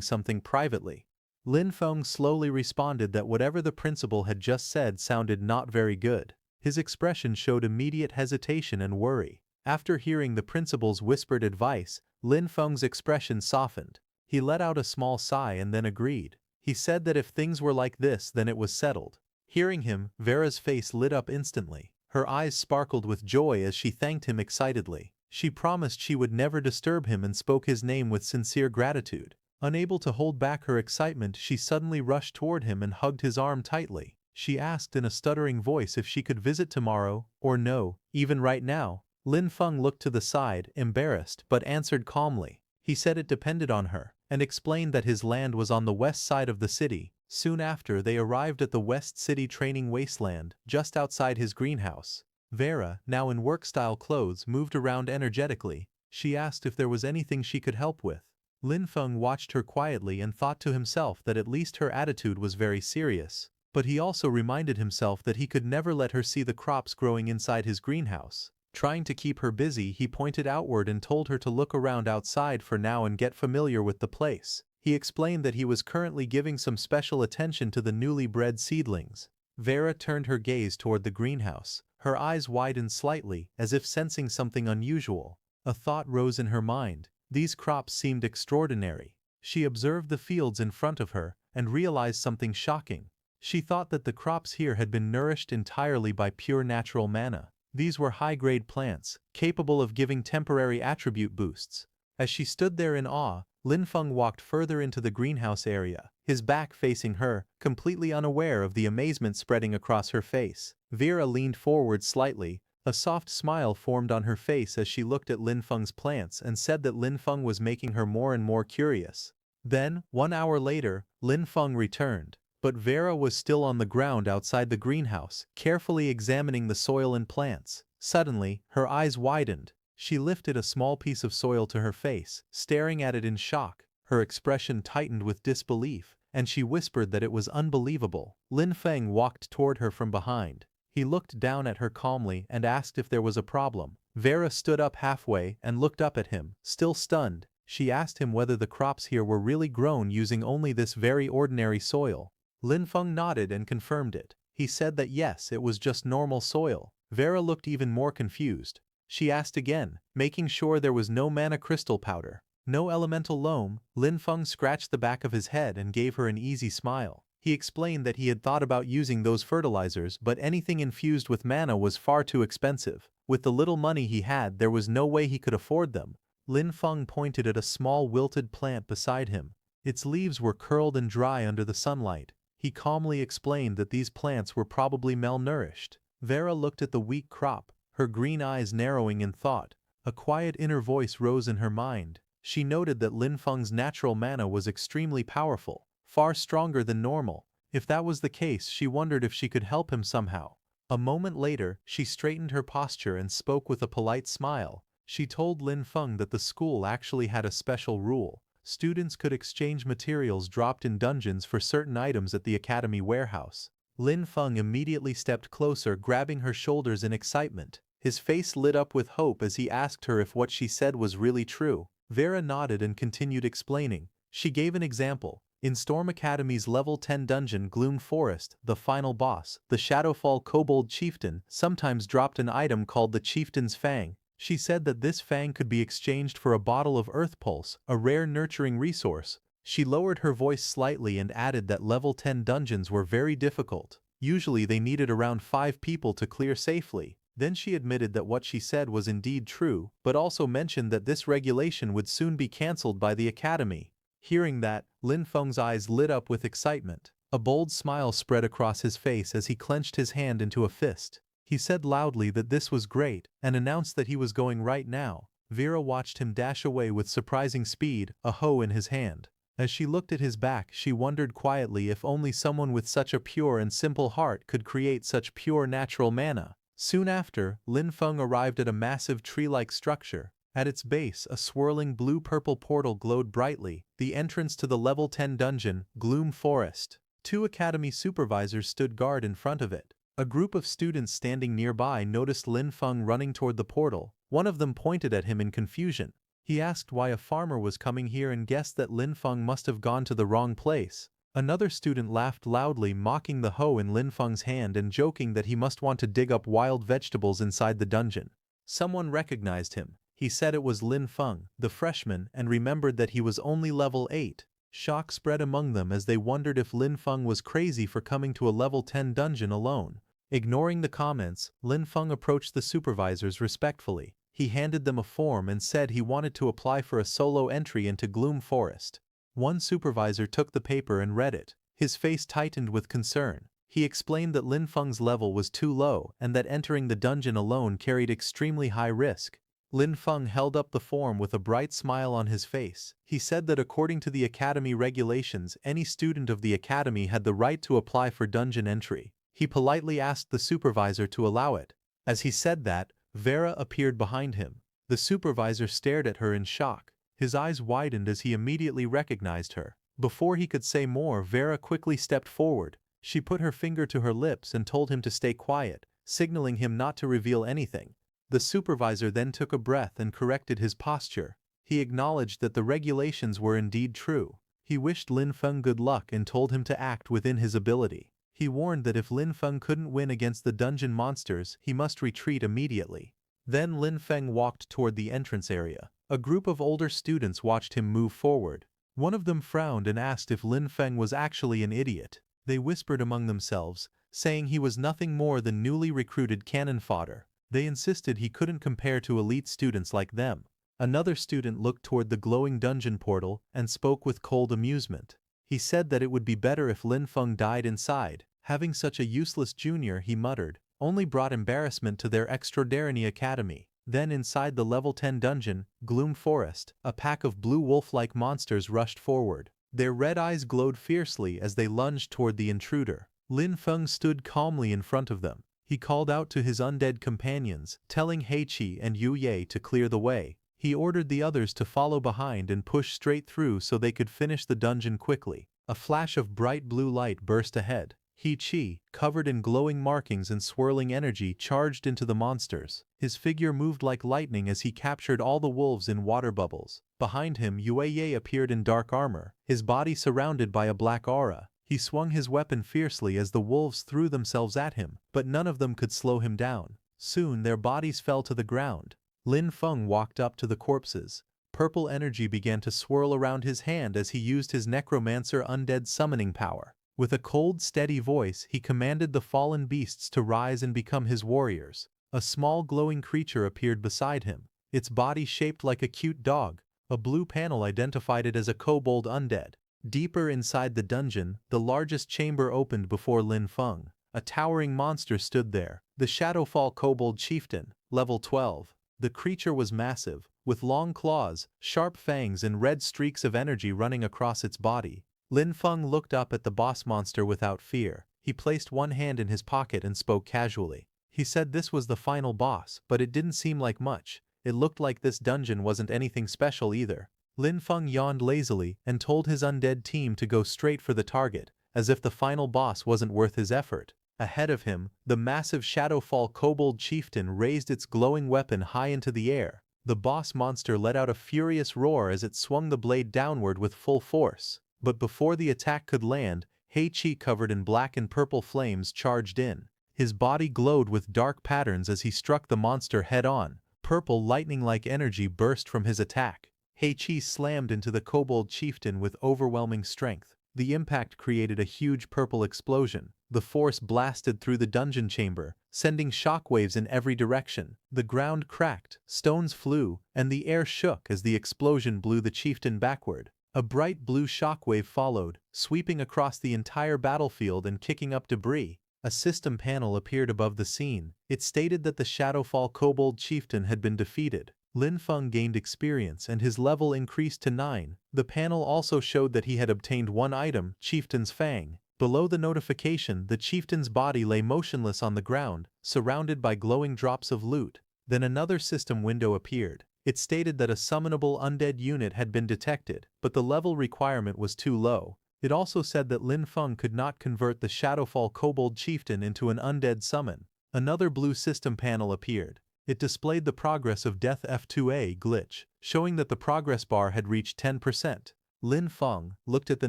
something privately. Lin Feng slowly responded that whatever the principal had just said sounded not very good. His expression showed immediate hesitation and worry. After hearing the principal's whispered advice, Lin Feng's expression softened. He let out a small sigh and then agreed. He said that if things were like this, then it was settled. Hearing him, Vera's face lit up instantly. Her eyes sparkled with joy as she thanked him excitedly. She promised she would never disturb him and spoke his name with sincere gratitude. Unable to hold back her excitement, she suddenly rushed toward him and hugged his arm tightly. She asked in a stuttering voice if she could visit tomorrow, or no, even right now. Lin Feng looked to the side, embarrassed, but answered calmly. He said it depended on her, and explained that his land was on the west side of the city. Soon after, they arrived at the West City training wasteland, just outside his greenhouse. Vera, now in work-style clothes, moved around energetically. She asked if there was anything she could help with. Lin Feng watched her quietly and thought to himself that at least her attitude was very serious. But he also reminded himself that he could never let her see the crops growing inside his greenhouse. Trying to keep her busy, he pointed outward and told her to look around outside for now and get familiar with the place. He explained that he was currently giving some special attention to the newly bred seedlings. Vera turned her gaze toward the greenhouse. Her eyes widened slightly, as if sensing something unusual. A thought rose in her mind. These crops seemed extraordinary. She observed the fields in front of her and realized something shocking. She thought that the crops here had been nourished entirely by pure natural mana. These were high-grade plants, capable of giving temporary attribute boosts. As she stood there in awe, Lin Feng walked further into the greenhouse area, his back facing her, completely unaware of the amazement spreading across her face. Vera leaned forward slightly. A soft smile formed on her face as she looked at Lin Feng's plants and said that Lin Feng was making her more and more curious. Then, 1 hour later, Lin Feng returned. But Vera was still on the ground outside the greenhouse, carefully examining the soil and plants. Suddenly, her eyes widened. She lifted a small piece of soil to her face, staring at it in shock. Her expression tightened with disbelief, and she whispered that it was unbelievable. Lin Feng walked toward her from behind. He looked down at her calmly and asked if there was a problem. Vera stood up halfway and looked up at him, still stunned. She asked him whether the crops here were really grown using only this very ordinary soil. Lin Feng nodded and confirmed it. He said that yes, it was just normal soil. Vera looked even more confused. She asked again, making sure there was no mana crystal powder, no elemental loam. Lin Feng scratched the back of his head and gave her an easy smile. He explained that he had thought about using those fertilizers, but anything infused with mana was far too expensive. With the little money he had, there was no way he could afford them. Lin Feng pointed at a small wilted plant beside him. Its leaves were curled and dry under the sunlight. He calmly explained that these plants were probably malnourished. Vera looked at the weak crop, her green eyes narrowing in thought. A quiet inner voice rose in her mind. She noted that Lin Feng's natural mana was extremely powerful, far stronger than normal. If that was the case, she wondered if she could help him somehow. A moment later, she straightened her posture and spoke with a polite smile. She told Lin Feng that the school actually had a special rule. Students could exchange materials dropped in dungeons for certain items at the academy warehouse. Lin Feng immediately stepped closer, grabbing her shoulders in excitement. His face lit up with hope as he asked her if what she said was really true. Vera nodded and continued explaining. She gave an example. In Storm Academy's level 10 dungeon Gloom Forest, the final boss, the Shadowfall Kobold Chieftain, sometimes dropped an item called the Chieftain's Fang. She said that this fang could be exchanged for a bottle of Earth Pulse, a rare nurturing resource. She lowered her voice slightly and added that level 10 dungeons were very difficult. Usually they needed around 5 people to clear safely. Then she admitted that what she said was indeed true, but also mentioned that this regulation would soon be cancelled by the academy. Hearing that, Lin Feng's eyes lit up with excitement. A bold smile spread across his face as he clenched his hand into a fist. He said loudly that this was great, and announced that he was going right now. Vera watched him dash away with surprising speed, a hoe in his hand. As she looked at his back, she wondered quietly if only someone with such a pure and simple heart could create such pure natural mana. Soon after, Lin Feng arrived at a massive tree-like structure. At its base, a swirling blue-purple portal glowed brightly, the entrance to the level 10 dungeon, Gloom Forest. 2 academy supervisors stood guard in front of it. A group of students standing nearby noticed Lin Feng running toward the portal. One of them pointed at him in confusion. He asked why a farmer was coming here and guessed that Lin Feng must have gone to the wrong place. Another student laughed loudly, mocking the hoe in Lin Feng's hand and joking that he must want to dig up wild vegetables inside the dungeon. Someone recognized him. He said it was Lin Feng, the freshman, and remembered that he was only level 8. Shock spread among them as they wondered if Lin Feng was crazy for coming to a level 10 dungeon alone. Ignoring the comments, Lin Feng approached the supervisors respectfully. He handed them a form and said he wanted to apply for a solo entry into Gloom Forest. One supervisor took the paper and read it. His face tightened with concern. He explained that Lin Feng's level was too low and that entering the dungeon alone carried extremely high risk. Lin Feng held up the form with a bright smile on his face. He said that according to the academy regulations, any student of the academy had the right to apply for dungeon entry. He politely asked the supervisor to allow it. As he said that, Vera appeared behind him. The supervisor stared at her in shock. His eyes widened as he immediately recognized her. Before he could say more, Vera quickly stepped forward. She put her finger to her lips and told him to stay quiet, signaling him not to reveal anything. The supervisor then took a breath and corrected his posture. He acknowledged that the regulations were indeed true. He wished Lin Feng good luck and told him to act within his ability. He warned that if Lin Feng couldn't win against the dungeon monsters, he must retreat immediately. Then Lin Feng walked toward the entrance area. A group of older students watched him move forward. One of them frowned and asked if Lin Feng was actually an idiot. They whispered among themselves, saying he was nothing more than newly recruited cannon fodder. They insisted he couldn't compare to elite students like them. Another student looked toward the glowing dungeon portal and spoke with cold amusement. He said that it would be better if Lin Feng died inside. Having such a useless junior, he muttered, only brought embarrassment to their extraordinary academy. Then inside the level 10 dungeon, Gloom Forest, a pack of blue wolf-like monsters rushed forward. Their red eyes glowed fiercely as they lunged toward the intruder. Lin Feng stood calmly in front of them. He called out to his undead companions, telling Heiqi and Yu Ye to clear the way. He ordered the others to follow behind and push straight through so they could finish the dungeon quickly. A flash of bright blue light burst ahead. Heiqi, covered in glowing markings and swirling energy, charged into the monsters. His figure moved like lightning as he captured all the wolves in water bubbles. Behind him, Yue Ye appeared in dark armor, his body surrounded by a black aura. He swung his weapon fiercely as the wolves threw themselves at him, but none of them could slow him down. Soon their bodies fell to the ground. Lin Feng walked up to the corpses. Purple energy began to swirl around his hand as he used his Necromancer undead summoning power. With a cold, steady voice, he commanded the fallen beasts to rise and become his warriors. A small glowing creature appeared beside him, its body shaped like a cute dog. A blue panel identified it as a kobold undead. Deeper inside the dungeon, the largest chamber opened before Lin Feng. A towering monster stood there, the Shadowfall Kobold Chieftain, level 12. The creature was massive, with long claws, sharp fangs and red streaks of energy running across its body. Lin Feng looked up at the boss monster without fear. He placed one hand in his pocket and spoke casually. He said this was the final boss, but it didn't seem like much. It looked like this dungeon wasn't anything special either. Lin Feng yawned lazily and told his undead team to go straight for the target, as if the final boss wasn't worth his effort. Ahead of him, the massive Shadowfall Kobold Chieftain raised its glowing weapon high into the air. The boss monster let out a furious roar as it swung the blade downward with full force. But before the attack could land, Heiqi, covered in black and purple flames, charged in. His body glowed with dark patterns as he struck the monster head-on. Purple lightning-like energy burst from his attack. Heiqi slammed into the Kobold Chieftain with overwhelming strength. The impact created a huge purple explosion. The force blasted through the dungeon chamber, sending shockwaves in every direction. The ground cracked, stones flew, and the air shook as the explosion blew the chieftain backward. A bright blue shockwave followed, sweeping across the entire battlefield and kicking up debris. A system panel appeared above the scene. It stated that the Shadowfall Kobold Chieftain had been defeated. Lin Feng gained experience and his level increased to 9. The panel also showed that he had obtained one item, Chieftain's Fang. Below the notification, the chieftain's body lay motionless on the ground, surrounded by glowing drops of loot. Then another system window appeared. It stated that a summonable undead unit had been detected, but the level requirement was too low. It also said that Lin Feng could not convert the Shadowfall Kobold Chieftain into an undead summon. Another blue system panel appeared. It displayed the progress of Death F2A glitch, showing that the progress bar had reached 10%. Lin Feng looked at the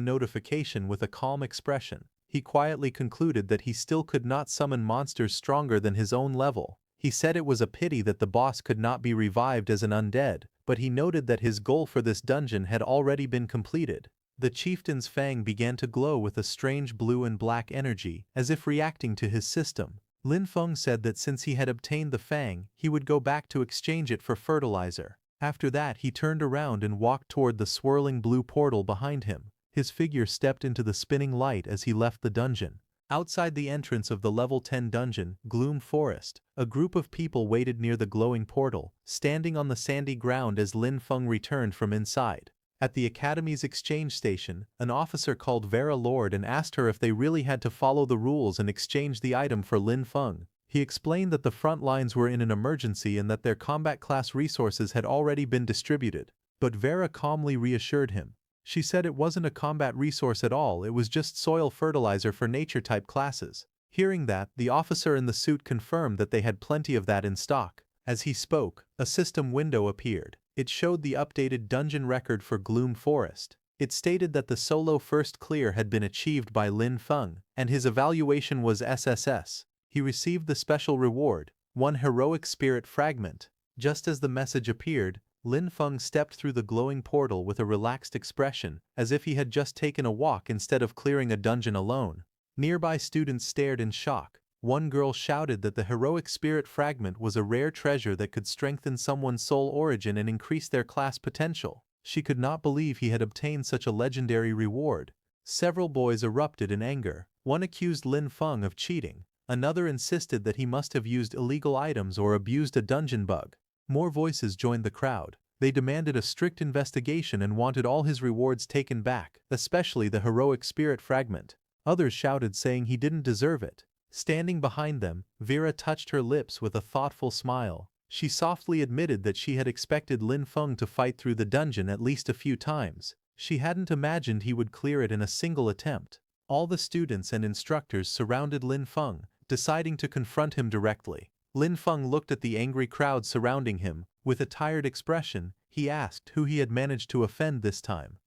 notification with a calm expression. He quietly concluded that he still could not summon monsters stronger than his own level. He said it was a pity that the boss could not be revived as an undead, but he noted that his goal for this dungeon had already been completed. The chieftain's fang began to glow with a strange blue and black energy, as if reacting to his system. Lin Feng said that since he had obtained the fang, he would go back to exchange it for fertilizer. After that, he turned around and walked toward the swirling blue portal behind him. His figure stepped into the spinning light as he left the dungeon. Outside the entrance of the level 10 dungeon, Gloom Forest, a group of people waited near the glowing portal, standing on the sandy ground as Lin Feng returned from inside. At the Academy's exchange station, an officer called Vera Lord and asked her if they really had to follow the rules and exchange the item for Lin Feng. He explained that the front lines were in an emergency and that their combat class resources had already been distributed, but Vera calmly reassured him. She said it wasn't a combat resource at all, it was just soil fertilizer for nature-type classes. Hearing that, the officer in the suit confirmed that they had plenty of that in stock. As he spoke, a system window appeared. It showed the updated dungeon record for Gloom Forest. It stated that the solo first clear had been achieved by Lin Feng, and his evaluation was SSS. He received the special reward, 1 heroic spirit fragment. Just as the message appeared, Lin Feng stepped through the glowing portal with a relaxed expression, as if he had just taken a walk instead of clearing a dungeon alone. Nearby students stared in shock. One girl shouted that the heroic spirit fragment was a rare treasure that could strengthen someone's soul origin and increase their class potential. She could not believe he had obtained such a legendary reward. Several boys erupted in anger. One accused Lin Feng of cheating. Another insisted that he must have used illegal items or abused a dungeon bug. More voices joined the crowd. They demanded a strict investigation and wanted all his rewards taken back, especially the heroic spirit fragment. Others shouted saying he didn't deserve it. Standing behind them, Vera touched her lips with a thoughtful smile. She softly admitted that she had expected Lin Feng to fight through the dungeon at least a few times. She hadn't imagined he would clear it in a single attempt. All the students and instructors surrounded Lin Feng, deciding to confront him directly. Lin Feng looked at the angry crowd surrounding him. With a tired expression, he asked who he had managed to offend this time.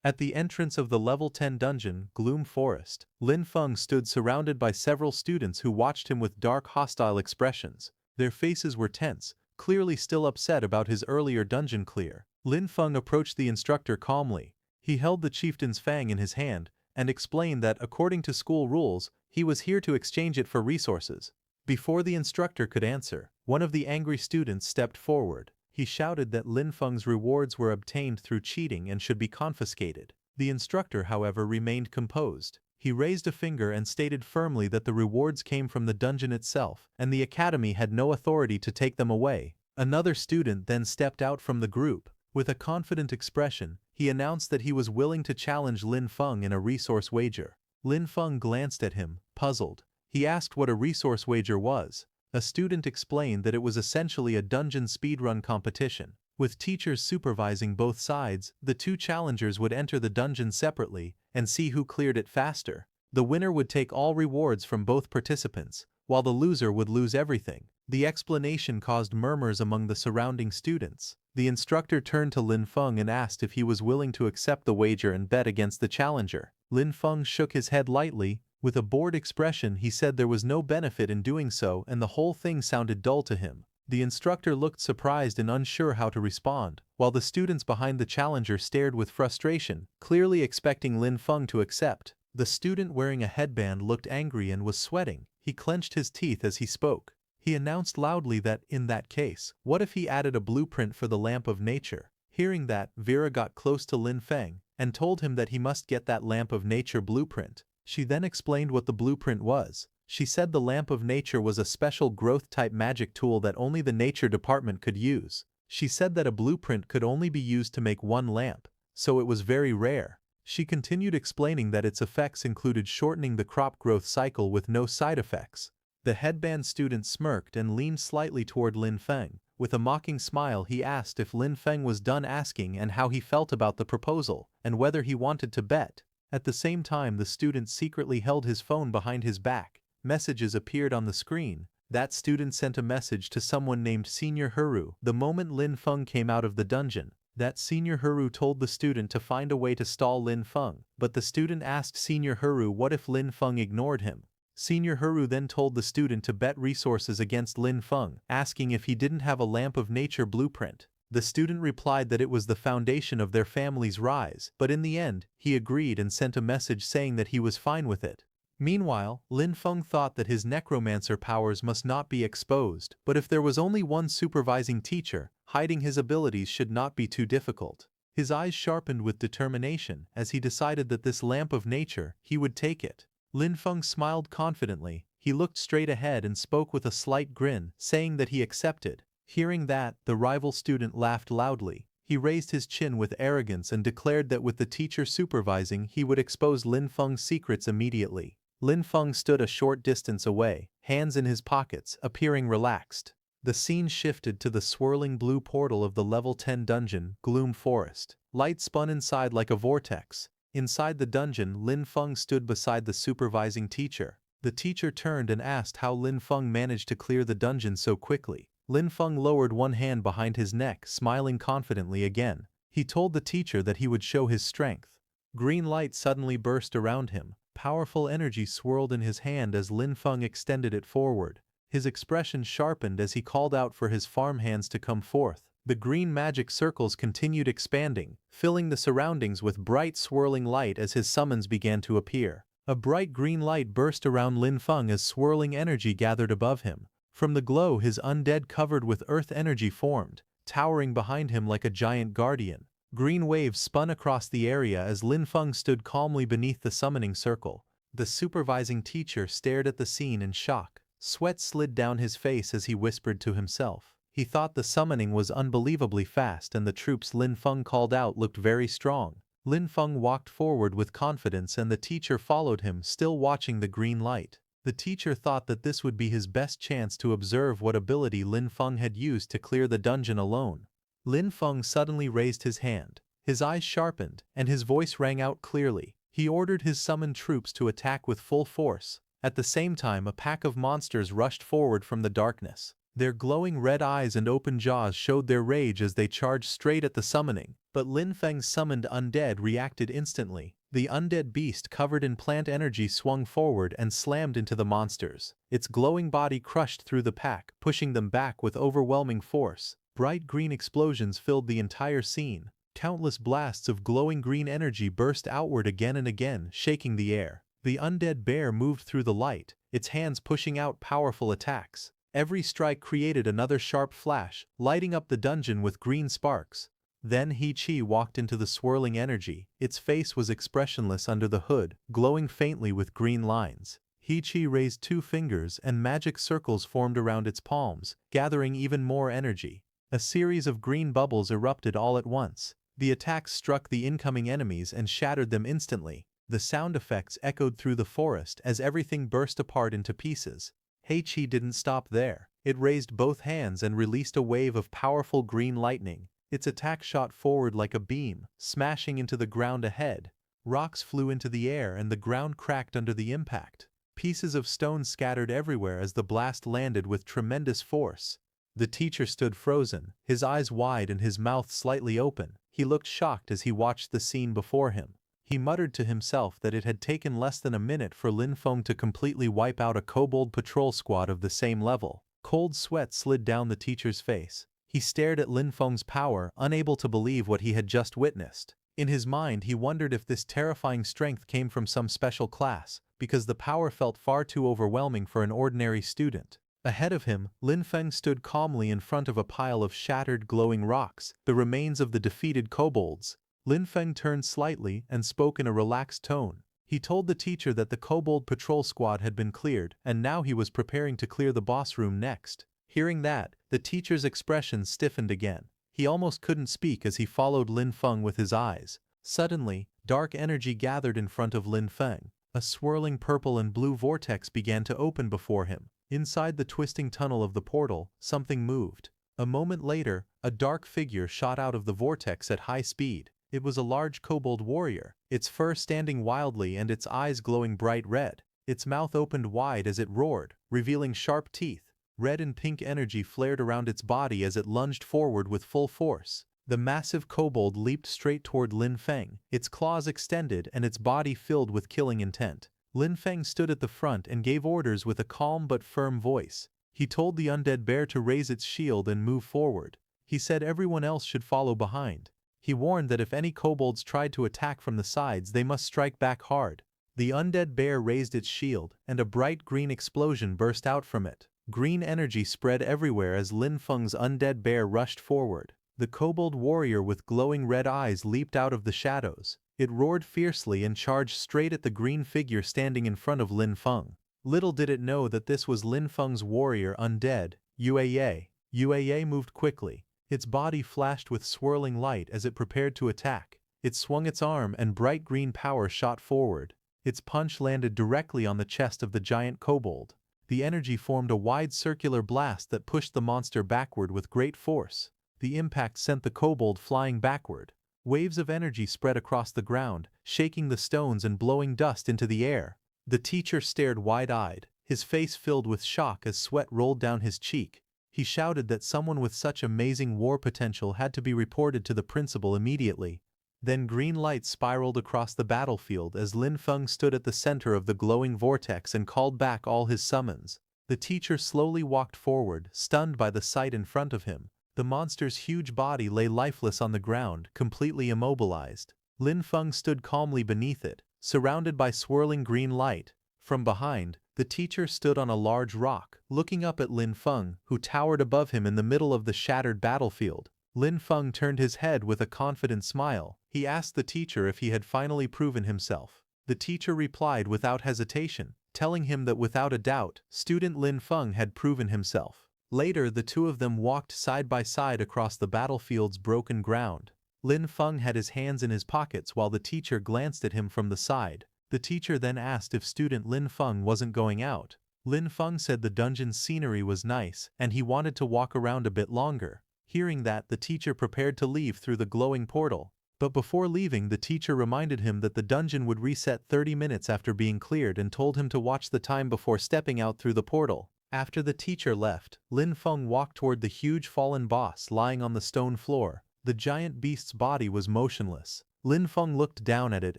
At the entrance of the level 10 dungeon, Gloom Forest, Lin Feng stood surrounded by several students who watched him with dark, hostile expressions. Their faces were tense, clearly still upset about his earlier dungeon clear. Lin Feng approached the instructor calmly. He held the chieftain's fang in his hand and explained that according to school rules, he was here to exchange it for resources. Before the instructor could answer, one of the angry students stepped forward. He shouted that Lin Feng's rewards were obtained through cheating and should be confiscated. The instructor, however, remained composed. He raised a finger and stated firmly that the rewards came from the dungeon itself, and the academy had no authority to take them away. Another student then stepped out from the group. With a confident expression, he announced that he was willing to challenge Lin Feng in a resource wager. Lin Feng glanced at him, puzzled. He asked what a resource wager was. A student explained that it was essentially a dungeon speedrun competition. With teachers supervising both sides, the two challengers would enter the dungeon separately and see who cleared it faster. The winner would take all rewards from both participants, while the loser would lose everything. The explanation caused murmurs among the surrounding students. The instructor turned to Lin Feng and asked if he was willing to accept the wager and bet against the challenger. Lin Feng shook his head lightly. With a bored expression, he said there was no benefit in doing so and the whole thing sounded dull to him. The instructor looked surprised and unsure how to respond, while the students behind the challenger stared with frustration, clearly expecting Lin Feng to accept. The student wearing a headband looked angry and was sweating. He clenched his teeth as he spoke. He announced loudly that, in that case, what if he added a blueprint for the lamp of nature? Hearing that, Vera got close to Lin Feng and told him that he must get that lamp of nature blueprint. She then explained what the blueprint was. She said the lamp of nature was a special growth-type magic tool that only the nature department could use. She said that a blueprint could only be used to make one lamp, so it was very rare. She continued explaining that its effects included shortening the crop growth cycle with no side effects. The headband student smirked and leaned slightly toward Lin Feng. With a mocking smile, he asked if Lin Feng was done asking and how he felt about the proposal, and whether he wanted to bet. At the same time, the student secretly held his phone behind his back. Messages appeared on the screen. That student sent a message to someone named Senior Huru the moment Lin Feng came out of the dungeon. That Senior Huru told the student to find a way to stall Lin Feng, but the student asked Senior Huru what if Lin Feng ignored him. Senior Huru then told the student to bet resources against Lin Feng, asking if he didn't have a lamp of nature blueprint. The student replied that it was the foundation of their family's rise, but in the end, he agreed and sent a message saying that he was fine with it. Meanwhile, Lin Feng thought that his necromancer powers must not be exposed, but if there was only one supervising teacher, hiding his abilities should not be too difficult. His eyes sharpened with determination as he decided that this lamp of nature, he would take it. Lin Feng smiled confidently. He looked straight ahead and spoke with a slight grin, saying that he accepted. Hearing that, the rival student laughed loudly. He raised his chin with arrogance and declared that with the teacher supervising, he would expose Lin Feng's secrets immediately. Lin Feng stood a short distance away, hands in his pockets, appearing relaxed. The scene shifted to the swirling blue portal of the level 10 dungeon, Gloom Forest. Light spun inside like a vortex. Inside the dungeon, Lin Feng stood beside the supervising teacher. The teacher turned and asked how Lin Feng managed to clear the dungeon so quickly. Lin Feng lowered one hand behind his neck, smiling confidently again. He told the teacher that he would show his strength. Green light suddenly burst around him. Powerful energy swirled in his hand as Lin Feng extended it forward. His expression sharpened as he called out for his farmhands to come forth. The green magic circles continued expanding, filling the surroundings with bright swirling light as his summons began to appear. A bright green light burst around Lin Feng as swirling energy gathered above him. From the glow, his undead covered with earth energy formed, towering behind him like a giant guardian. Green waves spun across the area as Lin Feng stood calmly beneath the summoning circle. The supervising teacher stared at the scene in shock. Sweat slid down his face as he whispered to himself. He thought the summoning was unbelievably fast and the troops Lin Feng called out looked very strong. Lin Feng walked forward with confidence and the teacher followed him, still watching the green light. The teacher thought that this would be his best chance to observe what ability Lin Feng had used to clear the dungeon alone. Lin Feng suddenly raised his hand. His eyes sharpened, and his voice rang out clearly. He ordered his summoned troops to attack with full force. At the same time, a pack of monsters rushed forward from the darkness. Their glowing red eyes and open jaws showed their rage as they charged straight at the summoning. But Lin Feng's summoned undead reacted instantly. The undead beast covered in plant energy swung forward and slammed into the monsters. Its glowing body crushed through the pack, pushing them back with overwhelming force. Bright green explosions filled the entire scene. Countless blasts of glowing green energy burst outward again and again, shaking the air. The undead bear moved through the light, its hands pushing out powerful attacks. Every strike created another sharp flash, lighting up the dungeon with green sparks. Then He-Chi walked into the swirling energy. Its face was expressionless under the hood, glowing faintly with green lines. He-Chi raised 2 fingers and magic circles formed around its palms, gathering even more energy. A series of green bubbles erupted all at once. The attacks struck the incoming enemies and shattered them instantly. The sound effects echoed through the forest as everything burst apart into pieces. He-Chi didn't stop there. It raised both hands and released a wave of powerful green lightning. Its attack shot forward like a beam, smashing into the ground ahead. Rocks flew into the air and the ground cracked under the impact. Pieces of stone scattered everywhere as the blast landed with tremendous force. The teacher stood frozen, his eyes wide and his mouth slightly open. He looked shocked as he watched the scene before him. He muttered to himself that it had taken less than a minute for Lin Feng to completely wipe out a kobold patrol squad of the same level. Cold sweat slid down the teacher's face. He stared at Lin Feng's power, unable to believe what he had just witnessed. In his mind, he wondered if this terrifying strength came from some special class, because the power felt far too overwhelming for an ordinary student. Ahead of him, Lin Feng stood calmly in front of a pile of shattered glowing rocks, the remains of the defeated kobolds. Lin Feng turned slightly and spoke in a relaxed tone. He told the teacher that the kobold patrol squad had been cleared, and now he was preparing to clear the boss room next. Hearing that, the teacher's expression stiffened again. He almost couldn't speak as he followed Lin Feng with his eyes. Suddenly, dark energy gathered in front of Lin Feng. A swirling purple and blue vortex began to open before him. Inside the twisting tunnel of the portal, something moved. A moment later, a dark figure shot out of the vortex at high speed. It was a large kobold warrior, its fur standing wildly and its eyes glowing bright red. Its mouth opened wide as it roared, revealing sharp teeth. Red and pink energy flared around its body as it lunged forward with full force. The massive kobold leaped straight toward Lin Feng, its claws extended and its body filled with killing intent. Lin Feng stood at the front and gave orders with a calm but firm voice. He told the undead bear to raise its shield and move forward. He said everyone else should follow behind. He warned that if any kobolds tried to attack from the sides, they must strike back hard. The undead bear raised its shield, and a bright green explosion burst out from it. Green energy spread everywhere as Lin Feng's undead bear rushed forward. The kobold warrior with glowing red eyes leaped out of the shadows. It roared fiercely and charged straight at the green figure standing in front of Lin Feng. Little did it know that this was Lin Feng's warrior undead, Yueye. Yueye moved quickly. Its body flashed with swirling light as it prepared to attack. It swung its arm and bright green power shot forward. Its punch landed directly on the chest of the giant kobold. The energy formed a wide circular blast that pushed the monster backward with great force. The impact sent the kobold flying backward. Waves of energy spread across the ground, shaking the stones and blowing dust into the air. The teacher stared wide-eyed, his face filled with shock as sweat rolled down his cheek. He shouted that someone with such amazing war potential had to be reported to the principal immediately. Then green light spiraled across the battlefield as Lin Feng stood at the center of the glowing vortex and called back all his summons. The teacher slowly walked forward, stunned by the sight in front of him. The monster's huge body lay lifeless on the ground, completely immobilized. Lin Feng stood calmly beneath it, surrounded by swirling green light. From behind, the teacher stood on a large rock, looking up at Lin Feng, who towered above him in the middle of the shattered battlefield. Lin Feng turned his head with a confident smile. He asked the teacher if he had finally proven himself. The teacher replied without hesitation, telling him that without a doubt, student Lin Feng had proven himself. Later, the two of them walked side by side across the battlefield's broken ground. Lin Feng had his hands in his pockets while the teacher glanced at him from the side. The teacher then asked if student Lin Feng wasn't going out. Lin Feng said the dungeon's scenery was nice and he wanted to walk around a bit longer. Hearing that, the teacher prepared to leave through the glowing portal. But before leaving, the teacher reminded him that the dungeon would reset 30 minutes after being cleared and told him to watch the time before stepping out through the portal. After the teacher left, Lin Feng walked toward the huge fallen boss lying on the stone floor. The giant beast's body was motionless. Lin Feng looked down at it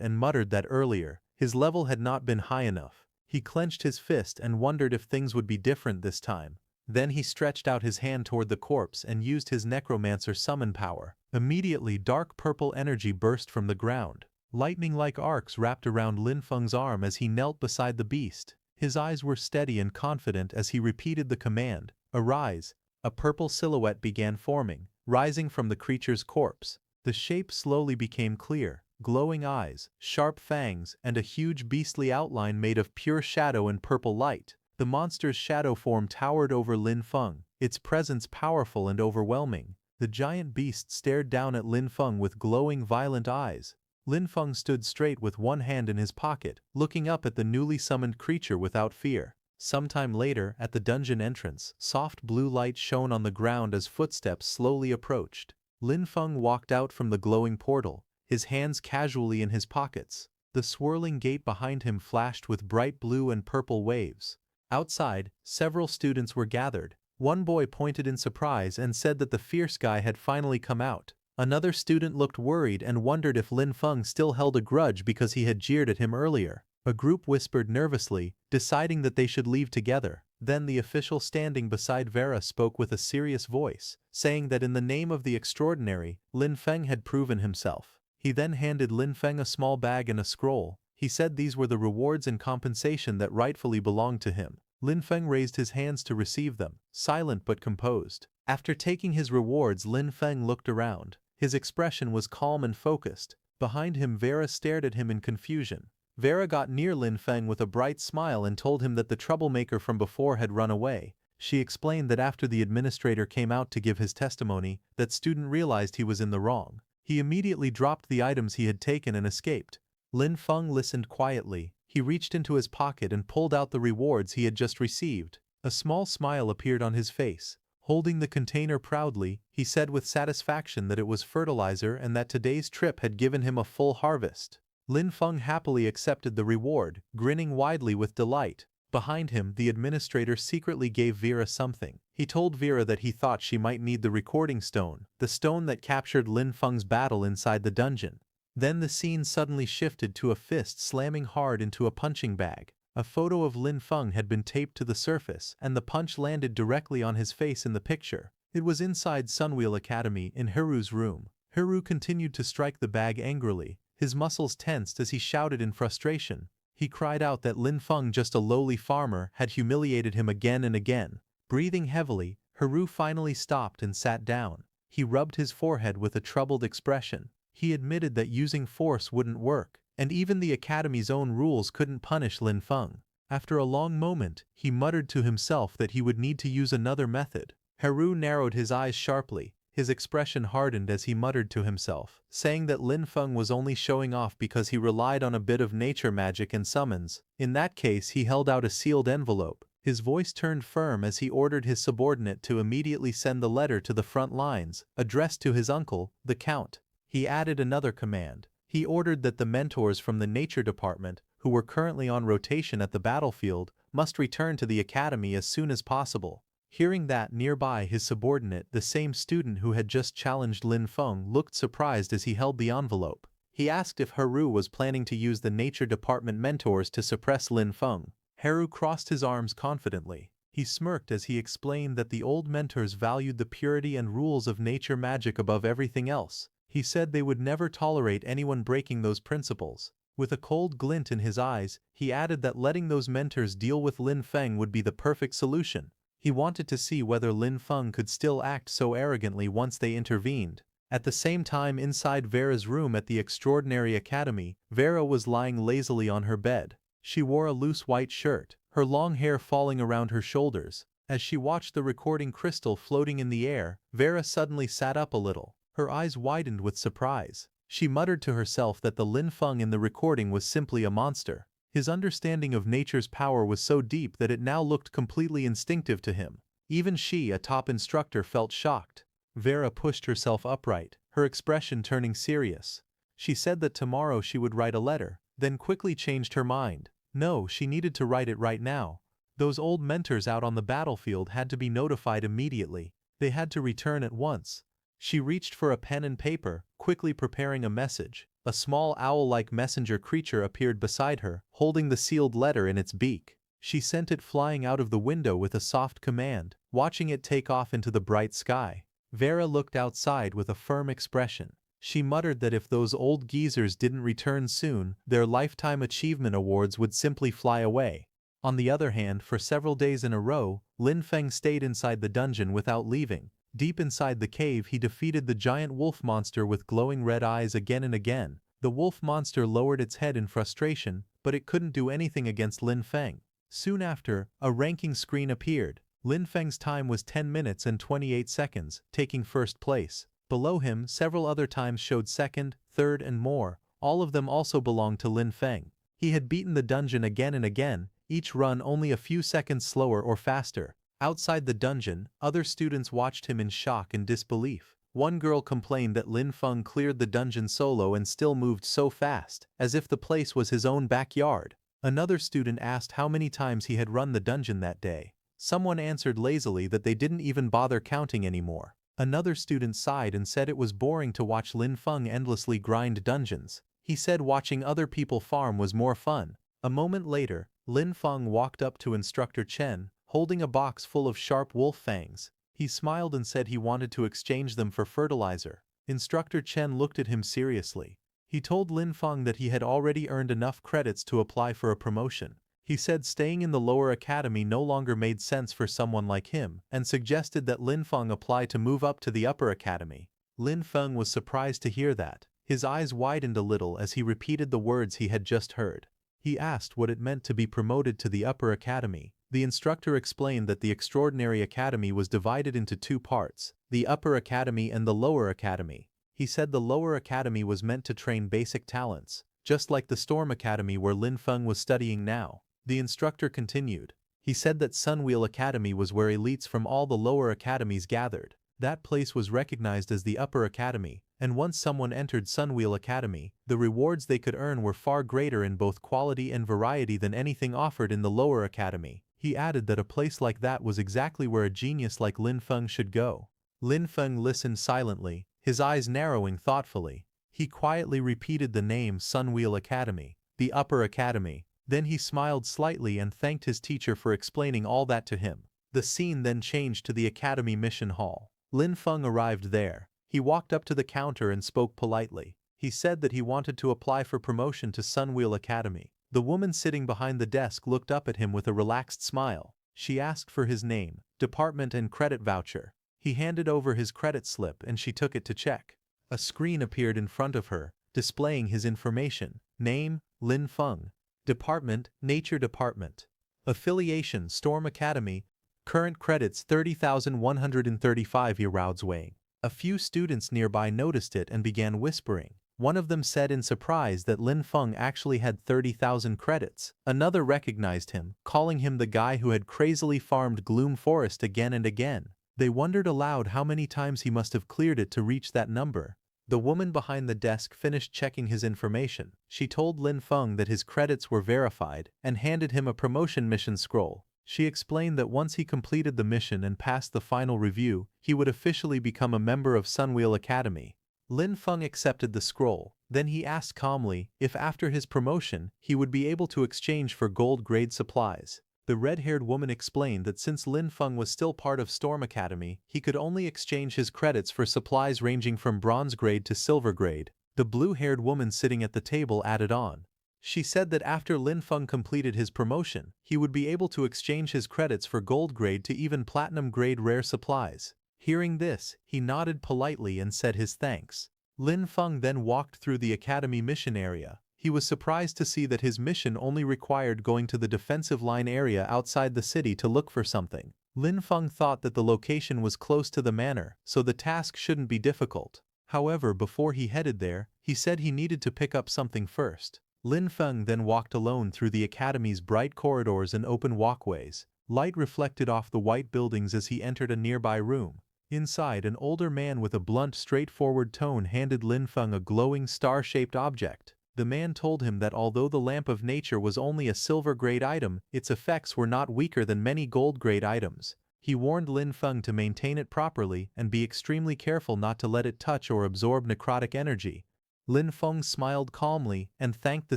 and muttered that earlier, his level had not been high enough. He clenched his fist and wondered if things would be different this time. Then he stretched out his hand toward the corpse and used his Necromancer summon power. Immediately, dark purple energy burst from the ground. Lightning-like arcs wrapped around Lin Feng's arm as he knelt beside the beast. His eyes were steady and confident as he repeated the command, "Arise." A purple silhouette began forming, rising from the creature's corpse. The shape slowly became clear, glowing eyes, sharp fangs, and a huge beastly outline made of pure shadow and purple light. The monster's shadow form towered over Lin Feng, its presence powerful and overwhelming. The giant beast stared down at Lin Feng with glowing, violent eyes. Lin Feng stood straight with one hand in his pocket, looking up at the newly summoned creature without fear. Sometime later, at the dungeon entrance, soft blue light shone on the ground as footsteps slowly approached. Lin Feng walked out from the glowing portal, his hands casually in his pockets. The swirling gate behind him flashed with bright blue and purple waves. Outside, several students were gathered. One boy pointed in surprise and said that the fierce guy had finally come out. Another student looked worried and wondered if Lin Feng still held a grudge because he had jeered at him earlier. A group whispered nervously, deciding that they should leave together. Then the official standing beside Vera spoke with a serious voice, saying that in the name of the extraordinary, Lin Feng had proven himself. He then handed Lin Feng a small bag and a scroll. He said these were the rewards and compensation that rightfully belonged to him. Lin Feng raised his hands to receive them, silent but composed. After taking his rewards, Lin Feng looked around. His expression was calm and focused. Behind him, Vera stared at him in confusion. Vera got near Lin Feng with a bright smile and told him that the troublemaker from before had run away. She explained that after the administrator came out to give his testimony, that student realized he was in the wrong. He immediately dropped the items he had taken and escaped. Lin Feng listened quietly. He reached into his pocket and pulled out the rewards he had just received. A small smile appeared on his face. Holding the container proudly, he said with satisfaction that it was fertilizer and that today's trip had given him a full harvest. Lin Feng happily accepted the reward, grinning widely with delight. Behind him, the administrator secretly gave Vera something. He told Vera that he thought she might need the recording stone, the stone that captured Lin Feng's battle inside the dungeon. Then the scene suddenly shifted to a fist slamming hard into a punching bag. A photo of Lin Feng had been taped to the surface, and the punch landed directly on his face in the picture. It was inside Sunwheel Academy, in Hiru's room. Hiru continued to strike the bag angrily. His muscles tensed as he shouted in frustration. He cried out that Lin Feng, just a lowly farmer, had humiliated him again and again. Breathing heavily, Hiru finally stopped and sat down. He rubbed his forehead with a troubled expression. He admitted that using force wouldn't work, and even the Academy's own rules couldn't punish Lin Feng. After a long moment, he muttered to himself that he would need to use another method. Hiru narrowed his eyes sharply. His expression hardened as he muttered to himself, saying that Lin Feng was only showing off because he relied on a bit of nature magic and summons. In that case, he held out a sealed envelope. His voice turned firm as he ordered his subordinate to immediately send the letter to the front lines, addressed to his uncle, the Count. He added another command. He ordered that the mentors from the nature department, who were currently on rotation at the battlefield, must return to the academy as soon as possible. Hearing that, nearby his subordinate, the same student who had just challenged Lin Feng, looked surprised as he held the envelope. He asked if Haru was planning to use the nature department mentors to suppress Lin Feng. Haru crossed his arms confidently. He smirked as he explained that the old mentors valued the purity and rules of nature magic above everything else. He said they would never tolerate anyone breaking those principles. With a cold glint in his eyes, he added that letting those mentors deal with Lin Feng would be the perfect solution. He wanted to see whether Lin Feng could still act so arrogantly once they intervened. At the same time, inside Vera's room at the Extraordinary Academy, Vera was lying lazily on her bed. She wore a loose white shirt, her long hair falling around her shoulders. As she watched the recording crystal floating in the air, Vera suddenly sat up a little. Her eyes widened with surprise. She muttered to herself that the Lin Feng in the recording was simply a monster. His understanding of nature's power was so deep that it now looked completely instinctive to him. Even she, a top instructor, felt shocked. Vera pushed herself upright, her expression turning serious. She said that tomorrow she would write a letter, then quickly changed her mind. No, she needed to write it right now. Those old mentors out on the battlefield had to be notified immediately. They had to return at once. She reached for a pen and paper, quickly preparing a message. A small owl-like messenger creature appeared beside her, holding the sealed letter in its beak. She sent it flying out of the window with a soft command, watching it take off into the bright sky. Vera looked outside with a firm expression. She muttered that if those old geezers didn't return soon, their lifetime achievement awards would simply fly away. On the other hand, for several days in a row, Lin Feng stayed inside the dungeon without leaving. Deep inside the cave, he defeated the giant wolf monster with glowing red eyes again and again. The wolf monster lowered its head in frustration, but it couldn't do anything against Lin Feng. Soon after, a ranking screen appeared. Lin Feng's time was 10 minutes and 28 seconds, taking first place. Below him, several other times showed second, third, and more. All of them also belonged to Lin Feng. He had beaten the dungeon again and again, each run only a few seconds slower or faster. Outside the dungeon, other students watched him in shock and disbelief. One girl complained that Lin Feng cleared the dungeon solo and still moved so fast, as if the place was his own backyard. Another student asked how many times he had run the dungeon that day. Someone answered lazily that they didn't even bother counting anymore. Another student sighed and said it was boring to watch Lin Feng endlessly grind dungeons. He said watching other people farm was more fun. A moment later, Lin Feng walked up to Instructor Chen, holding a box full of sharp wolf fangs. He smiled and said he wanted to exchange them for fertilizer. Instructor Chen looked at him seriously. He told Lin Feng that he had already earned enough credits to apply for a promotion. He said staying in the lower academy no longer made sense for someone like him, and suggested that Lin Feng apply to move up to the upper academy. Lin Feng was surprised to hear that. His eyes widened a little as he repeated the words he had just heard. He asked what it meant to be promoted to the upper academy. The instructor explained that the Extraordinary Academy was divided into two parts, the upper academy and the lower academy. He said the lower academy was meant to train basic talents, just like the Storm Academy where Lin Feng was studying now. The instructor continued. He said that Sunwheel Academy was where elites from all the lower academies gathered. That place was recognized as the upper academy, and once someone entered Sunwheel Academy, the rewards they could earn were far greater in both quality and variety than anything offered in the lower academy. He added that a place like that was exactly where a genius like Lin Feng should go. Lin Feng listened silently, his eyes narrowing thoughtfully. He quietly repeated the name Sunwheel Academy, the upper academy. Then he smiled slightly and thanked his teacher for explaining all that to him. The scene then changed to the academy mission hall. Lin Feng arrived there. He walked up to the counter and spoke politely. He said that he wanted to apply for promotion to Sunwheel Academy. The woman sitting behind the desk looked up at him with a relaxed smile. She asked for his name, department and credit voucher. He handed over his credit slip and she took it to check. A screen appeared in front of her, displaying his information. Name, Lin Feng. Department, Nature Department. Affiliation, Storm Academy. Current credits 30,135 Yerauds weighing. A few students nearby noticed it and began whispering. One of them said in surprise that Lin Feng actually had 30,000 credits. Another recognized him, calling him the guy who had crazily farmed Gloom Forest again and again. They wondered aloud how many times he must have cleared it to reach that number. The woman behind the desk finished checking his information. She told Lin Feng that his credits were verified and handed him a promotion mission scroll. She explained that once he completed the mission and passed the final review, he would officially become a member of Sunwheel Academy. Lin Feng accepted the scroll. Then he asked calmly if after his promotion, he would be able to exchange for gold-grade supplies. The red-haired woman explained that since Lin Feng was still part of Storm Academy, he could only exchange his credits for supplies ranging from bronze grade to silver grade. The blue-haired woman sitting at the table added on. She said that after Lin Feng completed his promotion, he would be able to exchange his credits for gold grade to even platinum grade rare supplies. Hearing this, he nodded politely and said his thanks. Lin Feng then walked through the academy mission area. He was surprised to see that his mission only required going to the defensive line area outside the city to look for something. Lin Feng thought that the location was close to the manor, so the task shouldn't be difficult. However, before he headed there, he said he needed to pick up something first. Lin Feng then walked alone through the academy's bright corridors and open walkways. Light reflected off the white buildings as he entered a nearby room. Inside, an older man with a blunt, straightforward tone handed Lin Feng a glowing star-shaped object. The man told him that although the Lamp of Nature was only a silver-grade item, its effects were not weaker than many gold-grade items. He warned Lin Feng to maintain it properly and be extremely careful not to let it touch or absorb necrotic energy. Lin Feng smiled calmly and thanked the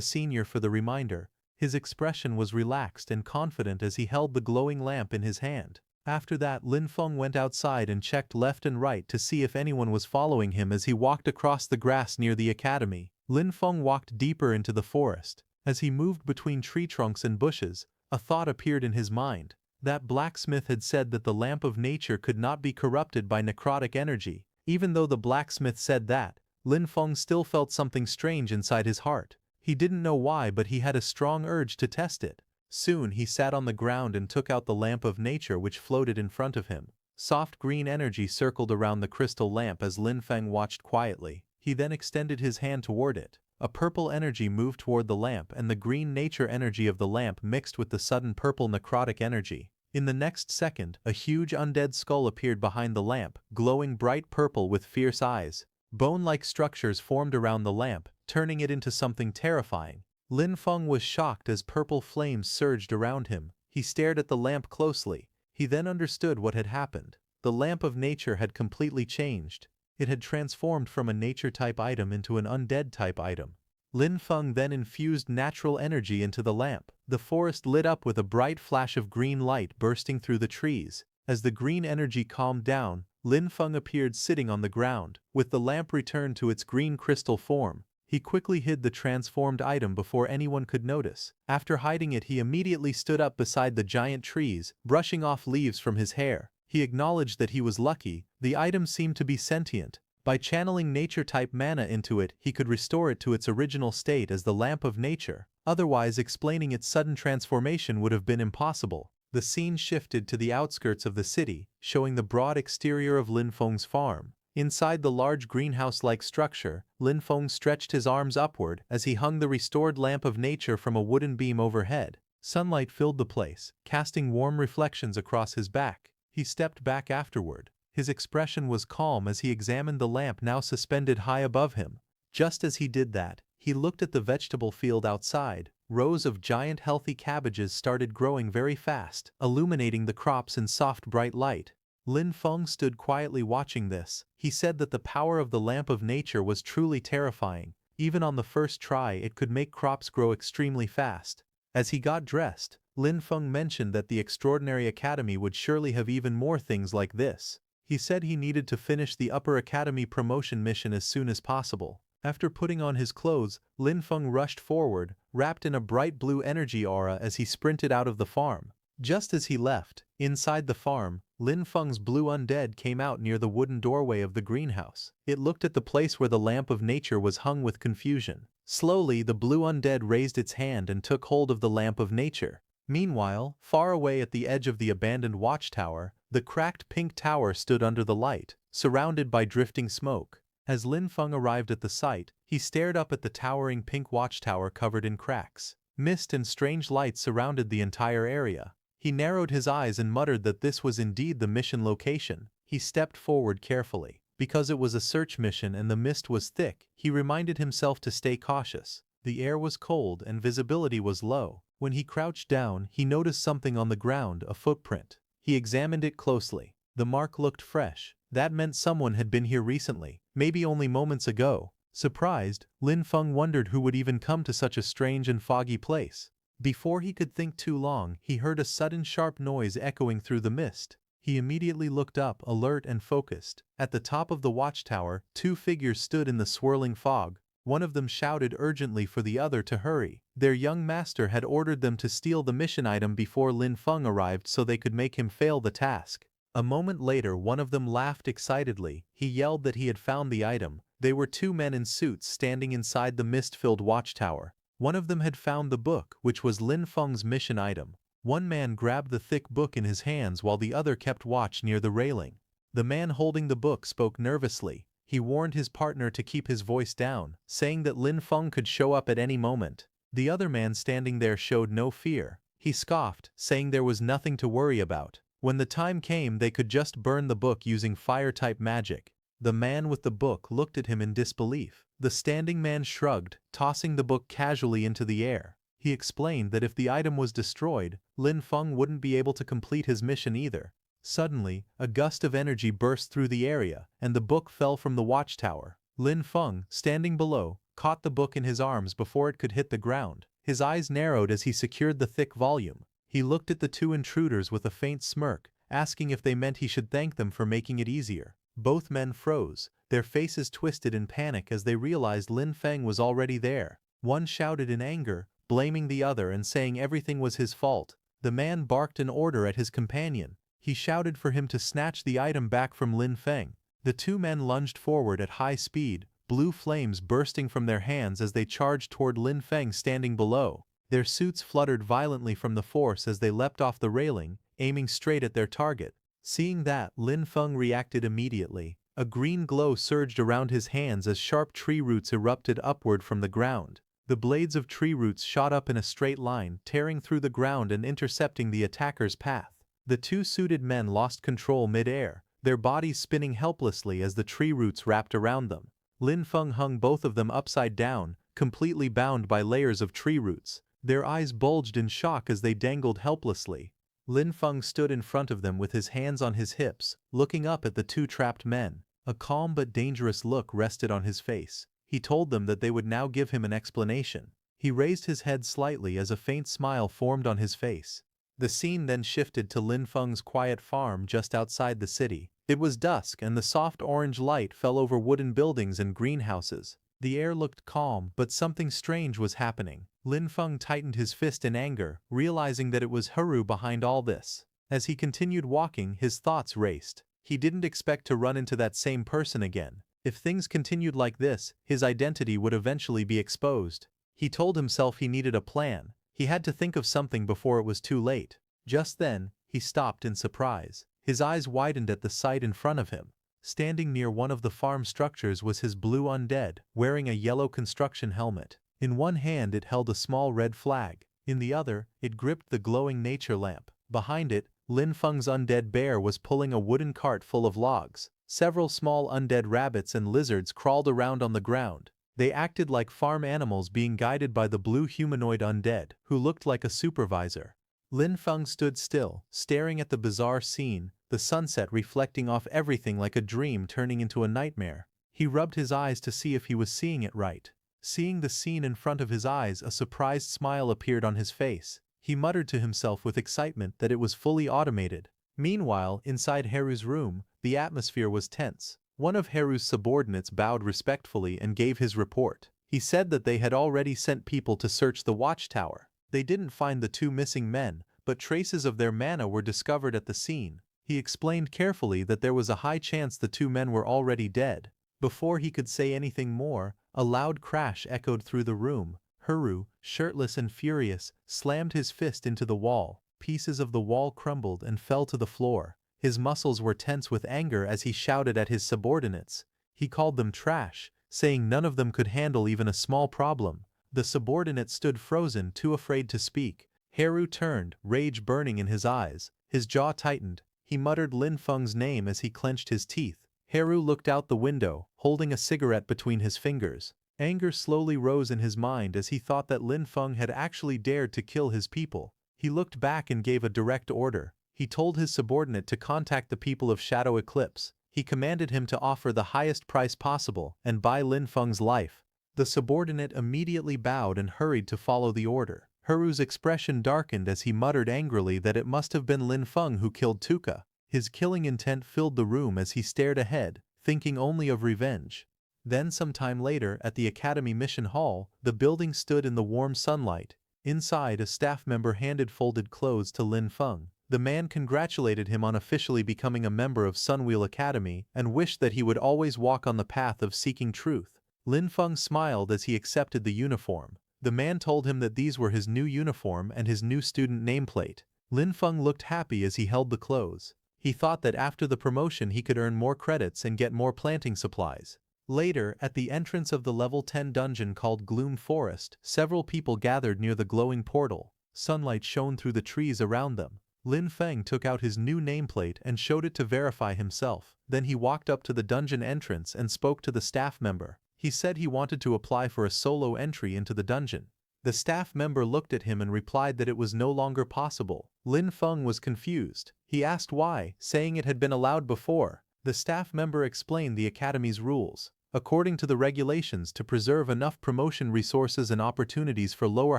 senior for the reminder. His expression was relaxed and confident as he held the glowing lamp in his hand. After that, Lin Feng went outside and checked left and right to see if anyone was following him as he walked across the grass near the academy. Lin Feng walked deeper into the forest. As he moved between tree trunks and bushes, a thought appeared in his mind. That blacksmith had said that the Lamp of Nature could not be corrupted by necrotic energy. Even though the blacksmith said that, Lin Feng still felt something strange inside his heart. He didn't know why, but he had a strong urge to test it. Soon he sat on the ground and took out the Lamp of Nature which floated in front of him. Soft green energy circled around the crystal lamp as Lin Feng watched quietly. He then extended his hand toward it. A purple energy moved toward the lamp and the green nature energy of the lamp mixed with the sudden purple necrotic energy. In the next second, a huge undead skull appeared behind the lamp, glowing bright purple with fierce eyes. Bone-like structures formed around the lamp, turning it into something terrifying. Lin Feng was shocked as purple flames surged around him. He stared at the lamp closely. He then understood what had happened. The Lamp of Nature had completely changed. It had transformed from a nature-type item into an undead-type item. Lin Feng then infused natural energy into the lamp. The forest lit up with a bright flash of green light bursting through the trees. As the green energy calmed down, Lin Feng appeared sitting on the ground. With the lamp returned to its green crystal form, he quickly hid the transformed item before anyone could notice. After hiding it, he immediately stood up beside the giant trees, brushing off leaves from his hair. He acknowledged that he was lucky. The item seemed to be sentient. By channeling nature-type mana into it, he could restore it to its original state as the Lamp of Nature. Otherwise, explaining its sudden transformation would have been impossible. The scene shifted to the outskirts of the city, showing the broad exterior of Lin Feng's farm. Inside the large greenhouse-like structure, Lin Feng stretched his arms upward as he hung the restored Lamp of Nature from a wooden beam overhead. Sunlight filled the place, casting warm reflections across his back. He stepped back afterward. His expression was calm as he examined the lamp now suspended high above him. Just as he did that, he looked at the vegetable field outside. Rows of giant healthy cabbages started growing very fast, illuminating the crops in soft bright light. Lin Feng stood quietly watching this. He said that the power of the Lamp of Nature was truly terrifying. Even on the first try, it could make crops grow extremely fast. As he got dressed, Lin Feng mentioned that the Extraordinary Academy would surely have even more things like this. He said he needed to finish the Upper Academy promotion mission as soon as possible. After putting on his clothes, Lin Feng rushed forward, wrapped in a bright blue energy aura as he sprinted out of the farm. Just as he left, inside the farm, Lin Feng's blue undead came out near the wooden doorway of the greenhouse. It looked at the place where the Lamp of Nature was hung with confusion. Slowly, the blue undead raised its hand and took hold of the Lamp of Nature. Meanwhile, far away at the edge of the abandoned watchtower, the cracked pink tower stood under the light, surrounded by drifting smoke. As Lin Feng arrived at the site, he stared up at the towering pink watchtower covered in cracks. Mist and strange lights surrounded the entire area. He narrowed his eyes and muttered that this was indeed the mission location. He stepped forward carefully. Because it was a search mission and the mist was thick, he reminded himself to stay cautious. The air was cold and visibility was low. When he crouched down, he noticed something on the ground, a footprint. He examined it closely. The mark looked fresh. That meant someone had been here recently, maybe only moments ago. Surprised, Lin Feng wondered who would even come to such a strange and foggy place. Before he could think too long, he heard a sudden sharp noise echoing through the mist. He immediately looked up, alert and focused. At the top of the watchtower, two figures stood in the swirling fog. One of them shouted urgently for the other to hurry. Their young master had ordered them to steal the mission item before Lin Feng arrived so they could make him fail the task. A moment later, one of them laughed excitedly. He yelled that he had found the item. They were two men in suits standing inside the mist-filled watchtower. One of them had found the book, which was Lin Feng's mission item. One man grabbed the thick book in his hands while the other kept watch near the railing. The man holding the book spoke nervously. He warned his partner to keep his voice down, saying that Lin Feng could show up at any moment. The other man standing there showed no fear. He scoffed, saying there was nothing to worry about. When the time came, they could just burn the book using fire-type magic. The man with the book looked at him in disbelief. The standing man shrugged, tossing the book casually into the air. He explained that if the item was destroyed, Lin Feng wouldn't be able to complete his mission either. Suddenly, a gust of energy burst through the area, and the book fell from the watchtower. Lin Feng, standing below, caught the book in his arms before it could hit the ground. His eyes narrowed as he secured the thick volume. He looked at the two intruders with a faint smirk, asking if they meant he should thank them for making it easier. Both men froze, their faces twisted in panic as they realized Lin Feng was already there. One shouted in anger, blaming the other and saying everything was his fault. The man barked an order at his companion. He shouted for him to snatch the item back from Lin Feng. The two men lunged forward at high speed, blue flames bursting from their hands as they charged toward Lin Feng standing below. Their suits fluttered violently from the force as they leapt off the railing, aiming straight at their target. Seeing that, Lin Feng reacted immediately. A green glow surged around his hands as sharp tree roots erupted upward from the ground. The blades of tree roots shot up in a straight line, tearing through the ground and intercepting the attacker's path. The two suited men lost control mid-air, their bodies spinning helplessly as the tree roots wrapped around them. Lin Feng hung both of them upside down, completely bound by layers of tree roots. Their eyes bulged in shock as they dangled helplessly. Lin Feng stood in front of them with his hands on his hips, looking up at the two trapped men. A calm but dangerous look rested on his face. He told them that they would now give him an explanation. He raised his head slightly as a faint smile formed on his face. The scene then shifted to Lin Feng's quiet farm just outside the city. It was dusk and the soft orange light fell over wooden buildings and greenhouses. The air looked calm, but something strange was happening. Lin Feng tightened his fist in anger, realizing that it was Haru behind all this. As he continued walking, his thoughts raced. He didn't expect to run into that same person again. If things continued like this, his identity would eventually be exposed. He told himself he needed a plan. He had to think of something before it was too late. Just then, he stopped in surprise. His eyes widened at the sight in front of him. Standing near one of the farm structures was his blue undead, wearing a yellow construction helmet. In one hand it held a small red flag. In the other, it gripped the glowing nature lamp. Behind it, Lin Feng's undead bear was pulling a wooden cart full of logs. Several small undead rabbits and lizards crawled around on the ground. They acted like farm animals being guided by the blue humanoid undead, who looked like a supervisor. Lin Feng stood still, staring at the bizarre scene, the sunset reflecting off everything like a dream turning into a nightmare. He rubbed his eyes to see if he was seeing it right. Seeing the scene in front of his eyes, a surprised smile appeared on his face. He muttered to himself with excitement that it was fully automated. Meanwhile, inside Haru's room, the atmosphere was tense. One of Haru's subordinates bowed respectfully and gave his report. He said that they had already sent people to search the watchtower. They didn't find the two missing men, but traces of their mana were discovered at the scene. He explained carefully that there was a high chance the two men were already dead. Before he could say anything more, a loud crash echoed through the room. Haru, shirtless and furious, slammed his fist into the wall. Pieces of the wall crumbled and fell to the floor. His muscles were tense with anger as he shouted at his subordinates. He called them trash, saying none of them could handle even a small problem. The subordinate stood frozen, too afraid to speak. Haru turned, rage burning in his eyes. His jaw tightened. He muttered Lin Feng's name as he clenched his teeth. Haru looked out the window, holding a cigarette between his fingers. Anger slowly rose in his mind as he thought that Lin Feng had actually dared to kill his people. He looked back and gave a direct order. He told his subordinate to contact the people of Shadow Eclipse. He commanded him to offer the highest price possible and buy Lin Feng's life. The subordinate immediately bowed and hurried to follow the order. Haru's expression darkened as he muttered angrily that it must have been Lin Feng who killed Tuka. His killing intent filled the room as he stared ahead, thinking only of revenge. Then some time later, at the Academy Mission Hall, the building stood in the warm sunlight. Inside, a staff member handed folded clothes to Lin Feng. The man congratulated him on officially becoming a member of Sunwheel Academy and wished that he would always walk on the path of seeking truth. Lin Feng smiled as he accepted the uniform. The man told him that these were his new uniform and his new student nameplate. Lin Feng looked happy as he held the clothes. He thought that after the promotion he could earn more credits and get more planting supplies. Later, at the entrance of the level 10 dungeon called Gloom Forest, several people gathered near the glowing portal. Sunlight shone through the trees around them. Lin Feng took out his new nameplate and showed it to verify himself. Then he walked up to the dungeon entrance and spoke to the staff member. He said he wanted to apply for a solo entry into the dungeon. The staff member looked at him and replied that it was no longer possible. Lin Feng was confused. He asked why, saying it had been allowed before. The staff member explained the academy's rules. According to the regulations, to preserve enough promotion resources and opportunities for lower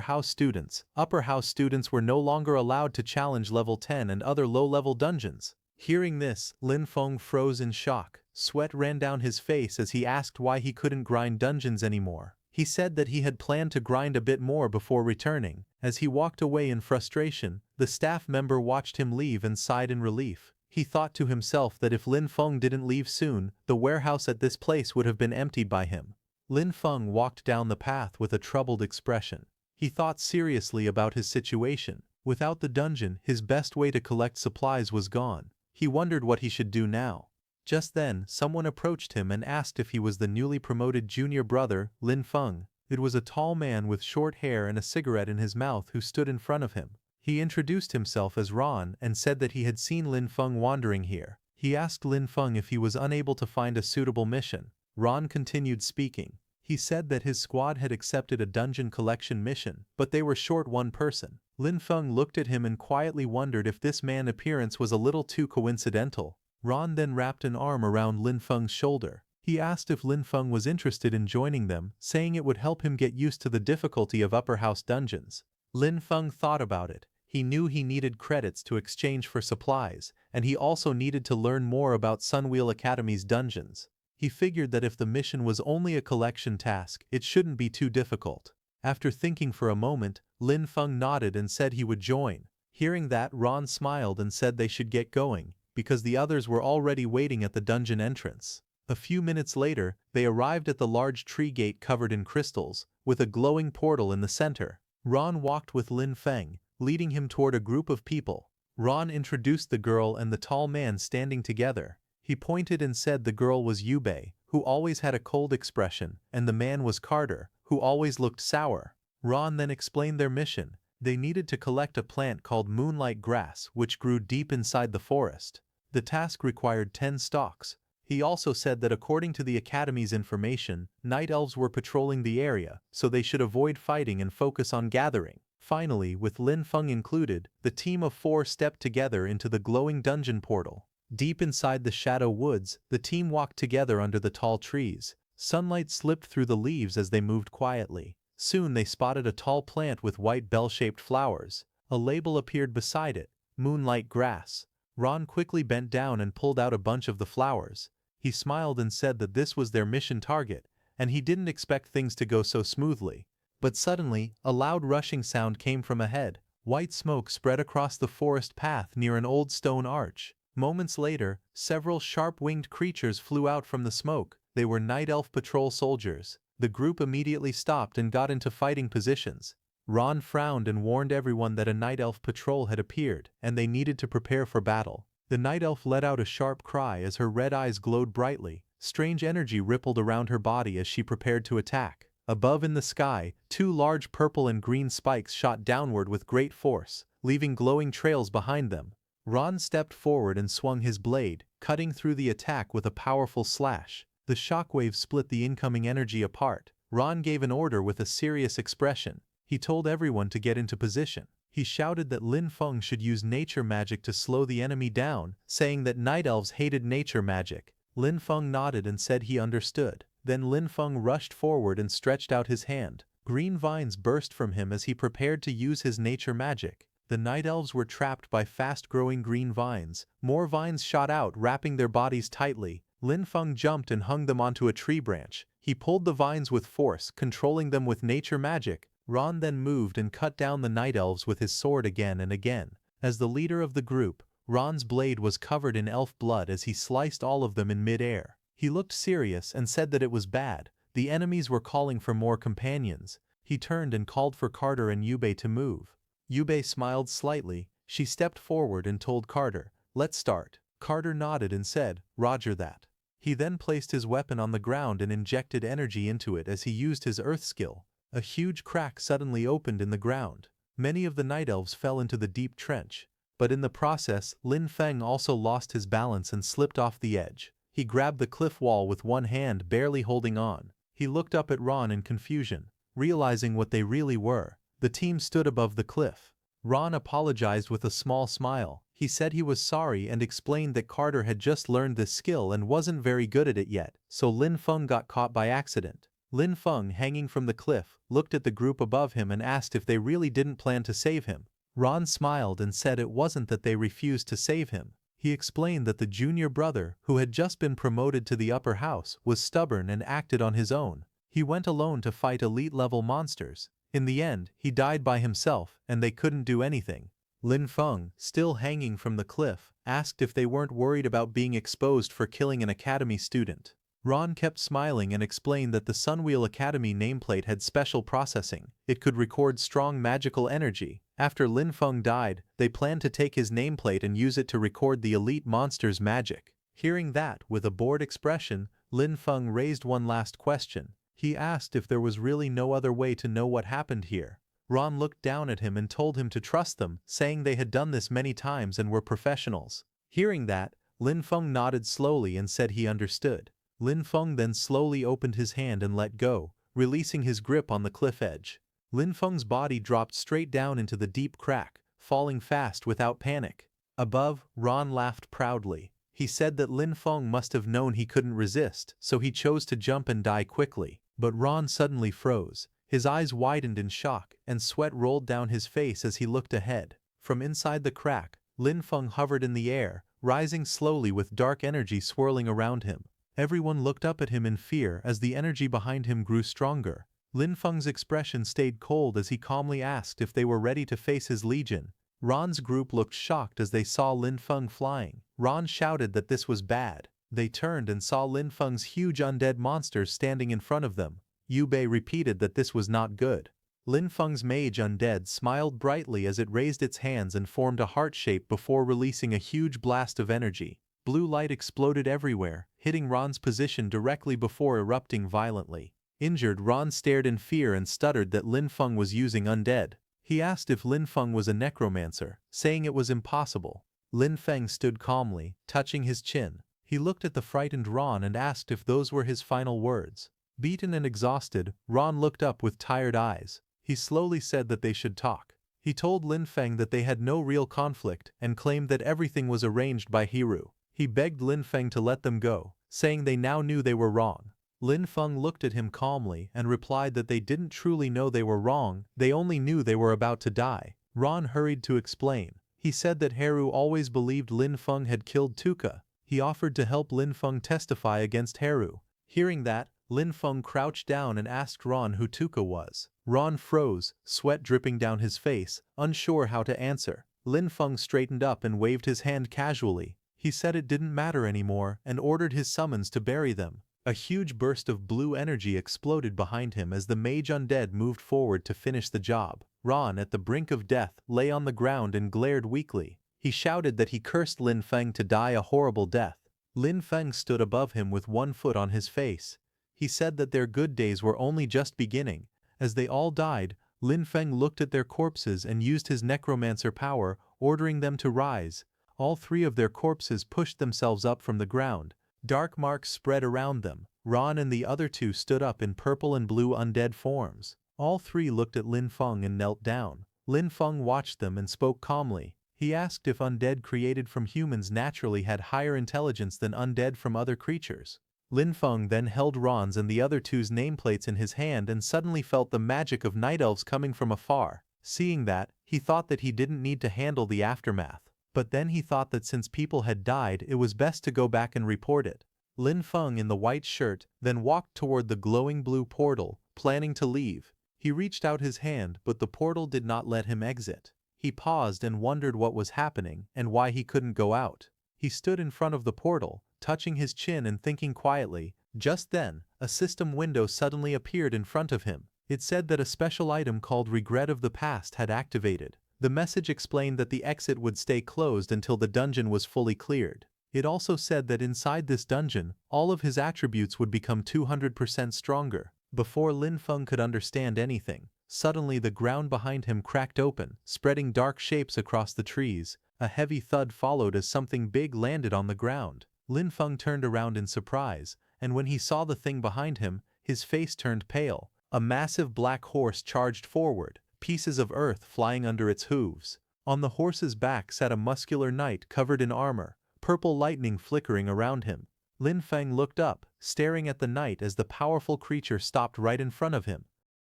house students, upper house students were no longer allowed to challenge level 10 and other low-level dungeons. Hearing this, Lin Feng froze in shock. Sweat ran down his face as he asked why he couldn't grind dungeons anymore. He said that he had planned to grind a bit more before returning. As he walked away in frustration, the staff member watched him leave and sighed in relief. He thought to himself that if Lin Feng didn't leave soon, the warehouse at this place would have been emptied by him. Lin Feng walked down the path with a troubled expression. He thought seriously about his situation. Without the dungeon, his best way to collect supplies was gone. He wondered what he should do now. Just then, someone approached him and asked if he was the newly promoted junior brother, Lin Feng. It was a tall man with short hair and a cigarette in his mouth who stood in front of him. He introduced himself as Ron and said that he had seen Lin Feng wandering here. He asked Lin Feng if he was unable to find a suitable mission. Ron continued speaking. He said that his squad had accepted a dungeon collection mission, but they were short one person. Lin Feng looked at him and quietly wondered if this man's appearance was a little too coincidental. Ron then wrapped an arm around Lin Feng's shoulder. He asked if Lin Feng was interested in joining them, saying it would help him get used to the difficulty of upper house dungeons. Lin Feng thought about it. He knew he needed credits to exchange for supplies, and he also needed to learn more about Sunwheel Academy's dungeons. He figured that if the mission was only a collection task, it shouldn't be too difficult. After thinking for a moment, Lin Feng nodded and said he would join. Hearing that, Ron smiled and said they should get going, because the others were already waiting at the dungeon entrance. A few minutes later, they arrived at the large tree gate covered in crystals, with a glowing portal in the center. Ron walked with Lin Feng, leading him toward a group of people. Ron introduced the girl and the tall man standing together. He pointed and said the girl was Yubei, who always had a cold expression, and the man was Carter, who always looked sour. Ron then explained their mission. They needed to collect a plant called moonlight grass, which grew deep inside the forest. The task required 10 stalks. He also said that according to the Academy's information, night elves were patrolling the area, so they should avoid fighting and focus on gathering. Finally, with Lin Feng included, the team of 4 stepped together into the glowing dungeon portal. Deep inside the shadow woods, the team walked together under the tall trees. Sunlight slipped through the leaves as they moved quietly. Soon they spotted a tall plant with white bell-shaped flowers. A label appeared beside it, moonlight grass. Ron quickly bent down and pulled out a bunch of the flowers. He smiled and said that this was their mission target, and he didn't expect things to go so smoothly. But suddenly, a loud rushing sound came from ahead. White smoke spread across the forest path near an old stone arch. Moments later, several sharp-winged creatures flew out from the smoke. They were night elf patrol soldiers. The group immediately stopped and got into fighting positions. Ron frowned and warned everyone that a night elf patrol had appeared, and they needed to prepare for battle. The night elf let out a sharp cry as her red eyes glowed brightly. Strange energy rippled around her body as she prepared to attack. Above in the sky, 2 large purple and green spikes shot downward with great force, leaving glowing trails behind them. Ron stepped forward and swung his blade, cutting through the attack with a powerful slash. The shockwave split the incoming energy apart. Ron gave an order with a serious expression. He told everyone to get into position. He shouted that Lin Feng should use nature magic to slow the enemy down, saying that night elves hated nature magic. Lin Feng nodded and said he understood. Then Lin Feng rushed forward and stretched out his hand. Green vines burst from him as he prepared to use his nature magic. The night elves were trapped by fast-growing green vines. More vines shot out, wrapping their bodies tightly. Lin Feng jumped and hung them onto a tree branch. He pulled the vines with force, controlling them with nature magic. Ron then moved and cut down the night elves with his sword again and again. As the leader of the group, Ron's blade was covered in elf blood as he sliced all of them in mid-air. He looked serious and said that it was bad. The enemies were calling for more companions. He turned and called for Carter and Yubei to move. Yubei smiled slightly. She stepped forward and told Carter, "Let's start." Carter nodded and said, "Roger that." He then placed his weapon on the ground and injected energy into it as he used his earth skill. A huge crack suddenly opened in the ground. Many of the night elves fell into the deep trench. But in the process, Lin Feng also lost his balance and slipped off the edge. He grabbed the cliff wall with one hand, barely holding on. He looked up at Ron in confusion, realizing what they really were. The team stood above the cliff. Ron apologized with a small smile. He said he was sorry and explained that Carter had just learned this skill and wasn't very good at it yet, so Lin Feng got caught by accident. Lin Feng, hanging from the cliff, looked at the group above him and asked if they really didn't plan to save him. Ron smiled and said it wasn't that they refused to save him. He explained that the junior brother, who had just been promoted to the upper house, was stubborn and acted on his own. He went alone to fight elite-level monsters. In the end, he died by himself, and they couldn't do anything. Lin Feng, still hanging from the cliff, asked if they weren't worried about being exposed for killing an academy student. Ron kept smiling and explained that the Sunwheel Academy nameplate had special processing. It could record strong magical energy. After Lin Feng died, they planned to take his nameplate and use it to record the elite monster's magic. Hearing that, with a bored expression, Lin Feng raised one last question. He asked if there was really no other way to know what happened here. Ron looked down at him and told him to trust them, saying they had done this many times and were professionals. Hearing that, Lin Feng nodded slowly and said he understood. Lin Feng then slowly opened his hand and let go, releasing his grip on the cliff edge. Lin Feng's body dropped straight down into the deep crack, falling fast without panic. Above, Ron laughed proudly. He said that Lin Feng must have known he couldn't resist, so he chose to jump and die quickly. But Ron suddenly froze. His eyes widened in shock, and sweat rolled down his face as he looked ahead. From inside the crack, Lin Feng hovered in the air, rising slowly with dark energy swirling around him. Everyone looked up at him in fear as the energy behind him grew stronger. Lin Feng's expression stayed cold as he calmly asked if they were ready to face his legion. Ron's group looked shocked as they saw Lin Feng flying. Ron shouted that this was bad. They turned and saw Lin Feng's huge undead monsters standing in front of them. Yubei repeated that this was not good. Lin Feng's mage Undead smiled brightly as it raised its hands and formed a heart shape before releasing a huge blast of energy. Blue light exploded everywhere, hitting Ron's position directly before erupting violently. Injured, Ron stared in fear and stuttered that Lin Feng was using Undead. He asked if Lin Feng was a necromancer, saying it was impossible. Lin Feng stood calmly, touching his chin. He looked at the frightened Ron and asked if those were his final words. Beaten and exhausted, Ron looked up with tired eyes. He slowly said that they should talk. He told Lin Feng that they had no real conflict and claimed that everything was arranged by Hiru. He begged Lin Feng to let them go, saying they now knew they were wrong. Lin Feng looked at him calmly and replied that they didn't truly know they were wrong, they only knew they were about to die. Ron hurried to explain. He said that Haru always believed Lin Feng had killed Tuka. He offered to help Lin Feng testify against Haru. Hearing that, Lin Feng crouched down and asked Ron who Tuka was. Ron froze, sweat dripping down his face, unsure how to answer. Lin Feng straightened up and waved his hand casually. He said it didn't matter anymore and ordered his summons to bury them. A huge burst of blue energy exploded behind him as the mage Undead moved forward to finish the job. Ron, at the brink of death, lay on the ground and glared weakly. He shouted that he cursed Lin Feng to die a horrible death. Lin Feng stood above him with one foot on his face. He said that their good days were only just beginning. As they all died, Lin Feng looked at their corpses and used his necromancer power, ordering them to rise. All three of their corpses pushed themselves up from the ground. Dark marks spread around them. Ron and the other two stood up in purple and blue undead forms. All three looked at Lin Feng and knelt down. Lin Feng watched them and spoke calmly. He asked if undead created from humans naturally had higher intelligence than undead from other creatures. Lin Feng then held Ron's and the other two's nameplates in his hand and suddenly felt the magic of night elves coming from afar. Seeing that, he thought that he didn't need to handle the aftermath. But then he thought that since people had died, it was best to go back and report it. Lin Feng in the white shirt then walked toward the glowing blue portal, planning to leave. He reached out his hand, but the portal did not let him exit. He paused and wondered what was happening and why he couldn't go out. He stood in front of the portal, touching his chin and thinking quietly. Just then, a system window suddenly appeared in front of him. It said that a special item called Regret of the Past had activated. The message explained that the exit would stay closed until the dungeon was fully cleared. It also said that inside this dungeon, all of his attributes would become 200% stronger. Before Lin Feng could understand anything, suddenly the ground behind him cracked open, spreading dark shapes across the trees. A heavy thud followed as something big landed on the ground. Lin Feng turned around in surprise, and when he saw the thing behind him, his face turned pale. A massive black horse charged forward, pieces of earth flying under its hooves. On the horse's back sat a muscular knight covered in armor, purple lightning flickering around him. Lin Feng looked up, staring at the knight as the powerful creature stopped right in front of him.